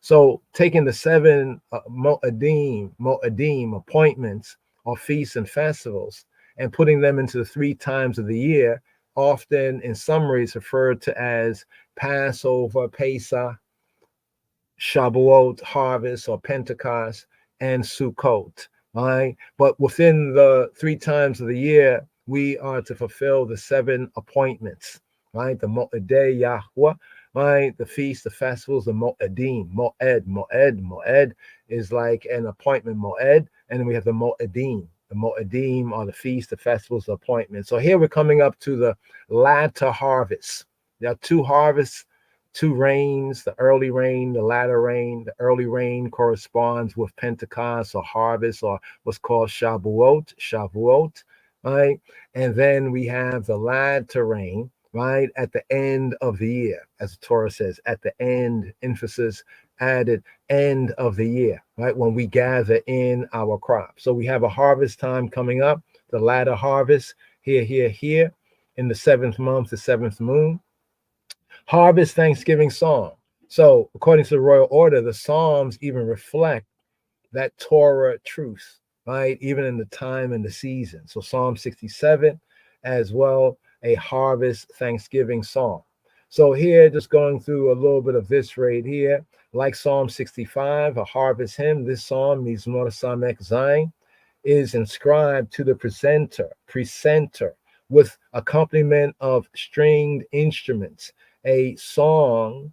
Speaker 1: So taking the 7 Mo'adim appointments or feasts and festivals and putting them into the 3 times of the year, often in summaries referred to as Passover, Pesach, Shavuot, harvest or Pentecost, and Sukkot, right? But within the 3 times of the year, we are to fulfill the 7 appointments, right? The Mo'edei Yahweh, right? The feast, the festivals, the Mo'edim, Mo'ed is like an appointment, Mo'ed, and then we have the Mo'edim. The Mo'edim are the feast, the festivals, the appointments. So here we're coming up to the latter harvest. There are 2 harvests, 2 rains, the early rain, the latter rain. The early rain corresponds with Pentecost or harvest, or what's called Shavuot, right? And then we have the latter rain, right, at the end of the year, as the Torah says, at the end, emphasis added, end of the year, right, when we gather in our crop. So we have a harvest time coming up, the latter harvest, here, in the 7th month, the 7th moon. Harvest Thanksgiving song. So according to the royal order, the Psalms even reflect that Torah truth, right? Even in the time and the season. So Psalm 67 as well, a harvest Thanksgiving song. So here, just going through a little bit of this right here, like Psalm 65, a harvest hymn, this psalm, Mizmor Samek Zayin, is inscribed to the presenter with accompaniment of stringed instruments, a song,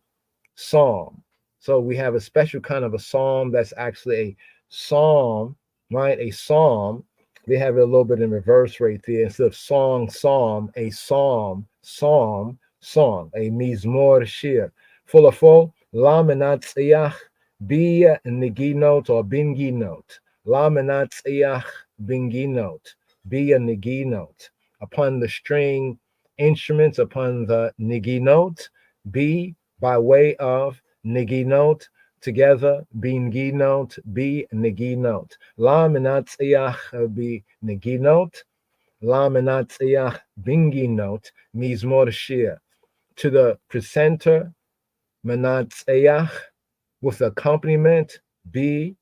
Speaker 1: psalm. So we have a special kind of a psalm that's actually a psalm, right? A psalm. They have it a little bit in reverse right there. Instead of song, psalm, a psalm, song, a mizmor shir. Full of full, la menatziyach, be niginot or binginot. La menatziyach, binginot, be a niginot. Upon the string instruments, upon the niginot, be by way of niginot, together, binginot, be niginot. La menatziyach be niginot, la menatziyach binginot, mizmor shir. To the presenter, menatziyach, with accompaniment, be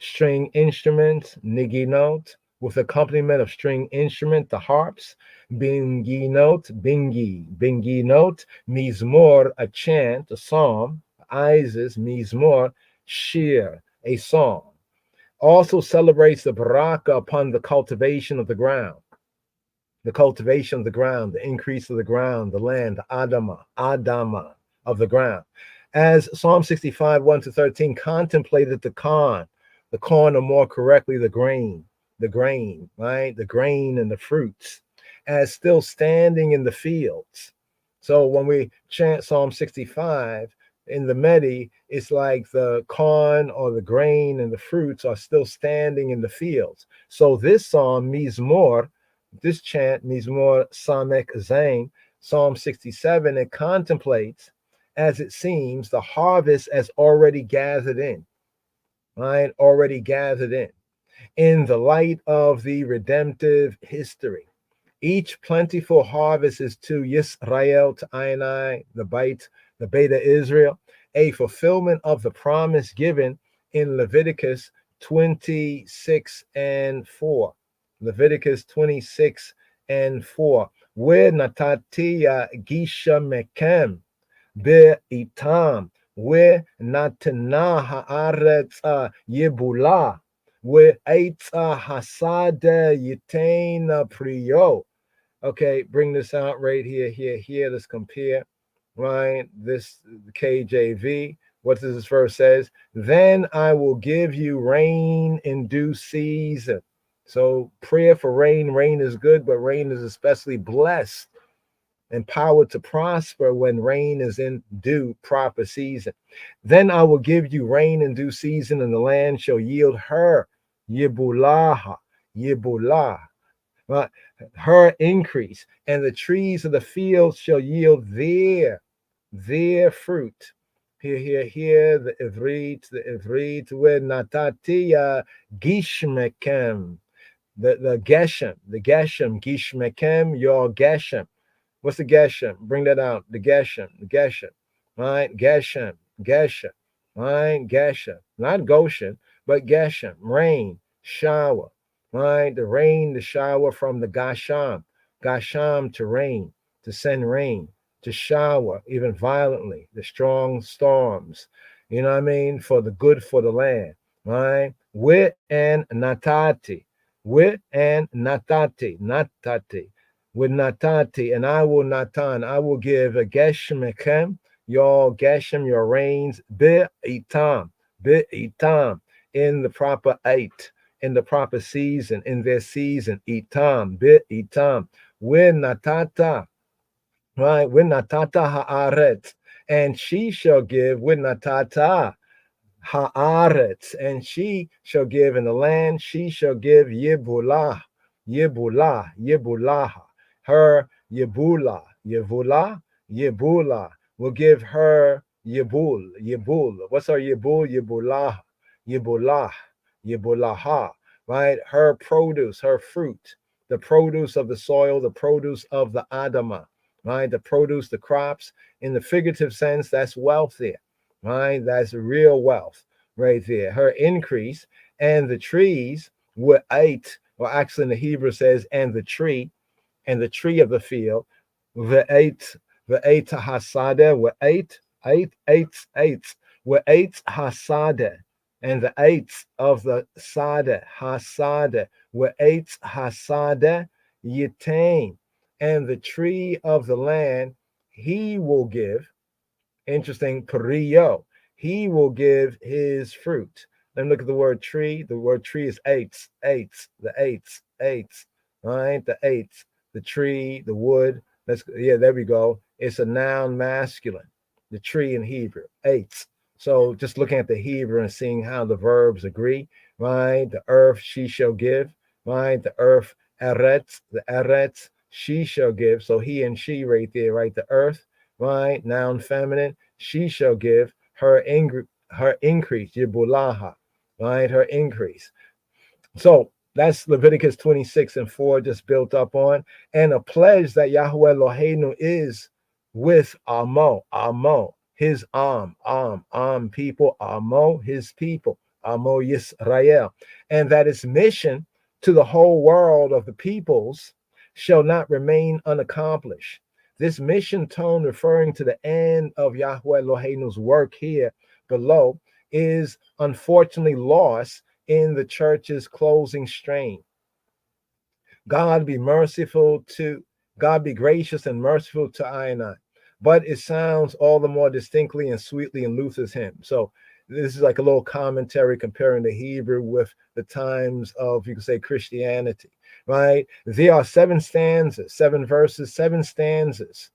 Speaker 1: string instruments, niginot, with accompaniment of string instrument, the harps, binginot, binginot, mizmor, a chant, a psalm, Isis, mizmor, shir, a song. Also celebrates the baraka upon the cultivation of the ground. The cultivation of the ground, the increase of the ground, the land, the Adama of the ground. As Psalm 65, 1-13 contemplated the corn, or more correctly, the grain, right? The grain and the fruits, as still standing in the fields. So when we chant Psalm 65 in the Medi, it's like the corn or the grain and the fruits are still standing in the fields. So this psalm, Mizmor, this chant, Mizmor Samek Zayin, Psalm 67, it contemplates, as it seems, the harvest as already gathered in, right? Already gathered in the light of the redemptive history. Each plentiful harvest is to Yisrael, to Ainai, the Beta Israel, a fulfillment of the promise given in Leviticus 26:4. Leviticus 26:4. Where natatiya gisha mekem be'itam, where natana haaretz yebula, where eitza hasada yitena priyo. Okay, bring this out right here. Let's compare, right? This KJV. What does this verse says? Then I will give you rain in due season. So prayer for rain. Rain is good, but rain is especially blessed, empowered to prosper when rain is in due proper season. Then I will give you rain in due season, and the land shall yield her yibulah, right? Her increase, and the trees of the field shall yield their fruit. Here, the Ivrit, where natatiya gishmekem, the Geshem, gishmekem, your Geshem. What's the Geshem? Bring that out. The Geshem, right? Geshem, right? Geshem, not Goshen, but Geshem, rain, shower, right? The rain, the shower from the Gasham to rain, to send rain, to shower even violently, the strong storms, you know what I mean? For the good for the land, right? With and natati, with natati, and I will natan, I will give a geshem, your geshem, your rains, itam, in the proper eight, in the proper season, in their season, itam, when natata, right? When natata haaretz, and she shall give, when natata haaretz, and she shall give in the land, she shall give yibulah, her yibula, will give her yibul. What's our yibul? Yibulaha, right? Her produce, her fruit, the produce of the soil, the produce of the Adama, right? The produce, the crops. In the figurative sense, that's wealth there, right? That's real wealth right there. Her increase, and the trees Wa'ait, or actually in the Hebrew says, and the tree of the field. V'ait hasada, wa'ait hasada, and the eights of the hasada, wa'ait hasada yitain, and the tree of the land he will give. Interesting, perio. He will give his fruit. Then look at the word tree. The word tree is eights, the eights, right? The eights, the tree, the wood. There we go. It's a noun masculine. The tree in Hebrew, eights. So just looking at the Hebrew and seeing how the verbs agree, right? The earth she shall give, right? The earth, the eretz, she shall give. So he and she right there, right? The earth, right? Noun feminine, she shall give her increase, yibulaha, right? Her increase. So that's Leviticus 26:4 just built up on. And a pledge that Yahweh Eloheinu is with Amo, his people, Amo, his people, Amo Yisrael. And that his mission to the whole world of the peoples shall not remain unaccomplished. This mission tone, referring to the end of Yahweh Eloheinu's work here below, is unfortunately lost in the church's closing strain. God be gracious and merciful to I and I. But it sounds all the more distinctly and sweetly in Luther's hymn. So this is like a little commentary comparing the Hebrew with the times of, you could say, Christianity, right? There are 7 stanzas, 7 verses, 7 stanzas.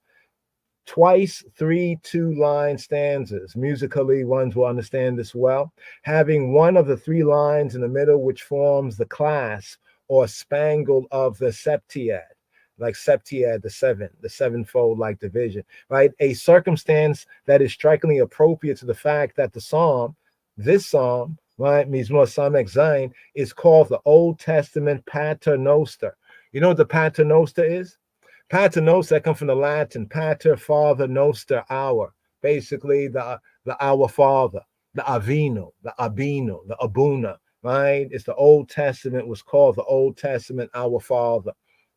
Speaker 1: Twice 3 2-line stanzas. Musically, ones will understand this well. Having one of the 3 lines in the middle, which forms the class or spangle of the septiad, like septiad, the sevenfold like division, right? A circumstance that is strikingly appropriate to the fact that this psalm, right, Mizmor Samek Zayin, is called the Old Testament Paternoster. You know what the Paternoster is? Paternoster, that comes from the Latin, pater, father, noster, our. Basically, the our father, the avino, the abino, the abuna, right? It's the Old Testament was called the Old Testament our father,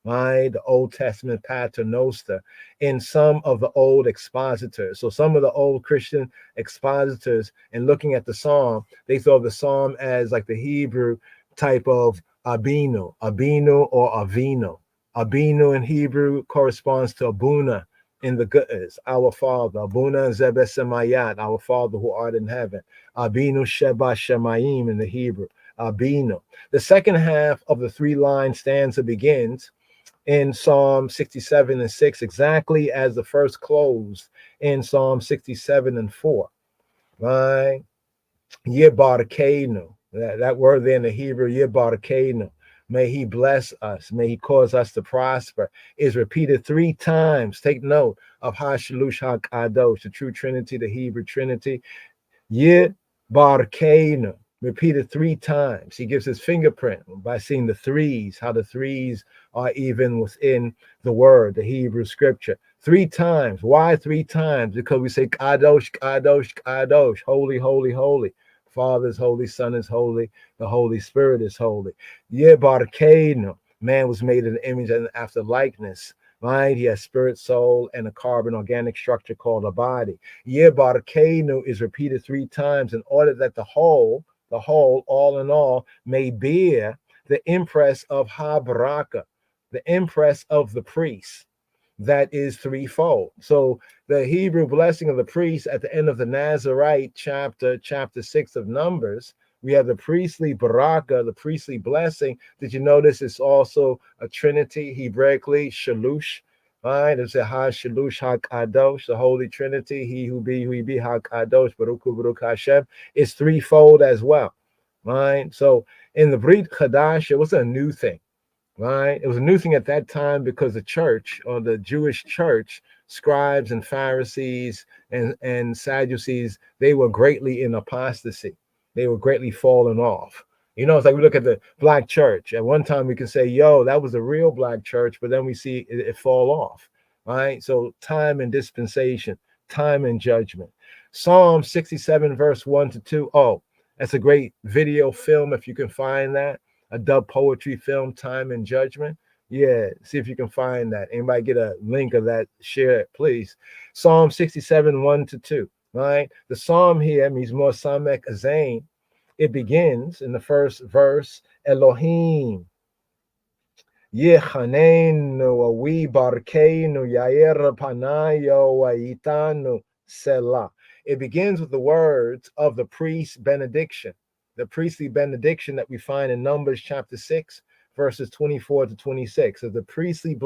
Speaker 1: right? The Old Testament paternoster in some of the old expositors. So some of the old Christian expositors, in looking at the psalm, they thought the psalm as like the Hebrew type of abino or avino. Abinu in Hebrew corresponds to Abuna in the Ge'ez, our Father. Abuna Zebesemayat, our Father who art in heaven. Abinu Sheba Shemayim in the Hebrew. Abinu. The second half of the 3-line stanza begins in Psalm 67:6, exactly as the first closed in Psalm 67:4. Right? Yebarkeinu. That word there in the Hebrew, Yebarkeinu. May he bless us. May he cause us to prosper. Is repeated 3 times. Take note of Hashalush HaKadosh, the true Trinity, the Hebrew Trinity. Yid Barkeinu, repeated 3 times. He gives his fingerprint by seeing the 3s, how the 3s are even within the word, the Hebrew scripture. 3 times. Why 3 times? Because we say Kadosh, Kadosh, Kadosh, holy, holy, holy. Father is holy, Son is holy, the Holy Spirit is holy. Yebarkeinu, man was made in the image and after likeness, right? He has spirit, soul, and a carbon organic structure called a body. Yebarkeinu is repeated 3 times in order that the whole, all in all, may bear the impress of Habaraka, the impress of the priest. That is threefold. So the Hebrew blessing of the priest at the end of the Nazarite chapter 6 of Numbers, we have the priestly baraka, the priestly blessing. Did you notice it's also a trinity, Hebraically, shalush, right? It's a ha shalush ha-kadosh, the Holy Trinity, he who be ha-kadosh, Baruch Hu Baruch Hashem. It's threefold as well, right? So in the Brit Chadash, it was a new thing. Right? It was a new thing at that time because the church, or the Jewish church, scribes and Pharisees and Sadducees, they were greatly in apostasy. They were greatly falling off. You know, it's like we look at the black church. At one time we can say, yo, that was a real black church, but then we see it fall off. Right? So time and dispensation, time and judgment. Psalm 67, verse 1 to 2. Oh, that's a great video film if you can find that. a dub poetry film, Time and Judgment. Yeah, see if you can find that. Anybody get a link of that? Share it, please. Psalm 67, 1-2. Right? The psalm here means more Samek Azain. It begins in the first verse, Elohim. Yechanenu wa we barkeinu yair panayo wa itanu selah. It begins with the words of the priest's benediction, the priestly benediction that we find in Numbers chapter 6, verses 24-26. Of the priestly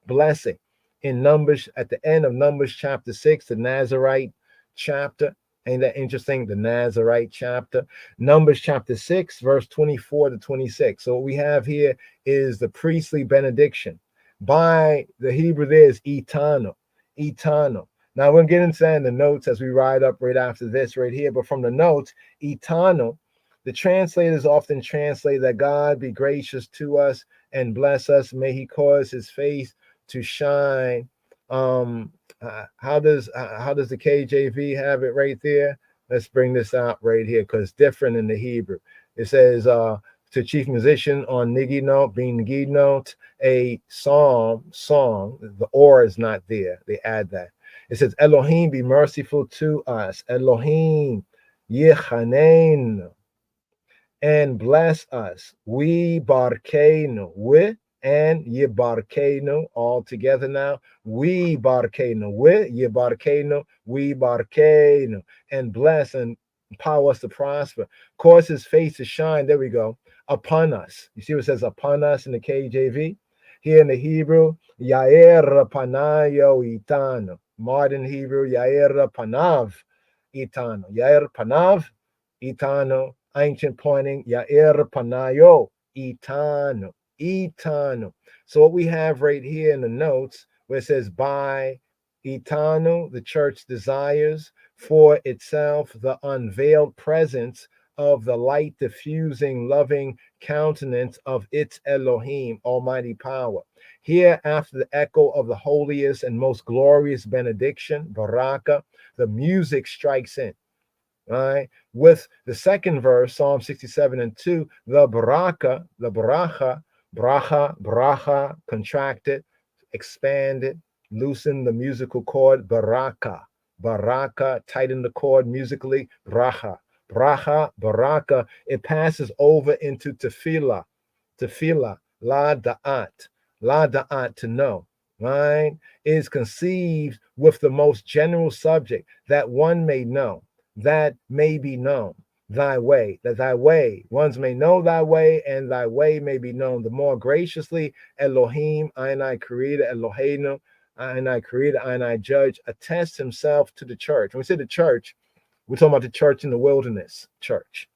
Speaker 1: blessing in Numbers, at the end of Numbers chapter 6, the Nazarite chapter. Ain't that interesting? The Nazarite chapter. Numbers chapter 6, verse 24-26. So what we have here is the priestly benediction. By the Hebrew, there's eternal. Eternal. Now we'll get into that in the notes as we ride up right after this right here. But from the notes, eternal, the translators often translate that God be gracious to us and bless us. May he cause his face to shine. How does the KJV have it right there? Let's bring this out right here because it's different in the Hebrew. It says to chief musician on Nigi note, being Nigi note, a song. The or is not there. They add that. It says Elohim be merciful to us. Elohim yechanein and bless us. We barkeinu with and Yebarkenu all together now. We Barkenu, we Yebarkenu, we Barkenu, and bless and empower us to prosper. Cause his face to shine. There we go. Upon us. You see what it says upon us in the KJV? Here in the Hebrew, Yair Panayo Itano. Modern Hebrew, Yair Panav Itano. Yair Panav Itano. Ancient pointing, Yair Panayo Itano. Eternal. So what we have right here in the notes where it says by eternal, the church desires for itself the unveiled presence of the light diffusing loving countenance of its Elohim, almighty power. Here after the echo of the holiest and most glorious benediction, Baraka, the music strikes in. All right, with the second verse, Psalm 67:2, the Baraka, the Baracha, bracha, contracted, expanded, loosen the musical chord, baraka, tighten the chord musically, bracha, baraka, it passes over into tefillah, la da'at, to know, right, is conceived with the most general subject that one may know, that may be known. Thy way, that thy way, ones may know thy way, and thy way may be known. The more graciously, Elohim, I creator, Eloheinu, I creator, I judge, attests himself to the church. When we say the church, we're talking about the church in the wilderness, church.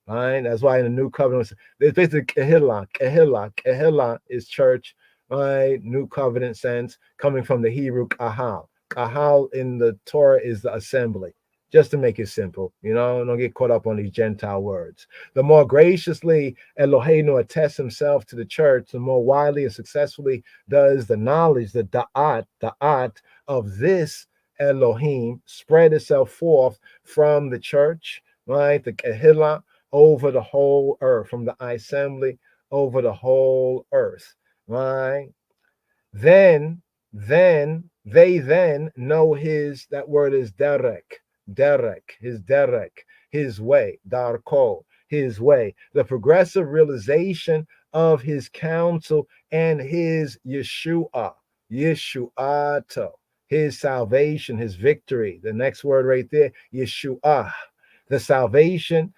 Speaker 1: All right, that's why in the new covenant, there's basically Kehillah is church, right? New covenant sense, coming from the Hebrew kahal. Kahal in the Torah is the assembly. Just to make it simple, don't get caught up on these Gentile words. The more graciously Eloheinu attests himself to the church, the more widely and successfully does the knowledge, the da'at of this Elohim spread itself forth from the church, right? The Kehillah over the whole earth, from the assembly over the whole earth, right? Then they know his, that word is derek, his way, darko, his way, the progressive realization of his counsel and his Yeshuato, his salvation, his victory. The next word right there, Yeshua, the salvation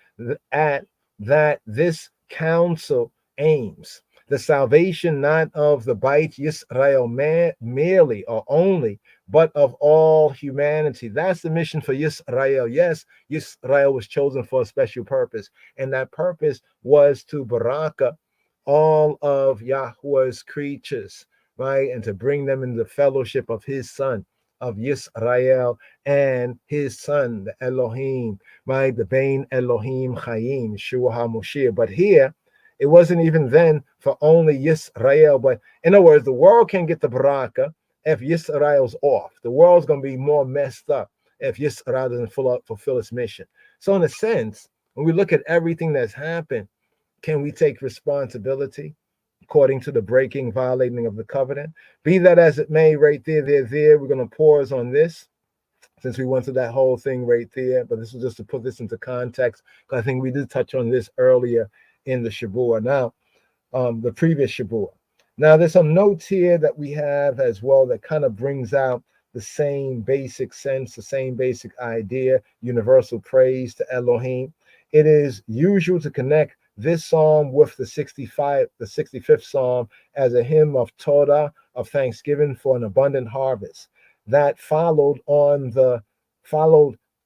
Speaker 1: at that this counsel aims. The salvation not of the Beit Yisrael merely or only, but of all humanity. That's the mission for Yisrael. Yes, Yisrael was chosen for a special purpose, and that purpose was to baraka all of Yahweh's creatures, right? And to bring them into the fellowship of his son, of Yisrael, and his son, the Elohim, right? The Bein Elohim Chaim, Yeshua HaMoshiach. But here, it wasn't even then for only Yisrael, but in other words, the world can get the baraka if Yisrael's off. The world's going to be more messed up if Yisrael doesn't fulfill its mission. So in a sense, when we look at everything that's happened Can we take responsibility according to the breaking, violating of the covenant? Be that as it may, right there, we're going to pause on this since we went through that whole thing right there. But this is just to put this into context, because I think we did touch on this earlier in the Shabua. Now, the previous Shabua. Now, there's some notes here that we have as well that kind of brings out the same basic sense, the same basic idea, universal praise to Elohim. It is usual to connect this psalm with the 65th psalm as a hymn of Torah, of thanksgiving for an abundant harvest that followed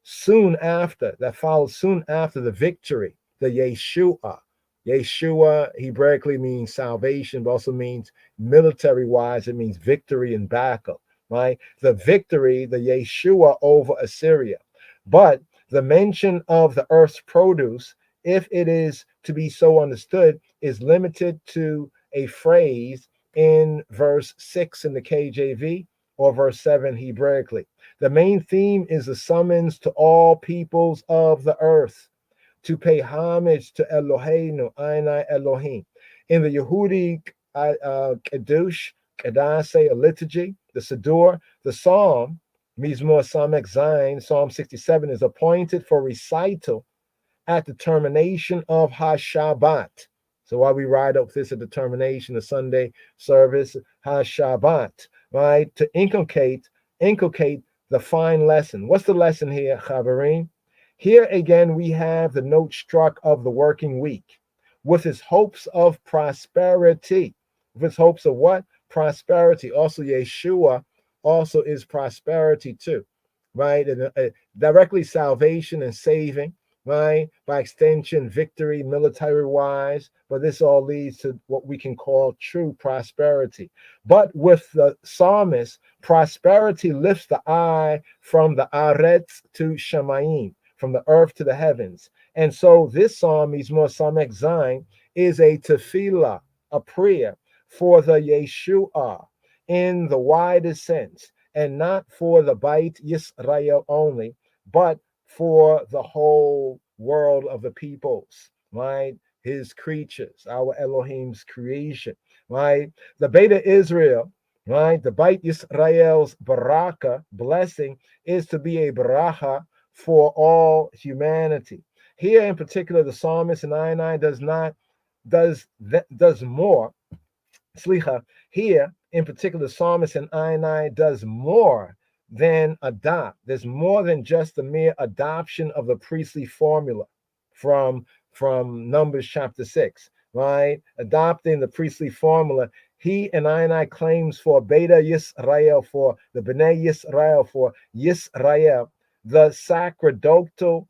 Speaker 1: soon after the victory, the Yeshua. Yeshua Hebraically means salvation, but also means military-wise, it means victory in battle, right? The victory, the Yeshua over Assyria. But the mention of the earth's produce, if it is to be so understood, is limited to a phrase in verse 6 in the KJV or verse 7 Hebraically. The main theme is the summons to all peoples of the earth to pay homage to Eloheinu, Einai Elohim. In the Yehudi Kedush, Kedase, a liturgy, the Siddur, the Psalm, Mizmor Samek Zayin, Psalm 67, is appointed for recital at the termination of HaShabbat. So while we ride up this at the termination of Sunday service, HaShabbat, right, to inculcate the fine lesson. What's the lesson here, Chavarim? Here again, we have the note struck of the working week with its hopes of prosperity. With its hopes of what? Prosperity. Also, Yeshua also is prosperity too, right? And directly salvation and saving, right? By extension, victory, military-wise. But this all leads to what we can call true prosperity. But with the psalmist, prosperity lifts the eye from the Aretz to Shamayim, from the earth to the heavens. And so this psalm, Mizmor Samek Zayin, is a tefillah, a prayer for the Yeshua in the widest sense, and not for the Beit Yisrael only, but for the whole world of the peoples, right? His creatures, our Elohim's creation, right? The Beta Israel, right? The Beit Yisrael's baraka, blessing, is to be a baracha for all humanity. Here in particular, the psalmist in I does more. Slicha, here in particular, the psalmist in I does more than adopt. There's more than just the mere adoption of the priestly formula from Numbers chapter 6, right? Adopting the priestly formula. He and I claims for Beta Yisrael, for the Bnei Yisrael, for Yisrael, the sacerdotal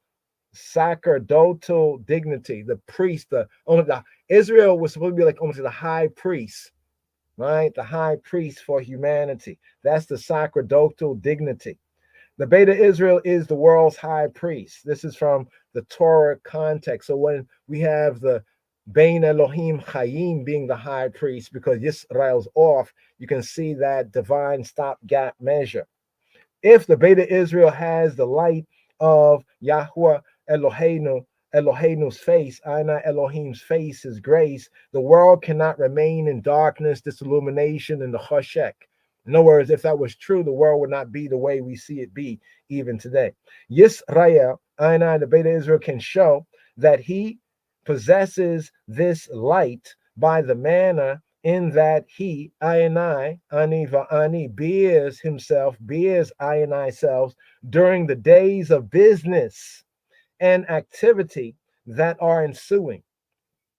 Speaker 1: dignity, the priest, Israel was supposed to be like almost the high priest, right? The high priest for humanity. That's the sacerdotal dignity. The Beta Israel is the world's high priest. This is from the Torah context. So when we have the Bein Elohim Chayim being the high priest, because Yisrael's off, you can see that divine stopgap measure. If the Beta Israel has the light of Yahweh Eloheinu's face, Ana Elohim's face, his grace, the world cannot remain in darkness, disillumination, and the choshek. In other words, if that was true, the world would not be the way we see it be even today. Yisrael, Ana, the Beta Israel, can show that he possesses this light by the manner in that he, Ani Va'ani, bears I and I selves during the days of business and activity that are ensuing.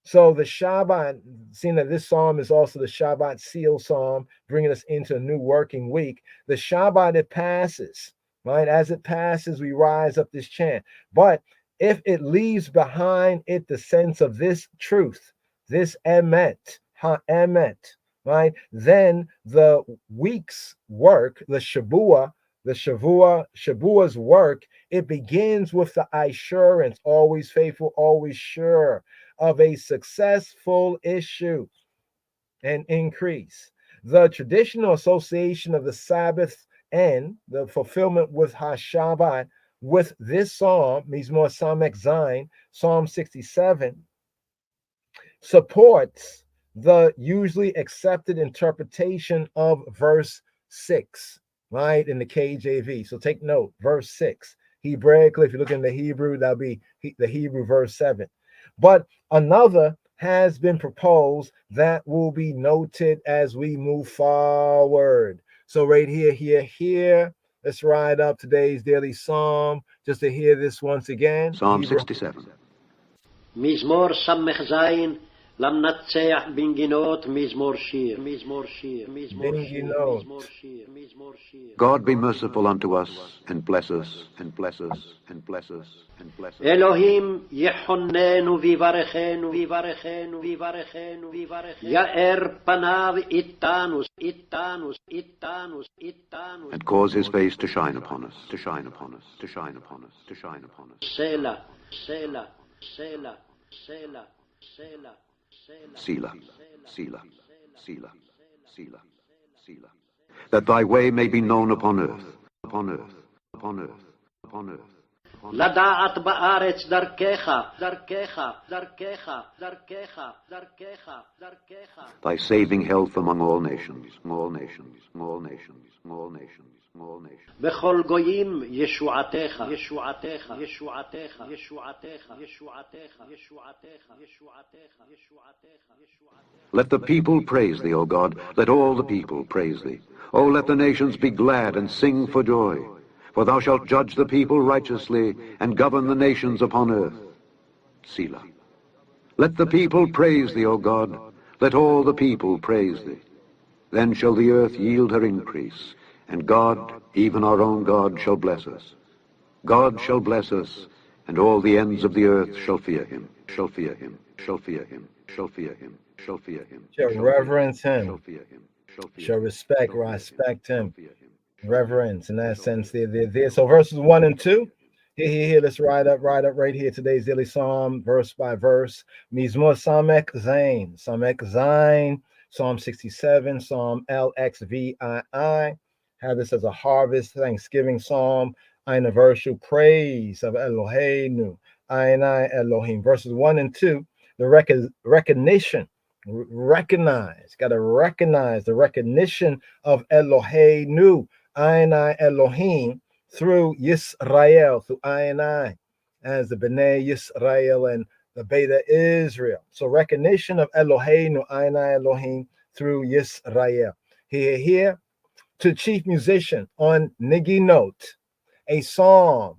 Speaker 1: So the Shabbat, seeing that this psalm is also the Shabbat seal psalm, bringing us into a new working week, the Shabbat, it passes, right? As it passes, we rise up this chant. But if it leaves behind it the sense of this truth, this emet, ha-emet, right? Then the week's work, the Shavua's work, it begins with the assurance, always faithful, always sure, of a successful issue and increase. The traditional association of the Sabbath and the fulfillment with HaShabbat with this psalm, Mizmor Samek Zayin, Psalm 67, supports the usually accepted interpretation of verse 6, right, in the KJV. So take note, verse 6. Hebraically, if you look in the Hebrew, that'll be the Hebrew verse 7. But another has been proposed that will be noted as we move forward. So right here, let's ride up today's daily psalm just to hear this once again.
Speaker 3: Psalm 67.
Speaker 4: מזמור ס"ז למנצח בנגינות מזמור שיר, מזמור שיר, מזמור שיר, מזמור שיר, מזמור שיר.
Speaker 3: God be merciful unto us, and bless us, and bless us, and bless us, and bless us.
Speaker 4: אלוהים יחוננו ויברכנו, ויברכנו, ויברכנו, ויברכנו. יאר פניו איתנו, איתנו, איתנו, איתנו.
Speaker 3: And cause his face to shine upon us, to shine upon us, to shine upon us, to shine upon us.
Speaker 4: סלע, סלע, סלע, סלע, סלע.
Speaker 3: Selah, Selah, Selah, Selah, Selah. That thy way may be known upon earth, upon earth, upon earth, upon earth.
Speaker 4: לדעת בארץ דרכך, דרכך, דרכך, דרכך, דרכך, דרכך.
Speaker 3: Thy saving health among all nations, all nations, all nations, all nations, all nations.
Speaker 4: בכל גויים ישועתך, ישועתך, ישועתך, ישועתך, ישועתך, ישועתך, ישועתך, ישועתך.
Speaker 3: Let the people praise thee, O God. Let all the people praise thee. O let the nations be glad and sing for joy. For thou shalt judge the people righteously and govern the nations upon earth. Selah. Let the people praise thee, O God. Let all the people praise thee. Then shall the earth yield her increase, and God, even our own God, shall bless us. God shall bless us, and all the ends of the earth shall fear him, shall fear him, shall fear him, shall fear him, shall fear him.
Speaker 1: Shall reverence him,
Speaker 3: shall fear him,
Speaker 1: shall respect him. Reverence in that sense. There. So verses 1 and 2. Here. Let's ride up right here. Today's daily psalm, verse by verse. Mizmor Samek Zain, Samek Zain, Psalm 67, Psalm LXVII. Have this as a harvest Thanksgiving psalm, universal praise of Eloheinu, Ainai Elohim. Verses 1 and 2. The recognition. Got to recognize the recognition of Eloheinu, Ainai Elohim, through Yisrael, through Ainai, as the B'nai Yisrael and the Beta Israel. So recognition of Eloheinu, Ainai Elohim, through Yisrael. Here, to chief musician on Niginot, a song.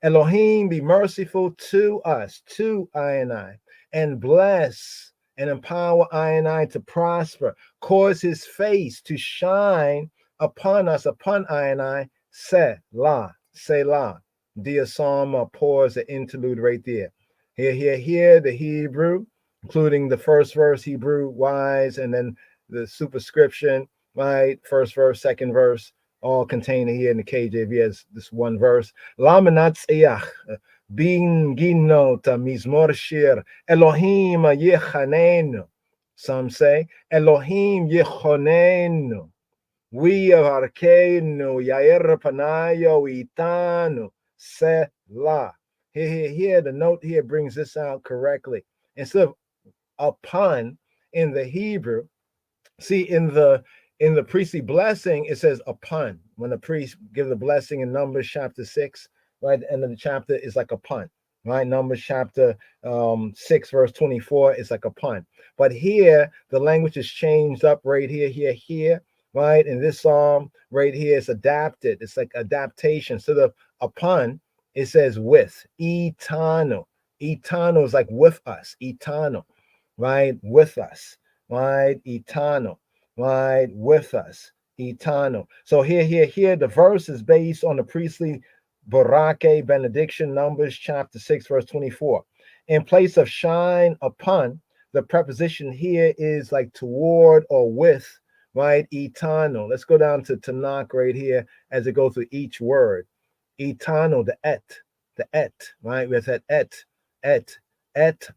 Speaker 1: Elohim, be merciful to us, to Ainai, and bless and empower Ainai to prosper, cause his face to shine upon us, upon Ainai. Selah, Selah. Dear Psalm pours the interlude right there. Here, the Hebrew, including the first verse, Hebrew wise, and then the superscription, right? First verse, second verse, all contained here in the KJV as this one verse. Lamanatziach, bin ginot mizmor shir, Elohim yechanenu. Some say, Elohim yechonenu. We avarkeinu, yair panayo itanu, selah. Here, the note here brings this out correctly. Instead of upon in the Hebrew, see in the priestly blessing, it says upon. When the priest gives the blessing in Numbers chapter 6, right, the end of the chapter is like upon, right? Numbers chapter 6, verse 24 is like upon. But here, the language is changed up right here, right? In this psalm, right here, it's adapted. It's like adaptation. Instead of upon, it says with. Etano. Etano is like with us. Etano, right? With us, right? Etano, right? With us. Etano. So here, the verse is based on the priestly Borake benediction, Numbers chapter 6, verse 24. In place of shine upon, the preposition here is like toward or with, right? Etano. Let's go down to Tanakh right here as it goes through each word. Etano, the et, right? We have said et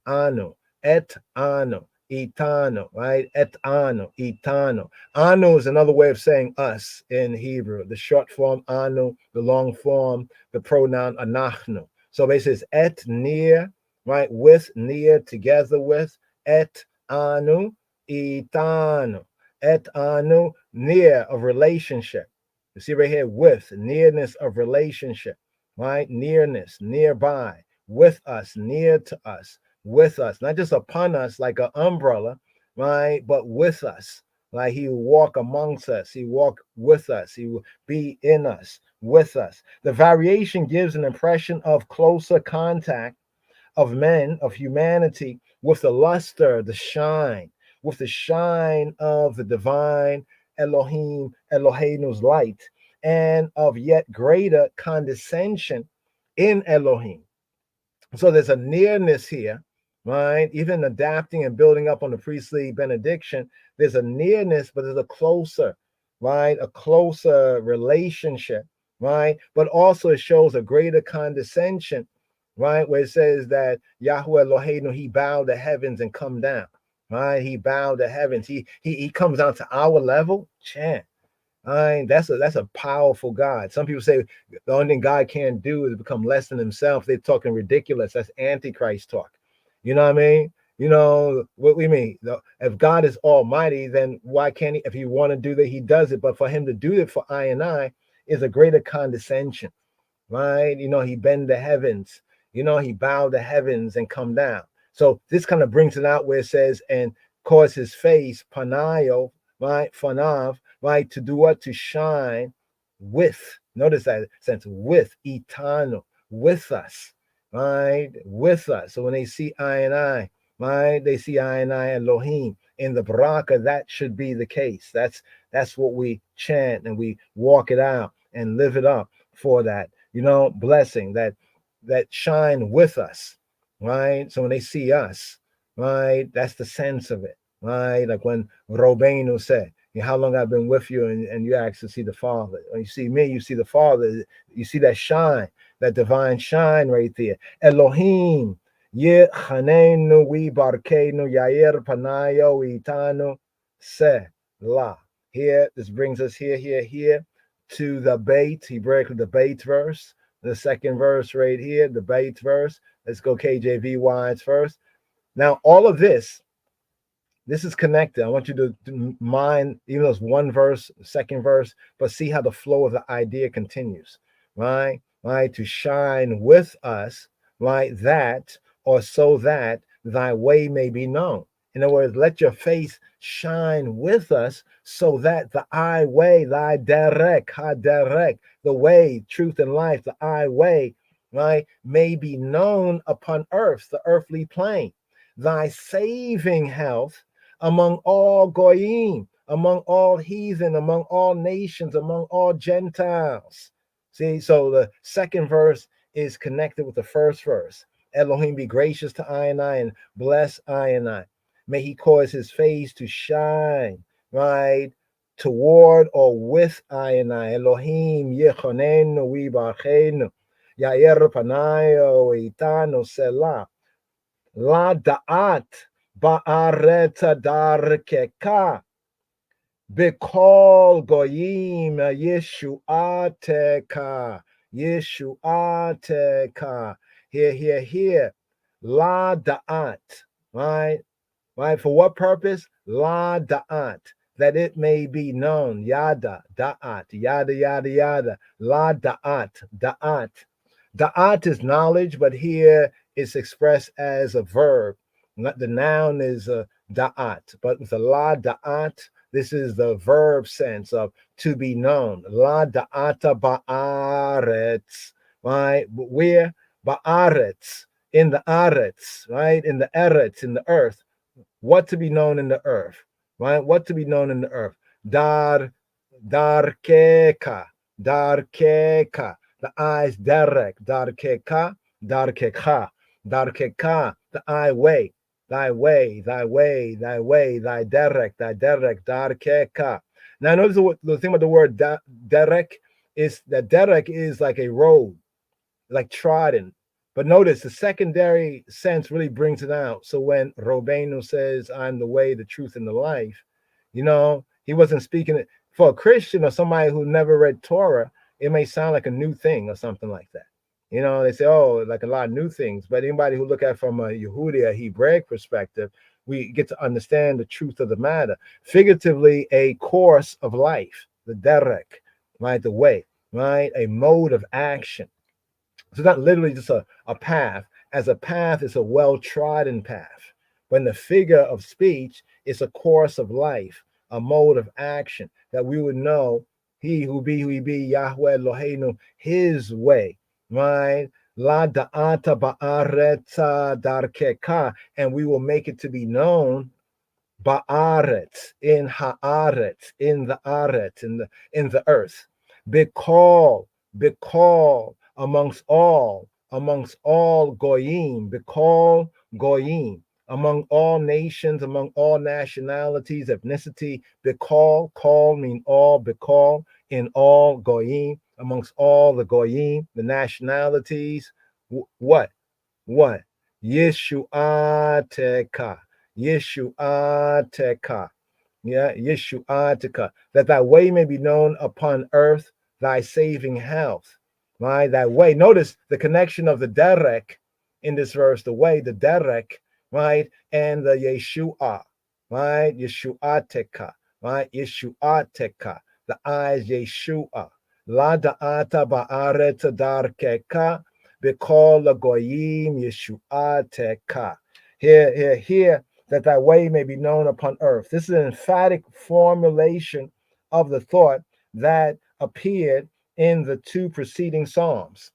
Speaker 1: ano, etano, right? Et ano, etano. Ano is another way of saying us in Hebrew. The short form anu, the long form, the pronoun anachnu. So basically it's et near, right? With, near, together with, et anu, itanu, et anu, near of relationship. You see right here, with, nearness of relationship, right? Nearness, nearby, with us, near to us, with us, not just upon us like an umbrella, right? But with us. Like he will walk amongst us, he walk with us, he will be in us, with us. The variation gives an impression of closer contact of men, of humanity, with the luster, the shine, with the shine of the divine Elohim, Elohim's light, and of yet greater condescension in Elohim. So there's a nearness here, right? Even adapting and building up on the priestly benediction, there's a nearness, but there's a closer, right? A closer relationship, right? But also it shows a greater condescension, right? Where it says that Yahweh Eloheinu, he bowed the heavens and come down, right? He bowed the heavens. He comes down to our level. Chant. That's a powerful God. Some people say the only thing God can't do is become less than himself. They're talking ridiculous. That's antichrist talk. You know what I mean? You know what we mean? If God is almighty, then why can't he? If he want to do that, he does it. But for him to do it for I and I is a greater condescension, right? You know, he bend the heavens. You know, he bowed the heavens and come down. So this kind of brings it out where it says, and cause his face, panayo, right? Fanav, right? To do what? To shine with. Notice that sense, with, eternal, with us, right? With us. So when they see I and I, right? They see I and I Elohim. In the Baraka, that should be the case. That's what we chant and we walk it out and live it up for that, you know, blessing that shine with us, right? So when they see us, right, that's the sense of it, right? Like when Robenu said, how long I've been with you, and you ask to see the Father. When you see me, you see the Father. You see that shine, that divine shine right there. Elohim, Ye Chanenu, we Barkenu, Yair Panayo, Itanu, Se La. Here, this brings us here to the bait, Hebraic, the bait verse, the second verse right here, the bait verse. Let's go KJV wise first. Now, all of this is connected. I want you to mind, even though it's one verse, second verse, but see how the flow of the idea continues, right? Right? To shine with us, right? That, or so that thy way may be known. In other words, let your face shine with us so that the I way, thy derek, the way, truth and life, the I way, right, may be known upon earth, the earthly plane. Thy saving health among all goyim, among all heathen, among all nations, among all Gentiles. See, so the second verse is connected with the first verse. Elohim be gracious to I and bless I and I. May he cause his face to shine, right, toward or with I and I. Elohim yechonenu vibarchenu, yair panayo itanu selah. La da'at ba'aret darkeka b'kol goyim yeshuateka here la da'at, right, for what purpose? La da'at, that it may be known, yada da'at, yada la da'at is knowledge, but here it's expressed as a verb. The noun is da'at, but with a la da'at, this is the verb sense of to be known. La da'ata ba'aretz, right? Where? Ba'aretz, in the aretz, right? In the eretz, in the earth. What to be known in the earth, right? What to be known in the earth? Darkeka. The eyes, derek, darkeka, the eye way, thy derek, darkeka. Now notice the thing about the word derek is that derek is like a road, like trodden. But notice the secondary sense really brings it out. So when Robenu says, I'm the way, the truth, and the life, you know, he wasn't speaking it for a Christian or somebody who never read Torah. It may sound like a new thing or something like that. You know, they say, oh, like a lot of new things. But anybody who look at it from a Yehudi, a Hebraic perspective, we get to understand the truth of the matter. Figuratively, a course of life, the derek, right? The way, right? A mode of action. So not literally just a path. As a path, it's a well-trodden path. When the figure of speech is a course of life, a mode of action that we would know he who be Yahweh Eloheinu, his way, right? La da'ata ba'aretza darkeka, and we will make it to be known ba'aretz, in ha'aretz, in the aretz, in the earth. Bikol, amongst all goyim, bikol goyim, among all nations, among all nationalities, ethnicity. Bikol, call mean all, bikol, in all goyim, amongst all the goyim, the nationalities. What? Yeshuateka. Yeshuateka. Yeah, Yeshuateka. That thy way may be known upon earth, thy saving health. Right? That way. Notice the connection of the derek in this verse, the way, the derek, right? And the Yeshua, right? Yeshuateka, right? Yeshuateka. The eyes, Yeshua. La da'ata ba'aretz darkeka. B'kol lagoyim Yeshuateka. Here, that thy way may be known upon earth. This is an emphatic formulation of the thought that appeared in the two preceding Psalms.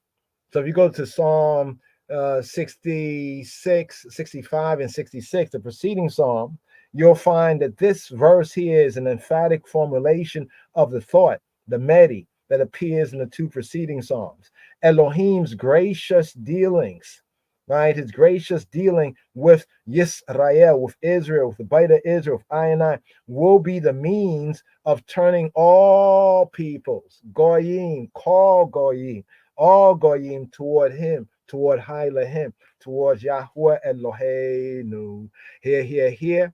Speaker 1: So if you go to Psalm 66, 65, and 66, the preceding Psalm, you'll find that this verse here is an emphatic formulation of the thought, the Medi, that appears in the two preceding Psalms. Elohim's gracious dealings, right? His gracious dealing with Yisrael, with Israel, with the Beit of Israel, with I, will be the means of turning all peoples, Goyim, call Goyim, all Goyim toward him, toward Him, towards Yahweh Eloheinu. Here,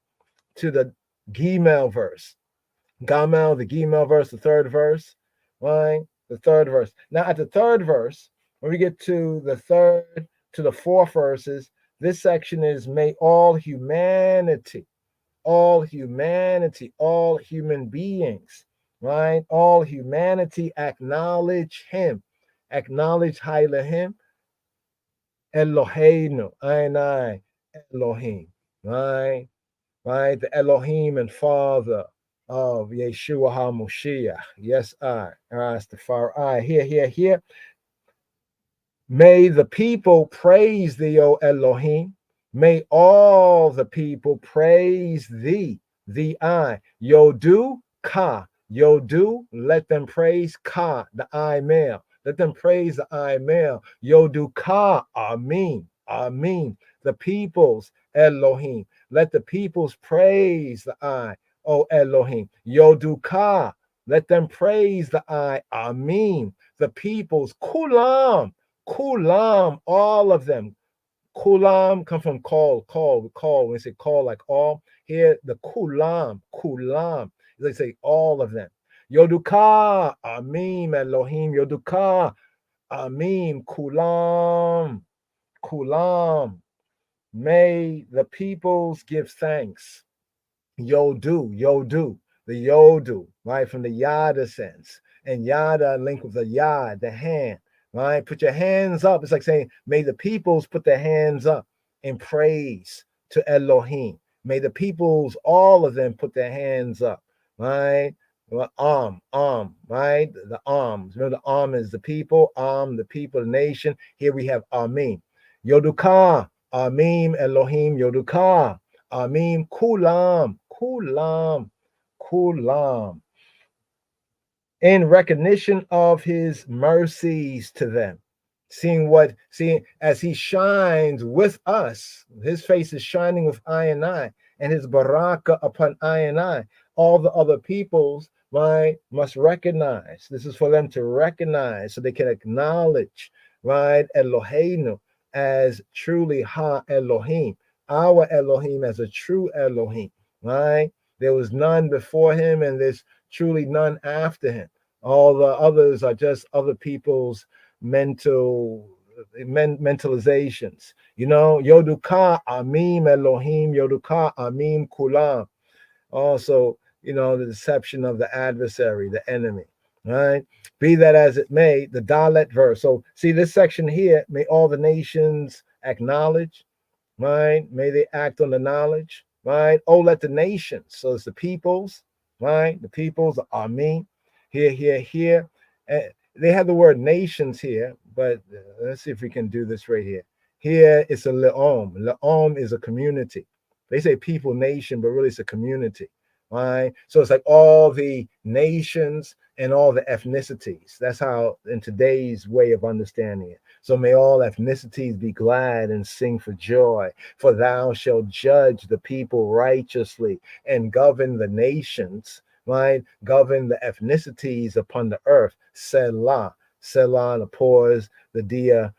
Speaker 1: to the Gimel verse. Gamel, the Gimel verse, the third verse, right? The third verse. Now, at the third verse, when we get to the third to the fourth verses, this section is may all humanity, all human beings, right? All humanity acknowledge him, acknowledge him, Eloheinu, I, Elohim, right? Right? The Elohim and Father of Yeshua HaMoshiach. Yes, I, Rastafari. Here. May the people praise thee, O Elohim. May all the people praise thee, I. Yodu Ka. Yodu, let them praise Ka, the I male. Let them praise the I male. Yodu Ka, Amin. The people's Elohim. Let the peoples praise the I, O Elohim. Yodu Ka, let them praise the I, Amin. The peoples, Kulam, all of them. Kulam come from call. When they say call, like all, here the kulam. They say all of them. Yoduka, Amim, Elohim, Yoduka, Amim, Kulam. May the peoples give thanks. Yodu, the Yodu, right, from the Yada sense. And Yada linked with the Yad, the hand. Right? Put your hands up. It's like saying, may the peoples put their hands up in praise to Elohim. May the peoples, all of them, put their hands up. Right? Right? The arms. Remember, the arm is the people, the people, the nation. Here we have Amin. Yoduka, Amim, Elohim, Yoduka, Amim, Kulam. In recognition of his mercies to them, seeing as he shines with us, his face is shining with I, and his baraka upon I. All the other peoples, right, must recognize. This is for them to recognize, so they can acknowledge, right, Eloheinu as truly Ha Elohim, our Elohim as a true Elohim, right? There was none before him, and there's truly none after him. All the others are just other people's mental mentalizations. Yoduka Amim Elohim, Yoduka Amim Kulam. Also, the deception of the adversary, the enemy. Right? Be that as it may, the Dalet verse. So see this section here, may all the nations acknowledge, right? May they act on the knowledge, right? Oh, let the nations. So it's the peoples, right? The peoples are me. Here. They have the word nations here, but let's see if we can do this right here. Here it's a le'om. Le'om is a community. They say people, nation, but really it's a community, right? So it's like all the nations and all the ethnicities. That's how, in today's way of understanding it. So may all ethnicities be glad and sing for joy, for thou shalt judge the people righteously and govern the nations, right? Govern the ethnicities upon the earth. Selah, Selah, the pause, the dia,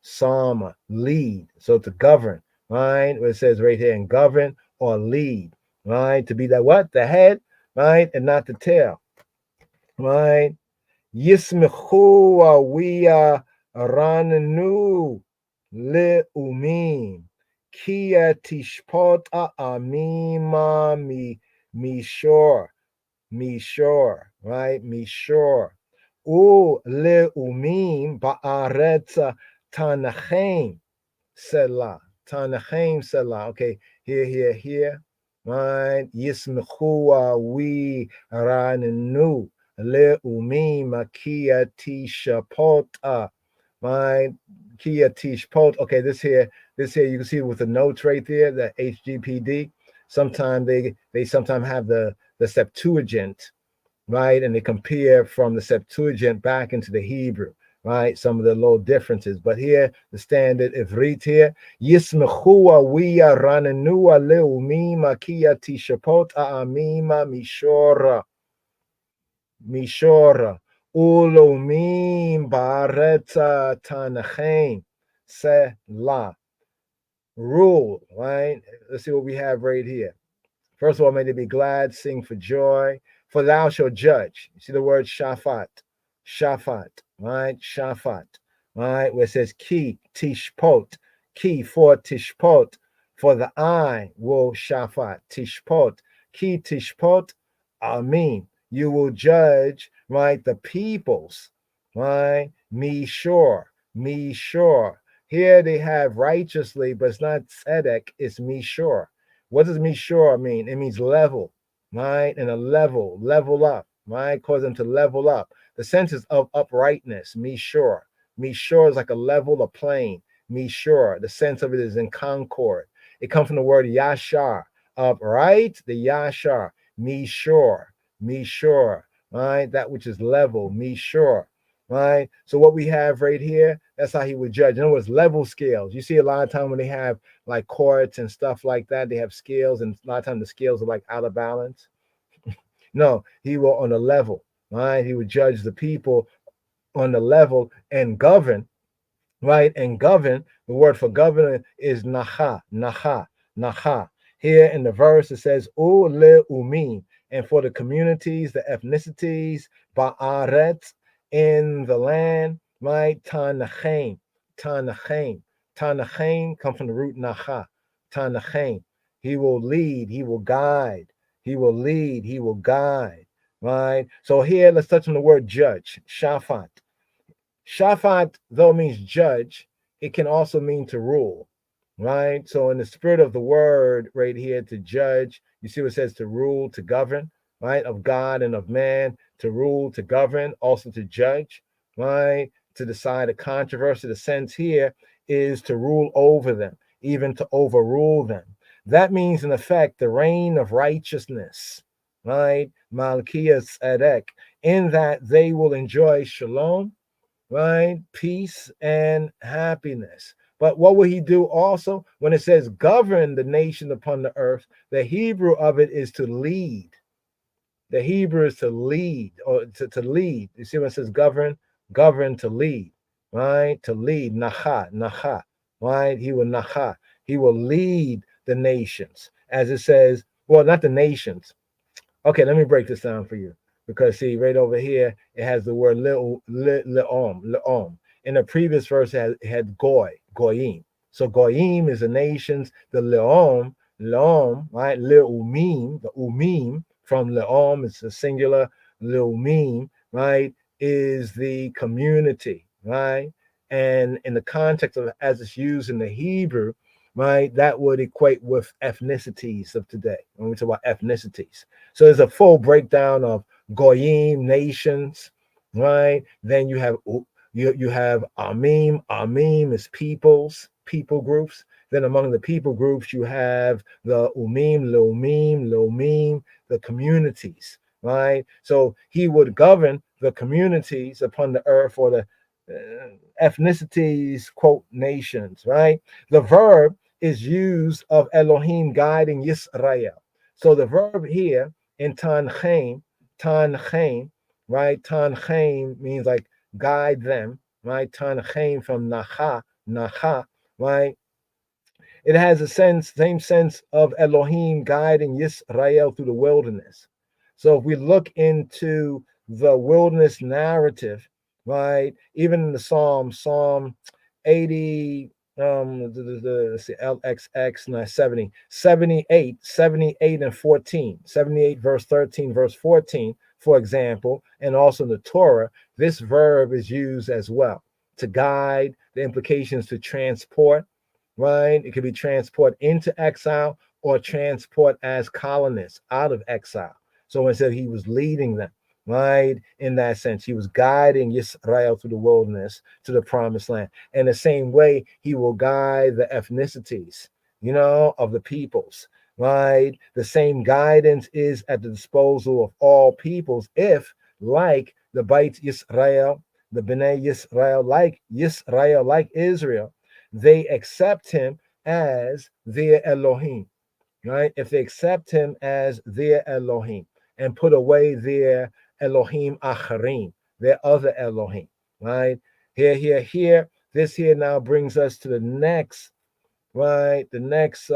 Speaker 1: Sama, lead. So to govern, right? Where it says right here, and govern or lead, right? To be the what? The head, right? And not the tail, right? Yismechu awiya ranenu le'umim kia tishpot amima mishor, right? Mishor. U le'umim ba'aretz tanachem selah. Tanachem selah. Okay, here. Right? Yismechu we ranenu le'umim kia tishpot. Right? Kia tishpot. Okay, this here you can see with the notes right there, the HGPD. Sometimes they sometimes have the Septuagint, right? And they compare from the Septuagint back into the Hebrew, right? Some of the little differences. But here, the standard Ivrit here, Yismechua wiya ranenua leumima kia tishapot amima mishora ulumim bareta tanachem selah. Rule, right? Let's see what we have right here. First of all, may they be glad, sing for joy, for thou shalt judge. You see the word shafat, right? Shafat, right? Where it says ki tishpot, ki for tishpot, for the eye will shafat, tishpot, ki tishpot, amin. You will judge, right? The peoples, right? Mishor. Here they have righteously, but it's not tzedek, it's mishor. What does mishor mean? It means level, right? And a level up, right? Cause them to level up. The sense is of uprightness, mishor. Mishor is like a level, a plane. Mishor, the sense of it is in concord. It comes from the word yashar, upright, the yashar, mishor, right? That which is level, mishor. Right. So what we have right here, that's how he would judge. In other words, level scales. You see a lot of time when they have like courts and stuff like that, they have scales, and a lot of times the scales are like out of balance. No, he will on a level, right? He would judge the people on the level and govern, right? And govern, the word for govern is nacha. Here in the verse it says, U le umim, and for the communities, the ethnicities, ba'aretz, in the land, right? Tanachem come from the root nacha. Tanachem. He will lead, he will guide, right? So here, let's touch on the word judge, shafat. Shafat, though means judge, it can also mean to rule, right? So in the spirit of the word right here, to judge, you see what it says to rule, to govern, right? Of God and of man, to rule, to govern, also to judge, right? To decide a controversy. The sense here is to rule over them, even to overrule them. That means, in effect, the reign of righteousness, right? Malkia Tzedek, in that they will enjoy shalom, right? Peace and happiness. But what will he do also? When it says govern the nation upon the earth, the Hebrew of it is to lead. The Hebrew is to lead, or to lead. You see when it says govern to lead, right? To lead, nacha, right? He will lead the nations. As it says, well, not the nations. Okay, let me break this down for you. Because see, right over here, it has the word le'om. In the previous verse, it had goyim. So goyim is the nations, the leom, right? Leumim, the umim from leom is the singular. Leumim, right, is the community, right? And in the context of as it's used in the Hebrew, right, that would equate with ethnicities of today when we talk about ethnicities. So there's a full breakdown of goyim, nations, right? Then you have amim. Amim is people groups. Then among the people groups, you have the lomim, the communities, right? So he would govern the communities upon the earth, or the ethnicities, quote, nations, right? The verb is used of Elohim guiding Yisrael. So the verb here in tanchem, right? Tanchem means like guide them, right? Tanchem from nacha, right? It has a same sense of Elohim guiding Yisrael through the wilderness. So if we look into the wilderness narrative, right, even in the Psalm 80, let's see, LXX, 78 and 14, 78 verse 13, verse 14, for example, and also in the Torah, this verb is used as well to guide. The implications to transport, right? It could be transport into exile or transport as colonists out of exile. So instead, he was leading them, right? In that sense, he was guiding Yisrael through the wilderness to the promised land. In the same way, he will guide the ethnicities, of the peoples, right? The same guidance is at the disposal of all peoples if, like the Beit Yisrael, the Bnei Yisrael, like Israel, they accept him as their Elohim, right? If they accept him as their Elohim and put away their Elohim Acharim, their other Elohim, right? Here. This here now brings us to the next, right? The next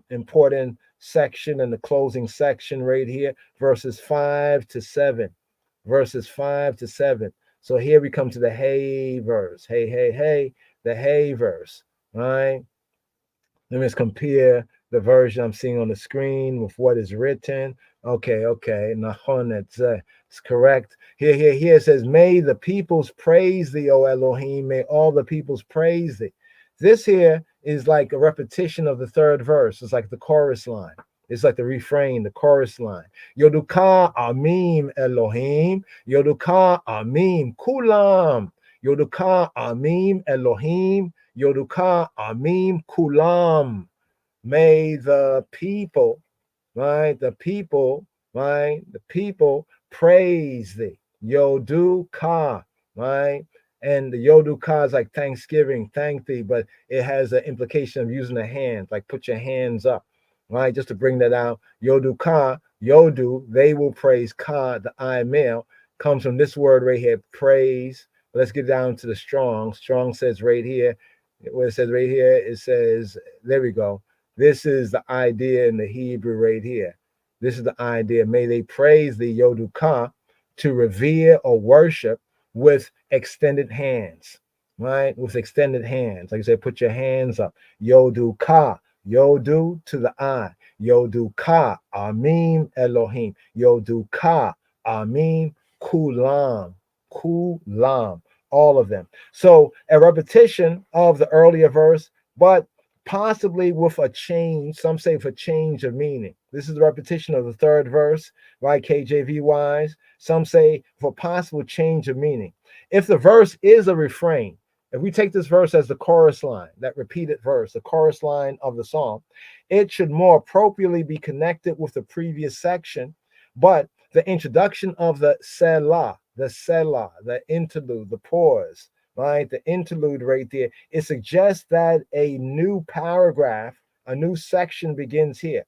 Speaker 1: important section and the closing section right here, verses 5 to 7. Verses 5 to 7. So here we come to the hey verse. Hey, the hey verse, right? Let me just compare the version I'm seeing on the screen with what is written. Okay. Nahon, it's correct. Here it says, may the peoples praise thee, O Elohim. May all the peoples praise thee. This here is like a repetition of the third verse. It's like the chorus line. It's like the refrain, the chorus line. Yoduka amim Elohim. Yoduka amim kulam. Yoduka amim Elohim. Yoduka amim kulam. May the people, right? The people praise thee. Yoduka, right? And the Yoduka is like thanksgiving, thank thee, but it has an implication of using the hands, like put your hands up, right? Just to bring that out. Yoduka, Yodu, they will praise. Ka, the I male, comes from this word right here, praise. But let's get down to the Strong. Strong says right here, what it says right here, it says, there we go. This is the idea in the Hebrew right here. This is the idea. May they praise the Yoduka, to revere or worship with extended hands, right? With extended hands. Like I said, put your hands up. Yoduka, Yodu to the I. Yoduka, Amim Elohim. Yoduka, Amim Kulam. Kulam. All of them. So a repetition of the earlier verse, but possibly with a change. Some say for change of meaning. This is the repetition of the third verse, right? KJV wise. Some say for possible change of meaning. If the verse is a refrain, if we take this verse as the chorus line, that repeated verse, the chorus line of the song, it should more appropriately be connected with the previous section. But the introduction of the selah, the interlude, the pause, right? The interlude right there, it suggests that a new paragraph, a new section begins here.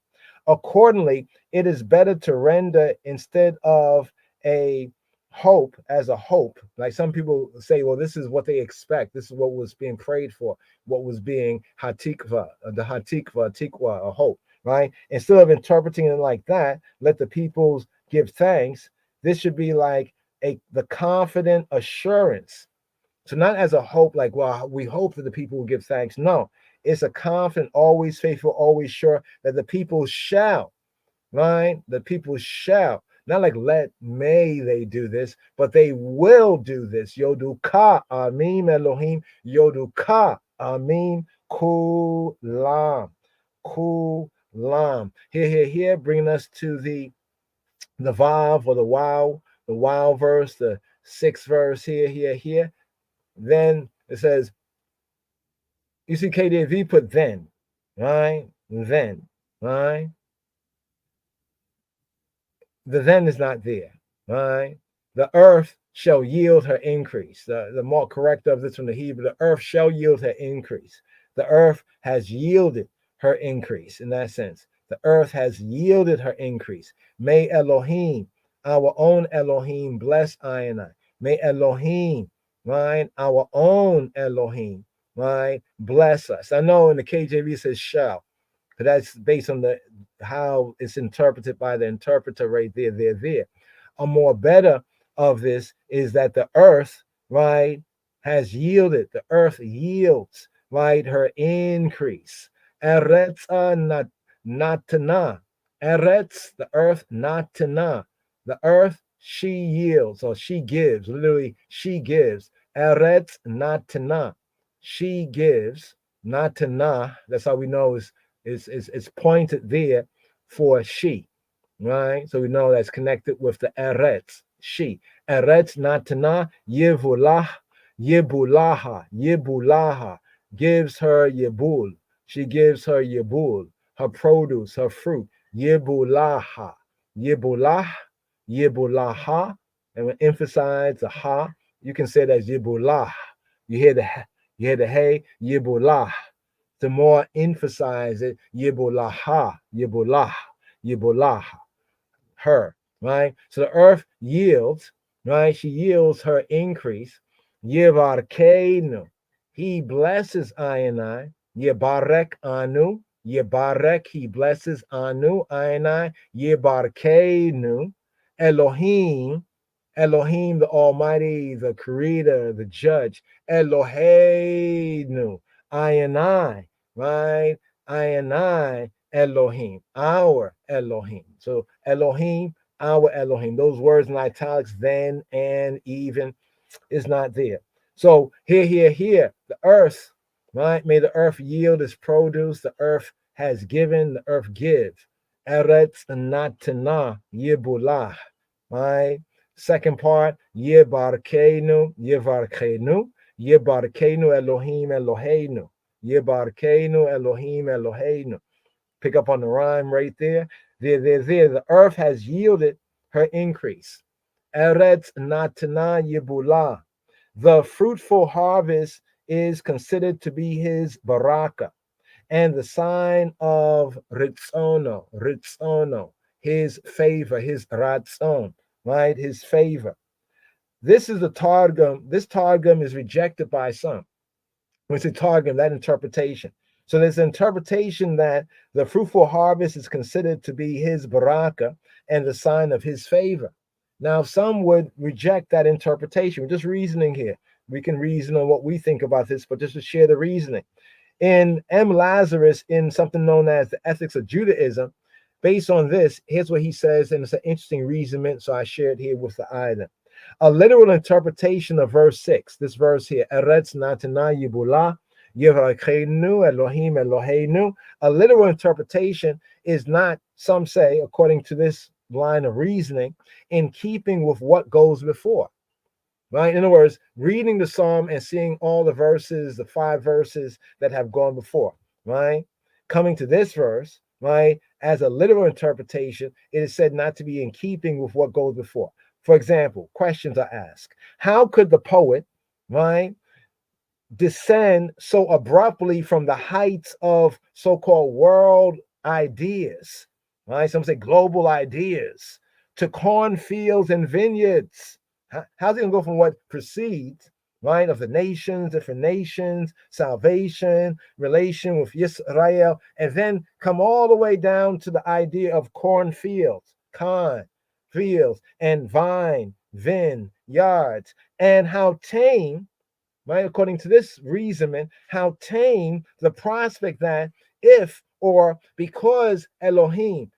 Speaker 1: Accordingly, it is better to render instead of a hope as a hope. Like some people say, well, this is what they expect. This is what was being prayed for, what was being hatikva, tikwa, a hope, right? Instead of interpreting it like that, let the peoples give thanks. This should be like the confident assurance So not as a hope, like, well, we hope that the people will give thanks. No, it's a confident, always faithful, always sure that the people shall, right? The people shall. Not like may they do this, but they will do this. Yoduka Amim Elohim, Yoduka Amim Kulam. Kulam. Here, bringing us to the Vav or the wow verse, the 6th verse here. Then it says, you see KJV put then, right? Then, right? The then is not there, right? The earth shall yield her increase. The more correct of this from the Hebrew, the earth shall yield her increase. The earth has yielded her increase in that sense. The earth has yielded her increase. May Elohim, our own Elohim, bless I and I. May Elohim, right, our own Elohim, right, bless us. I know in the KJV it says shall, but that's based on the how it's interpreted by the interpreter right there. A more better of this is that the earth, right, has yielded. The earth yields, right, her increase. Eretz natana. Eretz, the earth, natana. The earth, she yields, or she gives. Literally, she gives. Eretz natana. She gives. Natana. That's how we know is pointed there for she, right? So we know that's connected with the eretz, she. Eretz natana yevulah, yebulaha, gives her yebul. She gives her yebul, her produce, her fruit. Yebulaha, yebulaha, and we emphasize the ha. You can say that yebulah. You hear the hey, yebulah. To more emphasize it, yebulaha, her, right? So the earth yields, right? She yields her increase. Yevarkenu, he blesses I and I. Yebarek anu, Yebarek, he blesses anu, I and I. Yebarkenu, Elohim, the Almighty, the Creator, the Judge. Eloheinu, I and I, right? I and I, Elohim, our Elohim. So Elohim, our Elohim. Those words in italics, then and even, is not there. So here, the earth, right? May the earth yield its produce. The earth has given, the earth gives. Eretz natana yebulah, right? Second part, yebarkenu, Elohim Eloheinu. Yebarkenu Elohim Eloheinu. Pick up on the rhyme right there. There. The earth has yielded her increase. Eretz natana yebulah. The fruitful harvest is considered to be his baraka, and the sign of ritzono, his favor, his ratzon, right? His favor. This is the Targum. This Targum is rejected by some. When it's a Targum, that interpretation. So there's an interpretation that the fruitful harvest is considered to be his baraka and the sign of his favor. Now, some would reject that interpretation. We're just reasoning here. We can reason on what we think about this, but just to share the reasoning. In M. Lazarus, in something known as the Ethics of Judaism, based on this, here's what he says, and it's an interesting reasonment, so I share it here with the island. A literal interpretation of verse 6, this verse here, Eretz natana yibulah, Yevarecheinu Elohim Eloheinu. A literal interpretation is not, some say, according to this line of reasoning, in keeping with what goes before. Right? In other words, reading the psalm and seeing all the verses, the 5 verses that have gone before, right? Coming to this verse, right, as a literal interpretation, it is said not to be in keeping with what goes before. For example, questions are asked. How could the poet, right, descend so abruptly from the heights of so-called world ideas, right? Some say global ideas, to cornfields and vineyards? How's it going to go from what precedes, right, of the nations, different nations, salvation, relation with Israel, and then come all the way down to the idea of cornfields, fields, and vine, yards, and how tame, right? According to this reasoning, how tame the prospect that if or because Eloheinu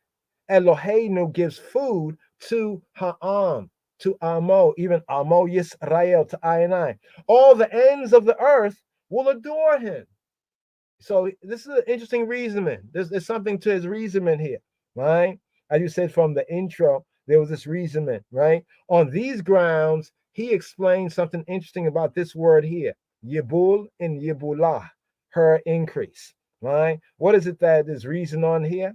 Speaker 1: gives food to Ha'am, to Amo, even Amo Yisrael, to I, all the ends of the earth will adore him. So this is an interesting reasoning. There's something to his reasoning here, right? As you said from the intro, there was this reasoning, right? On these grounds, he explained something interesting about this word here, Yibul and Yibulah, her increase, right? What is it that is reason on here?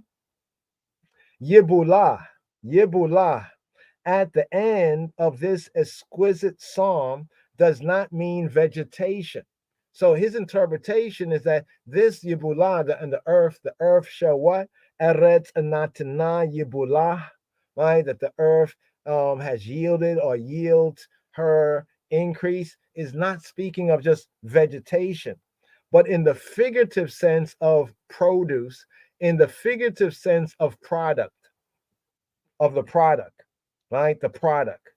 Speaker 1: Yibulah, Yibulah, at the end of this exquisite psalm does not mean vegetation. So his interpretation is that this Yibulah and the earth shall what? Eretz anatana Yibulah, right? That the earth has yielded or yields her increase is not speaking of just vegetation, but in the figurative sense of produce, in the figurative sense of product, of the product, right? The product.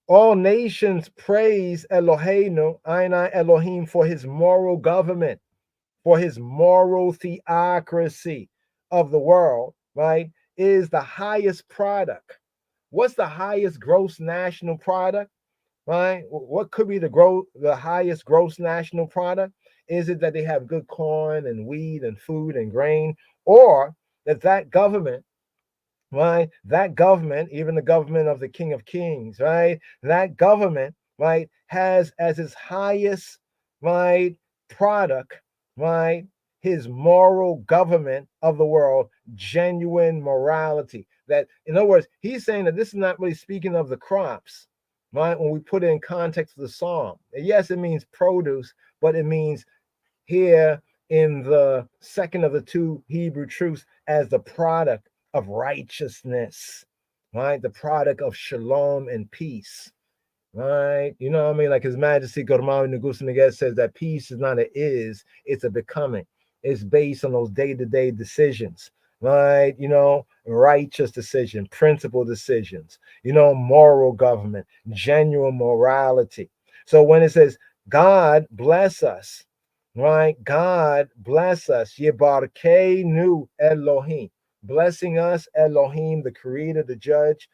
Speaker 1: All nations praise Eloheinu, Ainai Elohim, for his moral government, for his moral theocracy of the world, right? Is the highest product. What's the highest gross national product, right? What could be the highest gross national product? Is it that they have good corn and wheat and food and grain, or that government, right? That government, even the government of the King of Kings, right? That government, right, has as its highest, right, product, right, his moral government of the world, genuine morality. That, in other words, he's saying that this is not really speaking of the crops, right? When we put it in context of the psalm, yes, it means produce, but it means here in the second of the two Hebrew truths as the product of righteousness, right? The product of shalom and peace, right? You know what I mean? Like His Majesty Gormawi Negusa Neged says that peace is not it's a becoming. It's based on those day-to-day decisions, right? You know, righteous decision, principle decisions, you know, moral government, genuine morality. So when it says, God bless us, right? God bless us, Yebarkeinu Elohim, blessing us, Elohim, the creator, the judge,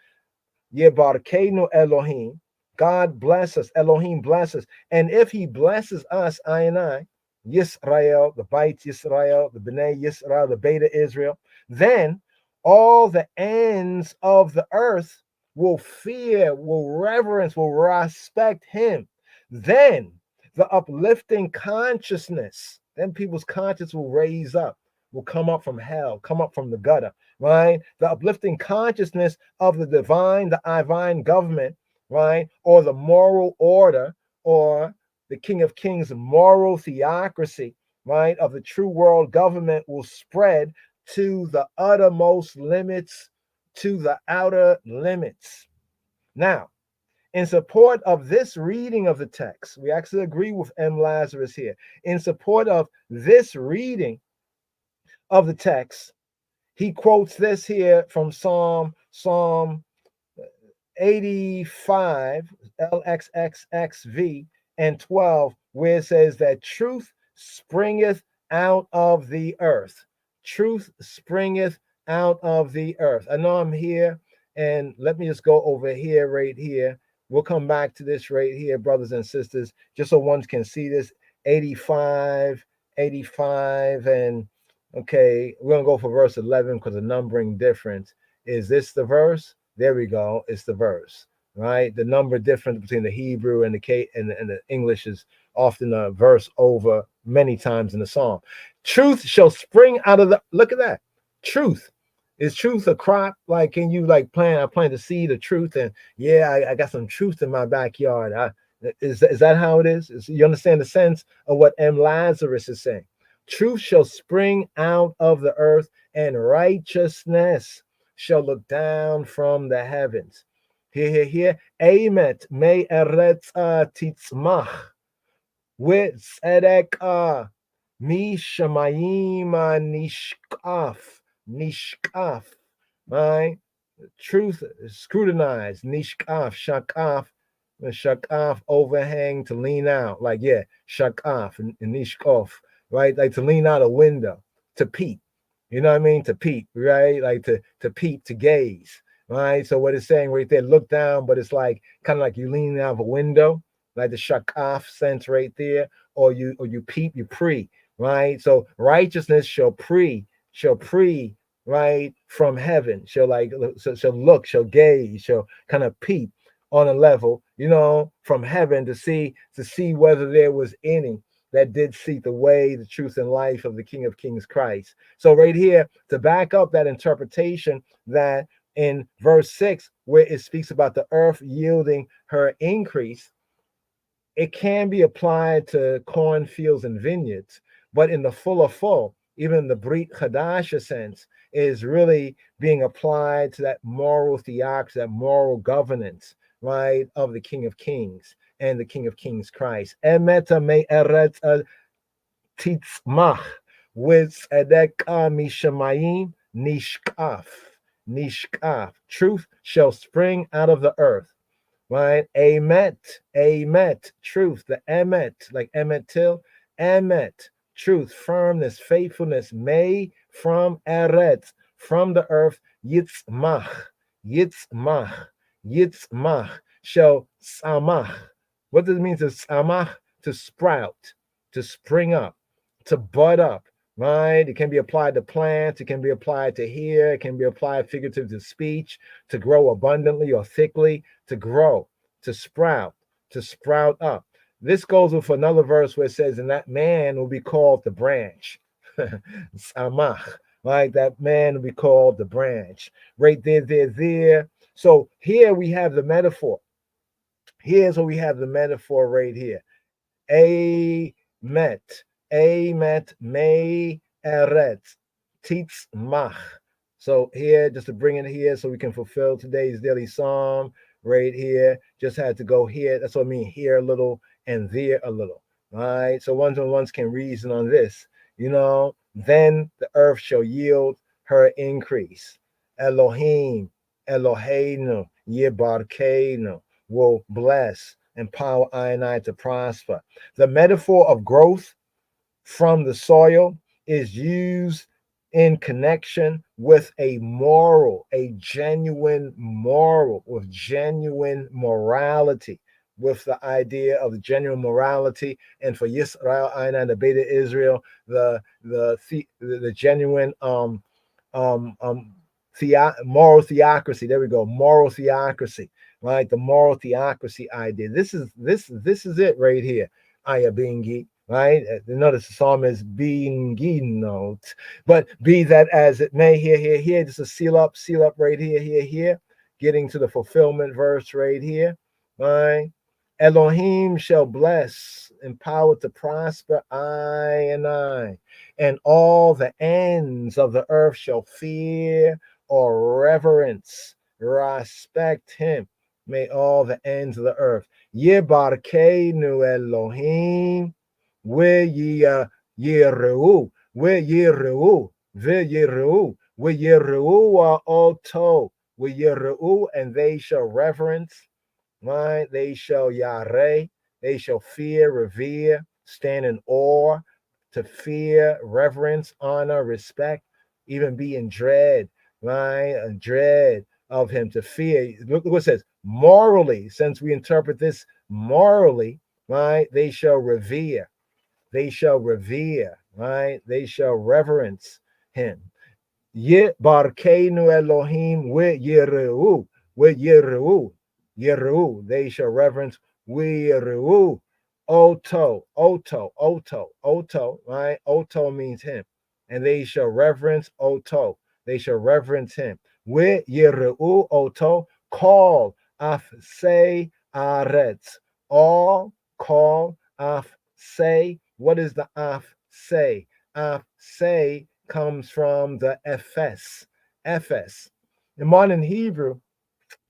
Speaker 1: Yebarkeinu Elohim, God bless us, Elohim bless us. And if he blesses us, I and I, Yisrael, the Beit Yisrael, the Bnei Yisrael, the Beta Israel, then all the ends of the earth will fear, will reverence, will respect him. Then the uplifting consciousness, then people's conscience will raise up, will come up from hell, come up from the gutter, right? The uplifting consciousness of the divine government, right? Or the moral order, or the King of Kings moral theocracy, right? Of the true world government will spread to the uttermost limits, to the outer limits. Now, in support of this reading of the text, we actually agree with M. Lazarus here. In support of this reading of the text, he quotes this here from Psalm 85, LXXXV and 12, where it says that truth springeth out of the earth. Truth springeth out of the earth. I know I'm here, and let me just go over here, right here. We'll come back to this right here, brothers and sisters, just so one can see this. 85, and okay, we're going to go for verse 11 because the numbering difference. Is this the verse? There we go. It's the verse, right? The number difference between the Hebrew and the English is often a verse over many times in the psalm. Truth shall spring out of the, look at that. Truth. Is truth a crop? Like, can you like plant? I plant the seed of truth, and yeah, I got some truth in my backyard. Is that how it is? You understand the sense of what M. Lazarus is saying? Truth shall spring out of the earth, and righteousness shall look down from the heavens. Here. Emet me eretz titzmach with tzedek mi shamayim nishkaf, right? Truth scrutinized, nishkaf, shakaf, Shakaf, overhang, to lean out. Like, yeah, shakaf and nishkof, right? Like to lean out a window, to peep. You know what I mean? To peep, right? Like to peep, to gaze, right? So what it's saying right there, look down, but it's like kind of like you leaning out of a window, like the shakaf sense right there, or you peep, you pre, right? So righteousness shall pre, right, from heaven. She'll like, so she'll look, she'll gaze, she'll kind of peep on a level, from heaven to see whether there was any that did seek the way, the truth, and life of the King of Kings Christ. So right here, to back up that interpretation, that in verse 6, where it speaks about the earth yielding her increase, it can be applied to cornfields and vineyards, but in the full, even the Brit Hadasha sense, is really being applied to that moral theocracy, that moral governance, right, of the King of Kings and the King of Kings Christ. Emeta me eret titzmach with edeka mishamayim nishkaf. Truth shall spring out of the earth. Right? Amet, truth, the emet, like emet till, emet, truth, firmness, faithfulness, may from eretz, from the earth, yitzmach, shall samach. What does it mean to samach? To sprout, to spring up, to bud up. Right? It can be applied to plants, it can be applied to hear, it can be applied figurative to speech, to grow abundantly or thickly, to grow, to sprout up. This goes with another verse where it says, and that man will be called the branch. Samach, right? That man will be called the branch. Right there. So here we have the metaphor. Here's where we have the metaphor right here. Amet, may eret, titzmach. So here, just to bring it here so we can fulfill today's daily psalm right here, just had to go here. That's what I mean, here a little and there a little. All right. So ones on ones can reason on this. Then the earth shall yield her increase. Elohim, Eloheinu, Yebarkeinu will bless, empower I and I to prosper. The metaphor of growth from the soil is used in connection with a genuine moral, with genuine morality, with the idea of genuine morality, and for Yisrael, Aina, and the Beta Israel, the genuine moral theocracy. There we go, moral theocracy, right? The moral theocracy idea. This is it right here. Ayabingi. Right? Notice the psalm is being note, but be that as it may, here, just a seal up right here, getting to the fulfillment verse right here. Right? Elohim shall bless, empowered to prosper, I, and all the ends of the earth shall fear or reverence, respect him. May all the ends of the earth. Yebarkeinu Elohim. Where ye Yeru, Oto, where Yeru, and they shall reverence, right? They shall Yare, they shall fear, revere, stand in awe, to fear, reverence, honor, respect, even be in dread, right? A dread of him, to fear. Look what it says, morally, since we interpret this morally, right? They shall revere. They shall revere, right? They shall reverence him. Barkeinu Elohim Yeru. They shall reverence Yeru. Oto, right? Oto means him. And they shall reverence Oto. They shall reverence him. Yeru Oto, call say aretz. All call say. What is the af say? Af say comes from the fs. In modern Hebrew,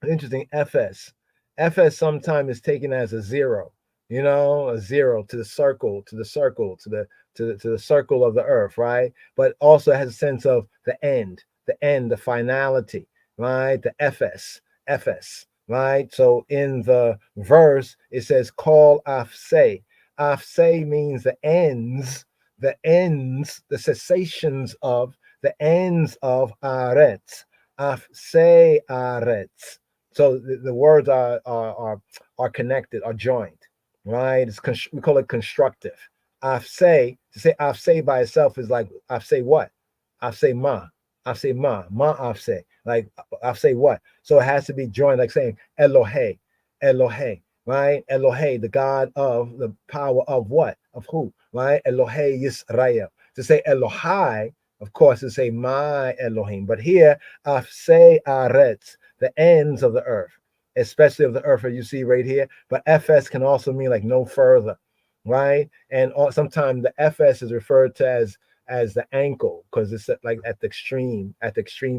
Speaker 1: interesting, fs sometimes is taken as a zero, a zero to the circle, to the circle of the earth, right? But also has a sense of the end, the finality, right? The fs, right? So in the verse, it says, call afse. Afse means the ends, the cessations of, the ends of aretz. Afse aretz. So the words are connected, are joined, right? We call it constructive. Afse, to say afse by itself is like afse what? Afse ma. Afse ma afse. Like afse what? So it has to be joined, like saying Elohe, Elohe, right? Elohe, the God of, the power of what? Of who? Right? Elohe Yisrael. To say Elohai, of course, to say my Elohim. But here, afse aretz, the ends of the earth, especially of the earth, as you see right here. But FS can also mean like no further, right? And sometimes the FS is referred to as the ankle, because it's like at the extreme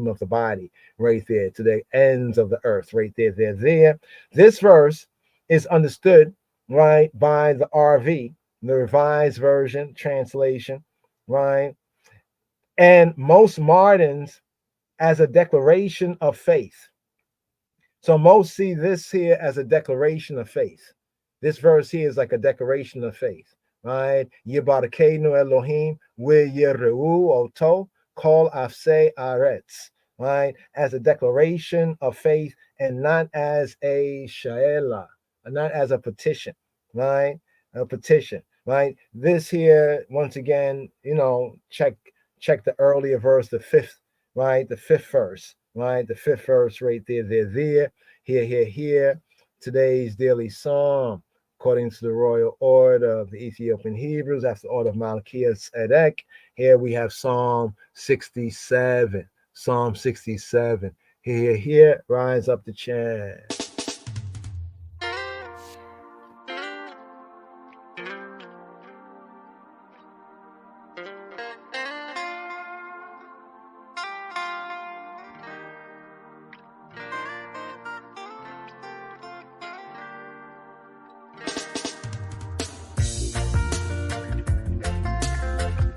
Speaker 1: of the body, right there, to the ends of the earth, right there. This verse is understood, right, by the RV, the Revised Version translation, right, and most moderns as a declaration of faith. So most see this here as a declaration of faith. This verse here is like a declaration of faith, right? Yibarakenu Elohim Yerehu Oto Kol Afse Aretz, right? As a declaration of faith and not as a shaela, not as a petition, right? A petition, right? This here, once again, check the earlier verse, the fifth, right? The fifth verse, right? The fifth verse right there. Here. Today's daily psalm, according to the royal order of the Ethiopian Hebrews, after the order of Malchias Edek. Here we have Psalm 67. Psalm 67. Here, rise up the chant.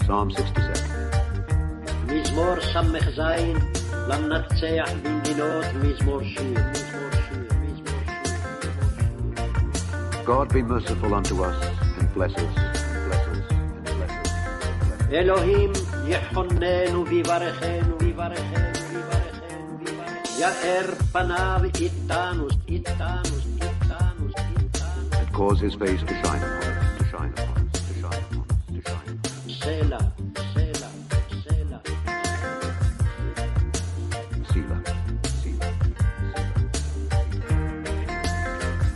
Speaker 3: Psalm 67.
Speaker 4: מזמור ס"ז למנצח בנגינות מזמור שיר.
Speaker 3: God be merciful unto us and bless us.
Speaker 4: אלוהים יחוננו ויברכנו. יאר פניו איתנו.
Speaker 3: And cause his face to shine upon us.
Speaker 4: סלע.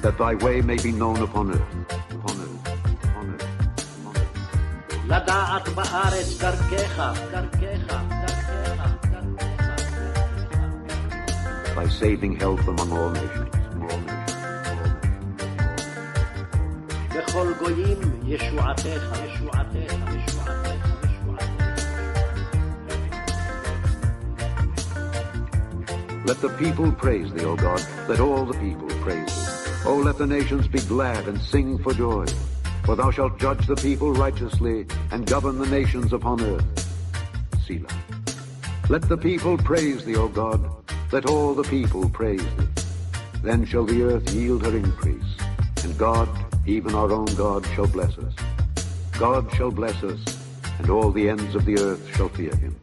Speaker 3: That thy way may be known upon earth.
Speaker 4: לדעת בארץ דרכך.
Speaker 3: Thy saving health among all nations.
Speaker 4: בכל גויים ישועתך.
Speaker 3: Let the people praise thee, O God. Let all the people praise thee. O let the nations be glad and sing for joy. For thou shalt judge the people righteously and govern the nations upon earth. Selah. Let the people praise thee, O God. Let all the people praise thee. Then shall the earth yield her increase. And God, even our own God, shall bless us. God shall bless us, and all the ends of the earth shall fear him.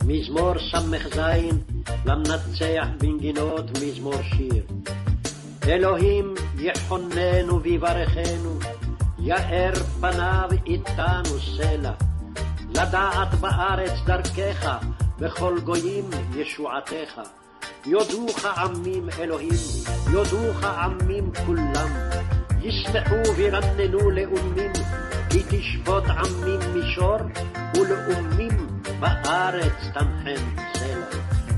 Speaker 4: מזמור ס"ז למנצח בנגינות מזמור שיר. אלוהים יחוננו ויברכנו, יאר פניו איתנו סלע. לדעת בארץ דרכך, בכל גויים ישועתך. יודוך עמים אלוהים, יודוך עמים כולם. ישמחו וירננו לאומים, כי תשבות עמים מישור, ולאומים בארץ תנחם סלע.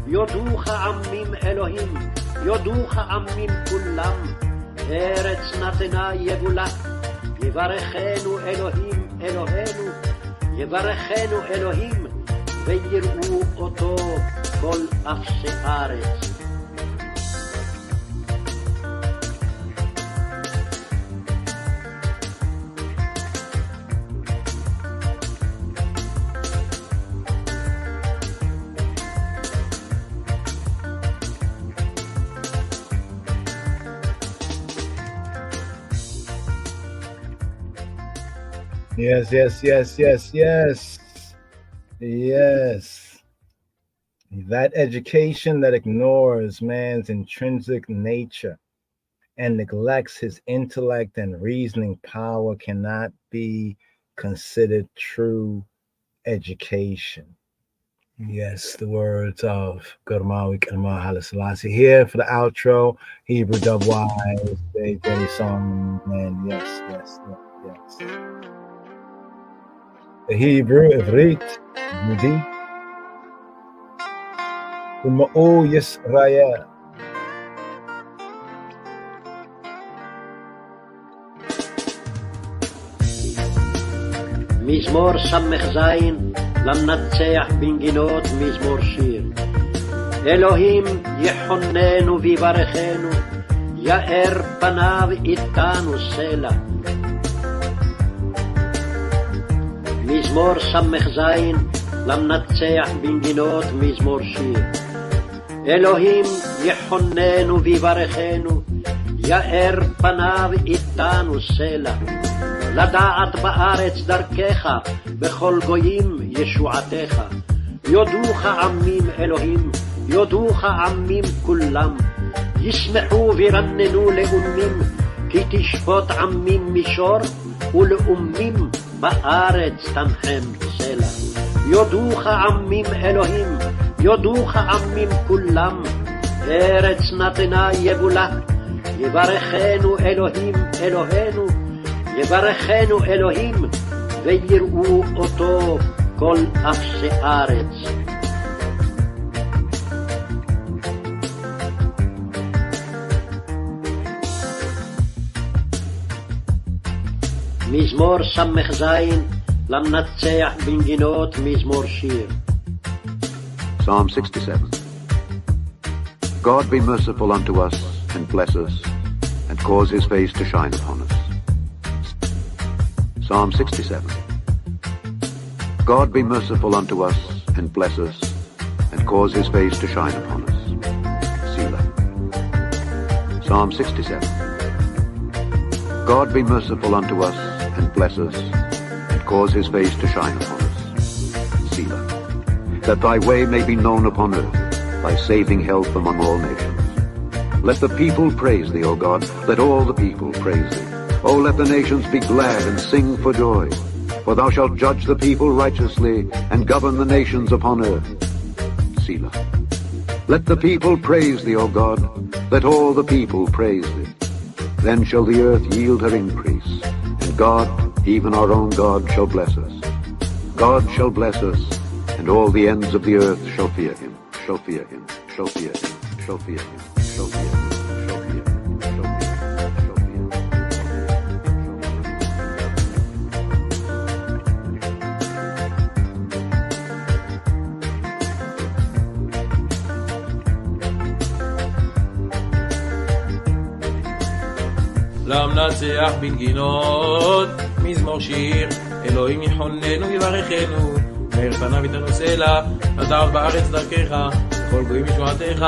Speaker 4: יודוך עמים אלוהים, יודוך עמים כולם. ארץ נתנה יבולה, יברכנו אלוהים אלוהינו, יברכנו אלוהים, ויראו אותו כל אפסי ארץ.
Speaker 1: Yes, yes, yes, yes, yes. Yes. That education that ignores man's intrinsic nature and neglects his intellect and reasoning power cannot be considered true education. Yes, the words of Gurmawi Kalma Haile Selassie here for the outro. Hebrew dub-wise, Day 20 song, and yes, yes, yes, yes. The Hebrew Ivrit, Yudi, Uma'u Yisrael.
Speaker 4: מזמור סמך זין, למנצח בנגינות מזמור שיר. אלוהים יחוננו ויברכנו, יאר פניו איתנו סלע. מזמור סמך זין, למנצח בנגינות מזמור שיר. אלוהים יחוננו ויברכנו, יאר פניו איתנו סלע. לדעת בארץ דרכך, בכל גויים ישועתך. יודוך עמים אלוהים, יודוך עמים כולם. ישמחו וירננו לאומים, כי תשפוט עמים מישור, ולאומים בארץ תנחם סלע. יודוך עמים אלוהים, יודוך עמים כולם. ארץ נתנה יבולה, יברכנו אלוהים אלוהינו, יברכנו אלוהים, ויראו אותו כל אפסי ארץ. מזמור סמך זין, למנצח בנגינות מזמור שיר.
Speaker 3: Psalm 67. God be merciful unto us, and bless us, and cause his face to shine upon us. Psalm 67. God be merciful unto us, and bless us, and cause his face to shine upon us. Selah. Psalm 67. God be merciful unto us, and bless us, and cause his face to shine upon us. Selah. That thy way may be known upon earth, thy saving health among all nations. Let the people praise thee, O God, let all the people praise thee. O let the nations be glad and sing for joy, for thou shalt judge the people righteously, and govern the nations upon earth. Selah. Let the people praise thee, O God, let all the people praise thee. Then shall the earth yield her increase, and God, even our own God, shall bless us. God shall bless us, and all the ends of the earth shall fear him, shall fear him, shall fear him, shall fear him, shall fear him, shall fear him, shall fear him, shall fear him.
Speaker 8: למנצח בנגינות מזמור שיר. אלוהים יחוננו ויברכנו, מאיר פניו איתנו סלע. לדעת בארץ דרכך, בכל גויים ישועתך.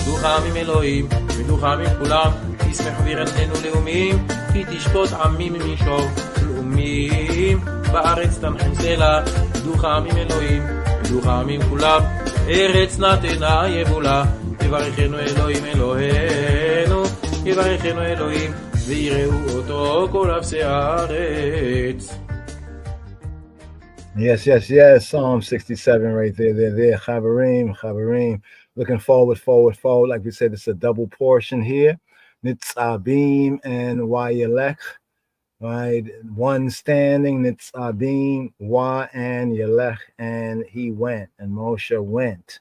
Speaker 8: ידוך עמים אלוהים, ידוך עמים כולם. ישמחו וירננו לאומים, כי תשפוט עמים מישור. לאומים בארץ תנחם סלע. ידוך עמים אלוהים, ידוך עמים כולם. ארץ נתנה יבולה, יברכנו אלוהים אלוהינו, יברכנו אלוהים, ויראו אותו כל אפסי הארץ.
Speaker 1: Yes, yes, yes. Psalm 67 right there. Chaverim. Looking forward. Like we said, it's a double portion here. Nitzavim-Vayelech, right? One standing, Nitzavim, and Yelech, and he went, and Moshe went.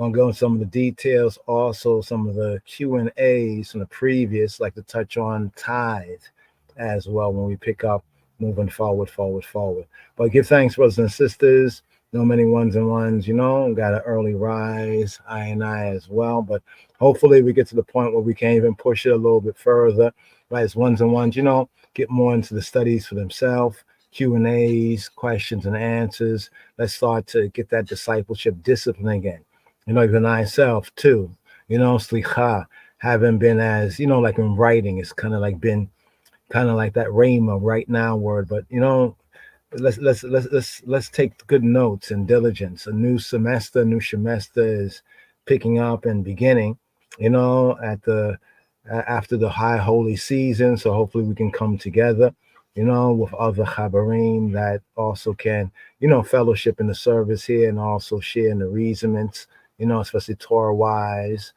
Speaker 1: I'll go into some of the details, also some of the Q&As from the previous, like to touch on tithe as well when we pick up moving forward. But give thanks, brothers and sisters. Many ones and ones, got an early rise, I and I as well. But hopefully we get to the point where we can even push it a little bit further, right? As ones and ones, get more into the studies for themselves, Q&As, questions and answers. Let's start to get that discipleship discipline again. Even myself too, slicha, haven't been as, like in writing, it's kind of like been kind of like that rhema right now word, but let's take good notes and diligence. A new semester is picking up and beginning, at the after the high holy season. So hopefully we can come together, with other chabarim that also can, fellowship in the service here and also share in the reasonments, especially Torah wise,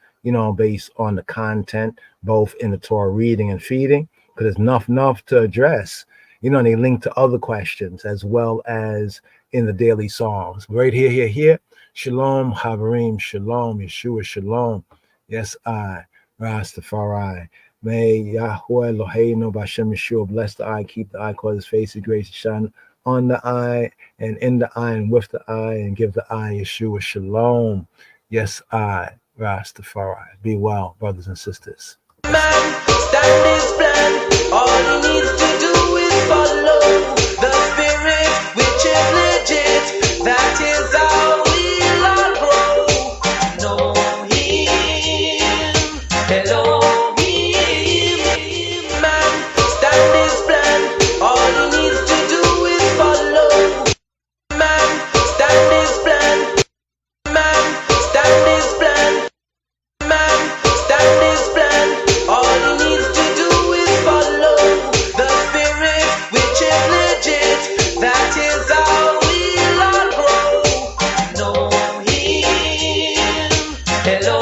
Speaker 1: based on the content, both in the Torah reading and feeding, because there's enough to address. And they link to other questions as well as in the daily songs. Right here. Shalom, Chaverim, Shalom, Yeshua, Shalom. Yes, I, Rastafari. May Yahweh Eloheinu B'Shem Yeshua bless the eye, keep the eye, cause his face of grace to shine on the eye and in the eye and with the eye, and give the eye Yeshua Shalom. Yes, I, Rastafari. Be well, brothers and sisters.
Speaker 2: Man, stand his plan. All he needs to do is follow the spirit, which is legit. That is how we'll all grow. Know him, Elohim. Man, stand his plan. All he needs to do is follow. Man, stand his plan. Man, stand his plan. Man, stand his plan. All he needs to do is follow the spirit, which is legit. That is how we'll all grow. Know him, Hello.